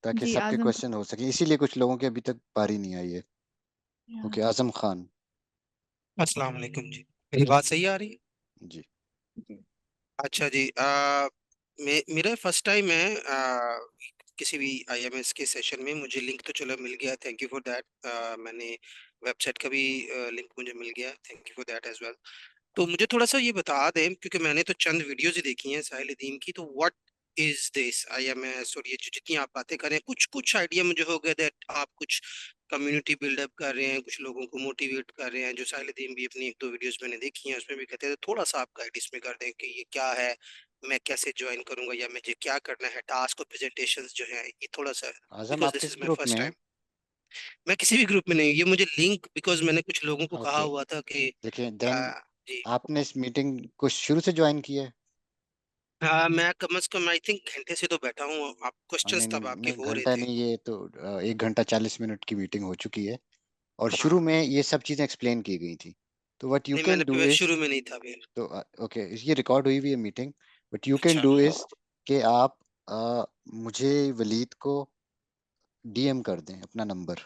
ताकि जी, सबके आजम क्वेश्चन हो सके। इसीलिए कुछ लोगों की अभी तक बारी नहीं आई है। ओके, आजम खान। अस्सलाम वालेकुम जी, मेरी बात सही आ रही है? जी अच्छा जी, मेरा फर्स्ट टाइम है किसी भी आईएमएस के सेशन में। मुझे लिंक तो चलो मिल गया, थैंक यू फॉर दैट। मैंने वेबसाइट का भी लिंक मुझे मिल गया, thank you for that as well. तो मुझे थोड़ा सा ये बता दें, क्योंकि मैंने तो चंद वीडियोज ही देखी हैं साहिल अदीम की। तो व्हाट इज दिस आईएमएस, और ये जो जितनी आप बातें कर रहे हैं, कुछ कुछ आइडिया मुझे हो गया दैट आप कुछ कम्युनिटी बिल्डअप कर रहे हैं, कुछ लोगों को मोटिवेट कर रहे हैं। जो साहिल अदीम भी अपनी एक दो वीडियोस मैंने देखी हैं, उसमें भी कहते हैं। तो थोड़ा सा आप गाइड इसमें कर दें कि ये क्या है, मैं कैसे ज्वाइन करूंगा, या मुझे क्या करना है, टास्क और प्रेजेंटेशंस जो है, ये थोड़ा सा, आजम, बिकॉज आप दिस किस इज माय ग्रुप में फर्स्ट हैं? टाइम। मैं किसी भी ग्रुप में नहीं हूँ, ये मुझे लिंक, बिकॉज मैंने कुछ लोगों को कहा ओके, हुआ था कि देखिए देन जी। आपने इस मीटिंग को शुरू से ज्वाइन किया है? हाँ, मैं कम से कम आई थिंक घंटे से तो बैठा हूँ। आप नहीं क्वेश्चंस नहीं तब आपके नहीं, हो रहे घंटा थे। नहीं, ये तो 1 घंटा 40 मिनट की मीटिंग हो चुकी है, और हाँ, शुरू में ये सब चीजें एक्सप्लेन की गई थी। तो व्हाट यू नहीं कैन मैंने डू इज, शुरू में नहीं था अभी। तो ओके, ये रिकॉर्ड हुई हुई है मीटिंग। व्हाट यू कैन अच्छा, डू इज कि आप मुझे वलीद को डीएम कर दें अपना नंबर।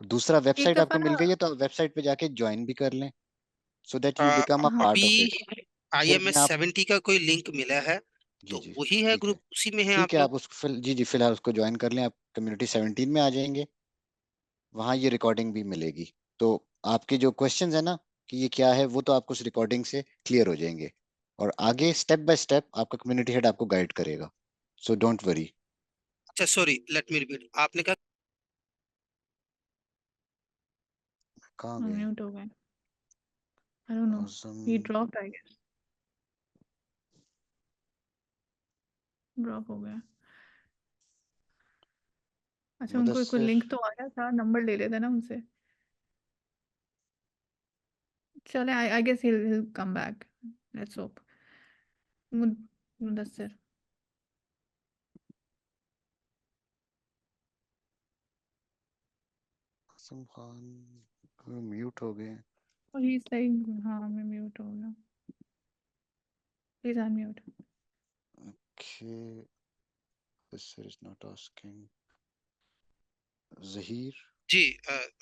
दूसरा, एक वेबसाइट दफा आपको मिल ना गई है, तो आप वेबसाइट पे जाके ज्वाइन भी कर लें, so that you become a हाँ, पार्ट अभी ऑफ इट। फिर आईएमएस मैं आप 70 का कोई लिंक मिला है, जी तो जी वही है ठीक है, ग्रुप, उसी में है ठीक आप है, लोग? आप उस जी जी फिलहाल उसको ज्वाइन कर लें। आप कम्युनिटी 17 में आ जाएंगे, वहाँ ये रिकॉर्डिंग भी मिलेगी। तो आपके जो क्वेश्चंस है ना कि ये क्या है, वो तो आपको उस रिकॉर्डिंग से क्लियर हो जाएंगे, और आगे स्टेप बाय स्टेप आपका कम्युनिटी हेड आपको गाइड करेगा, सो डोंट वरी। अच्छा सॉरी, लेट मी रिपीट, आपने कहा कहाँ गए म्यूट हो गए। I don't know, Azam? He dropped, I guess drop हो गया। अच्छा, उनको कोई मुदस्सिर? लिंक तो आया था, नंबर ले लेते ना उनसे। चले, I guess he'll come back, let's hope. Mudassir, Azam Khan mute हो गए। और ही लाइक, हाँ मैं म्यूट हो गया, please unmute. Okay, Mudassir is not asking. Zaheer? जी।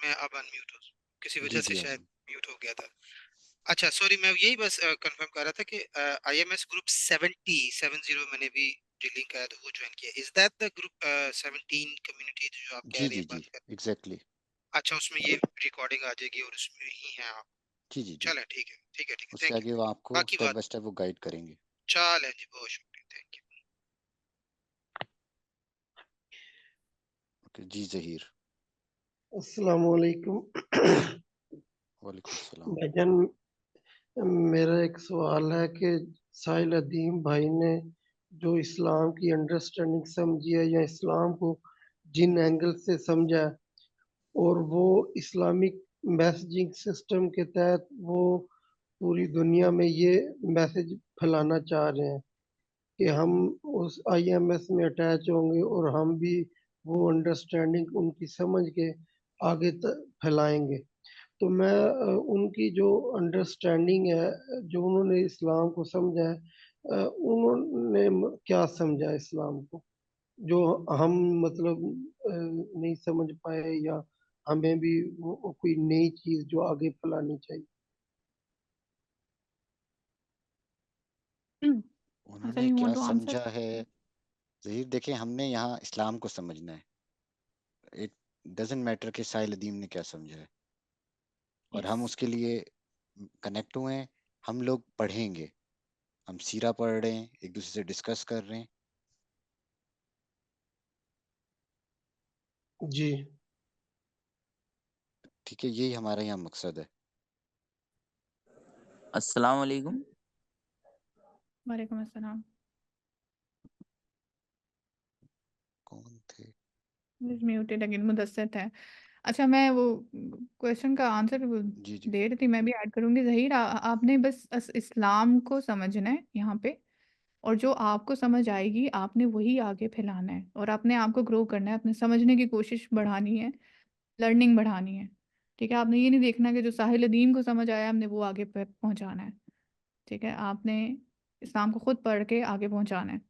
मैं अब अनम्यूट हूँ, किसी जी वजह से जी शायद आजम। म्यूट हो गया था। अच्छा सॉरी, मैं यही बस कंफर्म कर रहा था कि आईएमएस ग्रुप 70 मैंने भी जो लिंक आया था वो ज्वाइन किया। Is that the group 17 community जो आप कह जी रहे जी हैं, जी बात कर? एग्जैक्टली। अच्छा, उसमें ये रिकॉर्डिंग आ जाएगी और उसमें ही हैं आप? जी जी जी, चलें, ठीक है ठीक है ठीक है, उससे थैंक आगे यू। वो आपको बाकी स्टेप बात, बाय स्टेप वो गाइड करेंगे। चलें जी, बहुत शुक्रिया, थैंक यू। ओके जी जहीर। अस्सलाम वालेकुम। वालेकुम सलाम। भाईजान, मेरा एक सवाल है कि साहिल अदीम भाई ने जो इस्लाम की अंडरस्टैंडिंग समझी है, या इस्लाम को जिन एंगल से समझा है, और वो इस्लामिक मैसेजिंग सिस्टम के तहत वो पूरी दुनिया में ये मैसेज फैलाना चाह रहे हैं कि हम उस आईएमएस में अटैच होंगे, और हम भी वो अंडरस्टैंडिंग उनकी समझ के आगे तक फैलाएंगे। तो मैं उनकी जो अंडरस्टैंडिंग है, जो उन्होंने इस्लाम को समझा है, उन्होंने क्या समझा इस्लाम को, जो हम मतलब नहीं समझ पाए, या हमें भी वो कोई नई चीज जो आगे फैलानी चाहिए। अच्छा, उन्होंने यू क्या वांट टू आंसर? समझा है? जहीर देखिए, हमने यहाँ इस्लाम को समझना है। इट डजेंट मैटर कि साहिल अदीम ने क्या समझा है, और हम यस। उसके लिए कनेक्ट हुए हैं। हम लोग पढ़ेंगे, हम सीरा पढ़ रहे हैं, एक दूसरे से डिस्कस कर रहे हैं। जी ठीक है, यही हमारा यहाँ मकसद है। अस्सलाम वालेकुम। वालेकुम अस्सलाम। कौन थे? म्यूटेड अगेन, मुदस्सिर है। अच्छा, मैं वो क्वेश्चन का आंसर जी जी दे रही थी, मैं भी ऐड करूंगी। जहीर, आपने बस इस्लाम को समझना है यहाँ पे, और जो आपको समझ आएगी आपने वही आगे फैलाना है और अपने आप को ग्रो करना है, अपने समझने की कोशिश बढ़ानी है, लर्निंग बढ़ानी है। ठीक है, आपने ये नहीं देखना कि जो साहिल अदीम को समझ आया हमने वो आगे पहुंचाना है। ठीक है, आपने इस्लाम को खुद पढ़ के आगे पहुंचाना है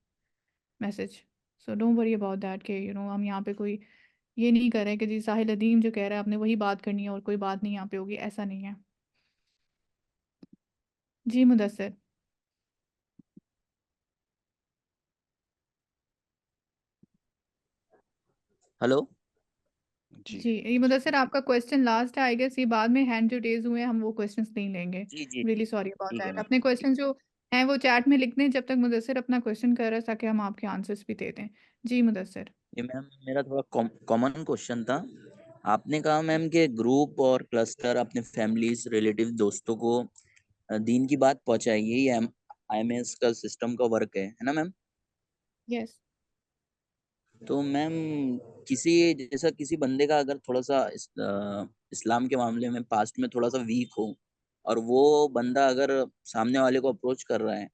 message. So don't worry about that कि हम यहाँ पे कोई ये नहीं कर रहे कि जी साहिल अदीम जो कह रहा है आपने वही बात करनी है और कोई बात नहीं यहाँ पे होगी, ऐसा नहीं है। जी मुदस्सिर। हेलो। जी जी ये मुदस्सिर आपका क्वेश्चन लास्ट है आई गेस, ये बाद में हैंड जो रेज हुए हैं हम वो क्वेश्चंस नहीं लेंगे। जी जी रियली सॉरी अबाउट ठीक है दैट। मैम। अपने क्वेश्चन जो हैं वो चैट में लिख दें जब तक मुदस्सिर अपना क्वेश्चन कर रहा है, ताकि हम आपके आंसर्स भी दे दें। जी मुदस्सिर। ये मैम मेरा थोड़ा कॉमन क्वेश्चन था। आपने कहा मैम कि ग्रुप और क्लस्टर अपने फैमिलीज रिलेटिव दोस्तों को दीन की बात पहुंचाए, यही आईएमएस का सिस्टम का वर्क है ना मैम? यस। तो मैम किसी बंदे का अगर थोड़ा सा इस्लाम के मामले में पास्ट में थोड़ा सा वीक हो और वो बंदा अगर सामने वाले को अप्रोच कर रहा है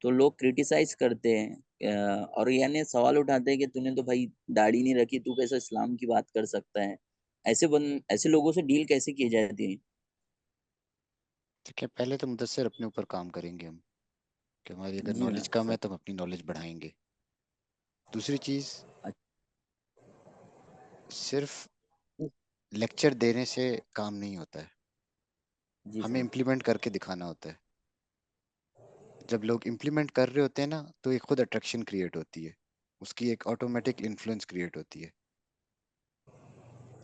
तो लोग क्रिटिसाइज करते हैं और यानी सवाल उठाते हैं कि तूने तो भाई दाढ़ी नहीं रखी, तू कैसे इस्लाम की बात कर सकता है। ऐसे लोगों से डील कैसे की जाती है? ठीक है, पहले तो मुदस्सिर अपने ऊपर काम करेंगे हम, कि हमारी अगर जी नॉलेज मैम। कम है तो हम अपनी नॉलेज बढ़ाएंगे। दूसरी चीज, सिर्फ लेक्चर देने से काम नहीं होता है, जी हमें सर। इम्प्लीमेंट करके दिखाना होता है। जब लोग इम्प्लीमेंट कर रहे होते हैं ना तो एक खुद अट्रैक्शन क्रिएट होती है, उसकी एक ऑटोमेटिक इन्फ्लुएंस क्रिएट होती है।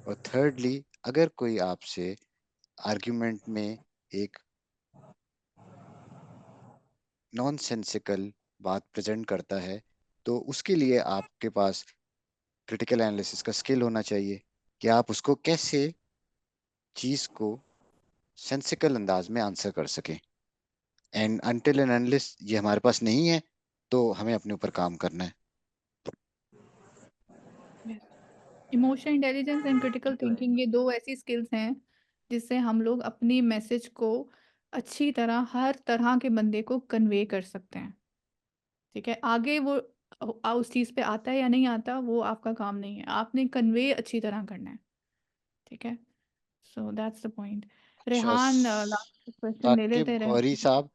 और थर्डली, अगर कोई आपसे आर्ग्यूमेंट में एक नॉनसेंसिकल बात प्रेजेंट करता है तो उसके लिए आपके पास क्रिटिकल एनालिसिस का स्किल होना चाहिए कि आप उसको कैसे चीज को सेंसिकल अंदाज में आंसर कर सकें। एंड अनटिल एंड अनलेस ये हमारे पास नहीं है तो हमें अपने ऊपर काम करना है। Emotional intelligence and critical thinking, ये दो ऐसी स्किल्स हैं जिससे हम लोग अपनी मैसेज को अच्छी तरह हर तरह के बंदे को कन्वे कर सकते हैं। ठीक है, आगे वो उस चीज़ पे आता है या नहीं आता वो आपका काम नहीं है, आपने कन्वे अच्छी तरह करना है। ठीक है, सो दैट्स द पॉइंट। अच्छा, रेहान लास्ट क्वेश्चन ले साकिब लेते हैं गौरी रेहान। साहब,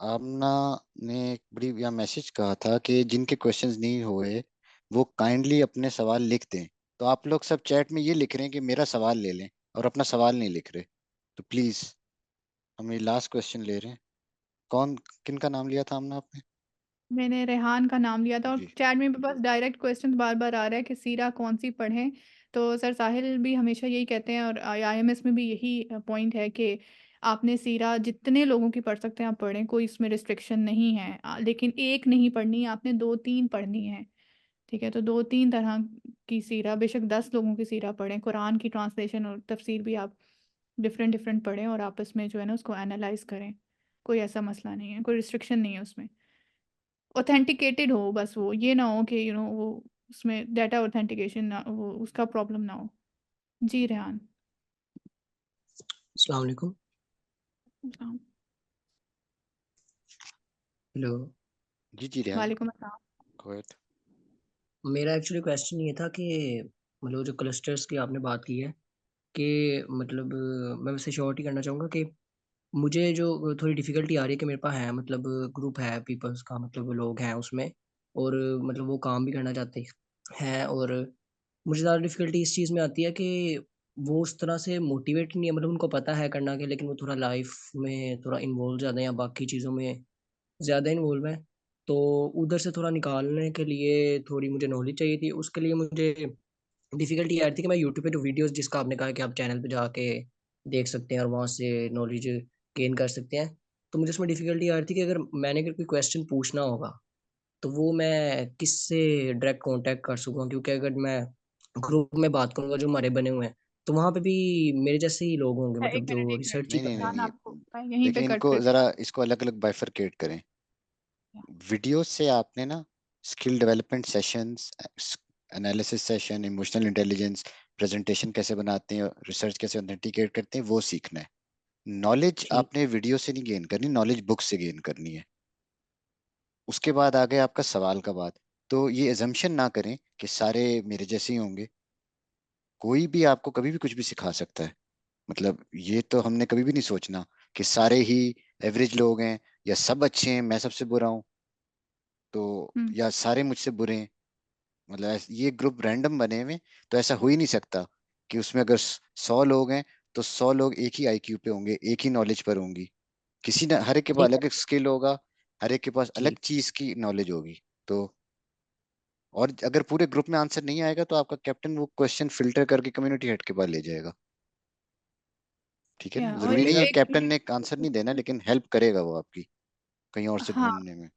आमना ने एक बड़ी या मैसेज कहा था कि जिनके क्वेश्चंस नहीं हुए वो काइंडली अपने सवाल लिख दें। तो आप लोग सब चैट में ये लिख रहे हैं कि मेरा सवाल ले लें और अपना सवाल नहीं लिख रहे, तो प्लीज हम ये लास्ट क्वेश्चन ले रहे हैं। कौन, किन का नाम लिया था आमना आपने? मैंने रेहान का नाम लिया था और जी चैट में भी बस डायरेक्ट क्वेश्चन बार बार आ रहा है कि सीरा कौन सी पढ़ें। तो सर साहिल भी हमेशा यही कहते हैं और आईएमएस में भी यही पॉइंट है कि आपने सीरा जितने लोगों की पढ़ सकते हैं आप पढ़ें, कोई इसमें रिस्ट्रिक्शन नहीं है। लेकिन एक नहीं पढ़नी, आपने 2-3 पढ़नी है। ठीक है, तो 2-3 तरह की सीरा, बेशक 10 लोगों की सीरा पढ़ें, कुरान की ट्रांसलेशन और तफसीर भी आप डिफरेंट डिफरेंट पढ़ें और आपस में जो है ना उसको एनालाइज करें। कोई ऐसा मसला नहीं है, कोई रिस्ट्रिक्शन नहीं है उसमें। ऑथेंटिकेटेड हो बस, वो ये ना हो कि वो उसमें डाटा ऑथेंटिकेशन ना वो उसका प्रॉब्लम ना हो। जी रेहान। अस्सलाम वालेकुम। हाँ। हेलो। जी जी रेहान, वालेकुम अस्सलाम। go ahead। मेरा एक्चुअली क्वेश्चन ये था कि मतलब जो क्लस्टर्स की आपने बात की है कि मतलब मैं वैसे श्योरिटी करना चाहूँगा कि मुझे जो थोड़ी डिफ़िकल्टी आ रही है कि मेरे पास है मतलब ग्रुप है पीपल्स का, मतलब लोग हैं उसमें और मतलब वो काम भी करना चाहते हैं और मुझे ज़्यादा डिफ़िकल्टी इस चीज़ में आती है कि वो उस तरह से मोटिवेट नहीं है, मतलब उनको पता है करना क्या, लेकिन वो थोड़ा लाइफ़ में थोड़ा इन्वॉल्व ज़्यादा है या बाकी चीज़ों में ज़्यादा इन्वॉल्व हैं। तो उधर से थोड़ा निकालने के लिए थोड़ी मुझे नॉलेज चाहिए थी। उसके लिए मुझे डिफ़िकल्टी ये आ रही थी कि मैं यूट्यूब पे जो वीडियोज़, जिसका आपने कहा कि आप चैनल पे जाके देख सकते हैं और वहाँ से नॉलेज गेन कर सकते हैं। तो मुझे उसमें डिफ़िकल्टी आ रही थी कि अगर मैंने कोई क्वेश्चन पूछना होगा, तो वो मैं किससे डायरेक्ट कॉन्टैक्ट कर सकूँगा? क्योंकि अगर मैं ग्रुप में बात करूँगा जो हमारे बने हुए हैं, तो वहाँ पे भी मेरे जैसे ही लोग होंगे, मतलब जो एक मिनट रिसर्च ही नहीं नहीं कर रहे नहीं रेहान, होंगे। आपको मैं यहीं देखिए, पे कट इनको करती जरा इसको अलग अलग बाइफरकेट करें। वीडियो से आपने ना skill development sessions, analysis session, emotional intelligence, presentation कैसे बनाते हैं, रिसर्च कैसे ऑथेंटिकेट करते हैं, वो सीखना है। नॉलेज ठीक। आपने वीडियो से नहीं गेन करनी, नॉलेज बुक से गेन करनी है। उसके बाद आ गया आपका सवाल का बाद। तो ये एजम्पशन ना करें कि सारे मेरे जैसे ही होंगे। कोई भी आपको कभी भी कुछ भी सिखा सकता है। मतलब ये तो हमने कभी भी नहीं सोचना कि सारे ही एवरेज लोग हैं या सब अच्छे हैं मैं सबसे बुरा हूँ, तो या सारे मुझसे बुरे हैं। मतलब ये ग्रुप रैंडम बने हुए, तो ऐसा हो ही नहीं सकता कि उसमें अगर 100 लोग हैं तो 100 लोग एक ही आईक्यू पे होंगे, एक ही नॉलेज पर होंगी। किसी न हर एक के पास ठीक है अलग स्किल होगा, हर एक के पास अलग ठीक चीज की नॉलेज होगी। तो और अगर पूरे ग्रुप में आंसर नहीं आएगा तो आपका कैप्टन वो क्वेश्चन फिल्टर करके कम्युनिटी हेड के पास ले जाएगा। ठीक है या ना, और जरूरी नहीं है एक कैप्टन ने आंसर नहीं देना, लेकिन हेल्प करेगा वो आपकी कहीं और से हाँ, ढूंढने में।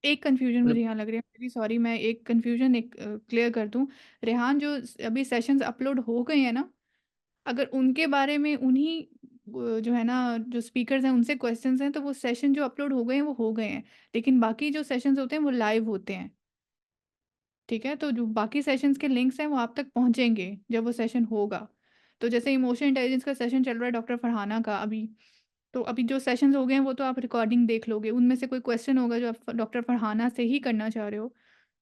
एक कंफ्यूजन मुझे मतलब यहाँ लग रही है, मेरी सॉरी, मैं एक कंफ्यूजन एक क्लियर कर दूं। रेहान, जो अभी सेशंस अपलोड हो गए हैं ना, अगर उनके बारे में उन्हीं जो है ना, जो स्पीकर्स हैं उनसे क्वेश्चंस हैं, तो वो सेशन जो अपलोड हो गए हैं वो हो गए हैं। लेकिन बाकी जो सेशंस होते हैं वो लाइव होते हैं। ठीक है, तो जो बाकी सेशंस के लिंक्स हैं वो आप तक पहुंचेंगे जब वो सेशन होगा। तो जैसे इमोशनल इंटेलिजेंस का सेशन चल रहा है डॉक्टर फरहाना का अभी, तो अभी जो सेशंस हो गए हैं वो तो आप रिकॉर्डिंग देख लोगे, उनमें से कोई क्वेश्चन होगा जो आप डॉक्टर फरहाना से ही करना चाह रहे हो,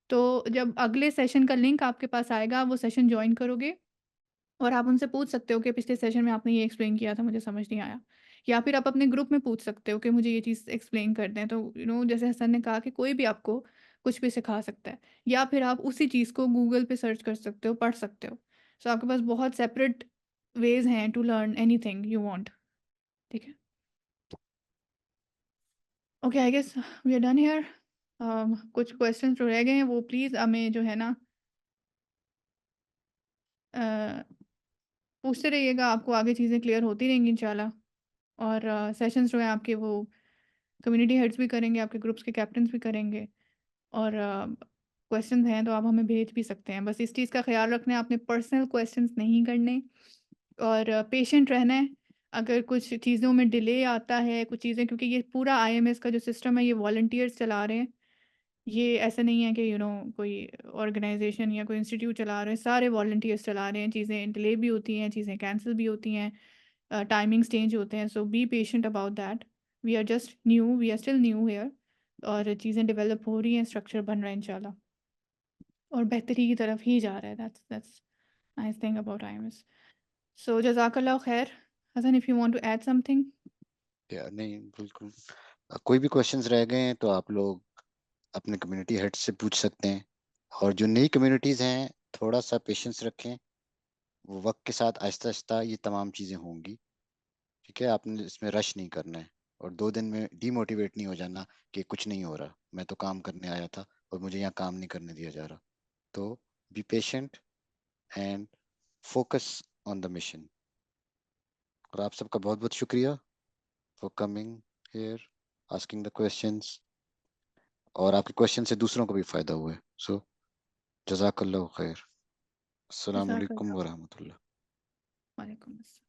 तो जब अगले सेशन का लिंक आपके पास आएगा आप वो सेशन ज्वाइन करोगे और आप उनसे पूछ सकते हो कि पिछले सेशन में आपने ये एक्सप्लेन किया था, मुझे समझ नहीं आया। या फिर आप अपने ग्रुप में पूछ सकते हो कि मुझे ये चीज़ एक्सप्लेन कर दें। तो जैसे हसन ने कहा कि कोई भी आपको कुछ भी सिखा सकता है, या फिर आप उसी चीज़ को गूगल पे सर्च कर सकते हो, पढ़ सकते हो। सो आपके पास बहुत सेपरेट वेज हैं to learn anything you want. ठीक है, okay, I guess we are done here. कुछ क्वेश्चन जो रह गए हैं वो प्लीज़ हमें जो है ना अ, पूछते रहिएगा, आपको आगे चीज़ें क्लियर होती रहेंगी इंशाल्लाह। और सेशंस जो है आपके वो कम्युनिटी हेड्स भी करेंगे, आपके ग्रुप्स के कैप्टन्स भी करेंगे। और क्वेश्चंस हैं तो आप हमें भेज भी सकते हैं। बस इस चीज़ का ख्याल रखना है, आपने पर्सनल क्वेश्चंस नहीं करने और पेशेंट रहना है। अगर कुछ चीज़ों में डिले आता है, कुछ चीज़ें, क्योंकि ये पूरा आईएमएस का जो सिस्टम है ये वॉलंटियर्स चला रहे हैं। ये ऐसा नहीं है कि कोई ऑर्गेनाइजेशन या कोई इंस्टीट्यूट चला रहे हैं, सारे वॉलंटियर्स चला रहे हैं। चीज़ें डिले भी होती हैं, चीज़ें कैंसिल भी होती हैं, टाइमिंग्स चेंज होते हैं। So be patient about that. We are just new, we are still new here, और चीज़ें डेवलप हो रही हैं, स्ट्रक्चर बन रहा है इंशाल्लाह और बेहतरी की तरफ ही जा रहा है। That's nice thing about IMS. So जज़ाकल्लाह खैर। Hasan, if you want to add something. या नहीं, बिल्कुल। कोई भी क्वेश्चंस रह गए हैं तो आप लोग अपने कम्युनिटी हेड से पूछ सकते हैं। और जो नई कम्युनिटीज हैं थोड़ा सा पेशेंस रखें, वो वक्त के साथ आहिस्ता आहिस्ता ये तमाम चीज़ें होंगी। ठीक है, आपने इसमें रश नहीं करना है और 2 दिन में डीमोटिवेट नहीं हो जाना कि कुछ नहीं हो रहा, मैं तो काम करने आया था और मुझे यहाँ काम नहीं करने दिया जा रहा। तो be patient and focus on the mission. और आप सबका बहुत बहुत शुक्रिया for coming here, asking the questions, और आपके क्वेश्चन से दूसरों को भी फायदा हुआ है। सो जज़ाकल्लाहु खैर। अस्सलाम वालेकुम जज़ाकल्लाह। व रहमतुल्लाह। वालेकुम अस्सलाम।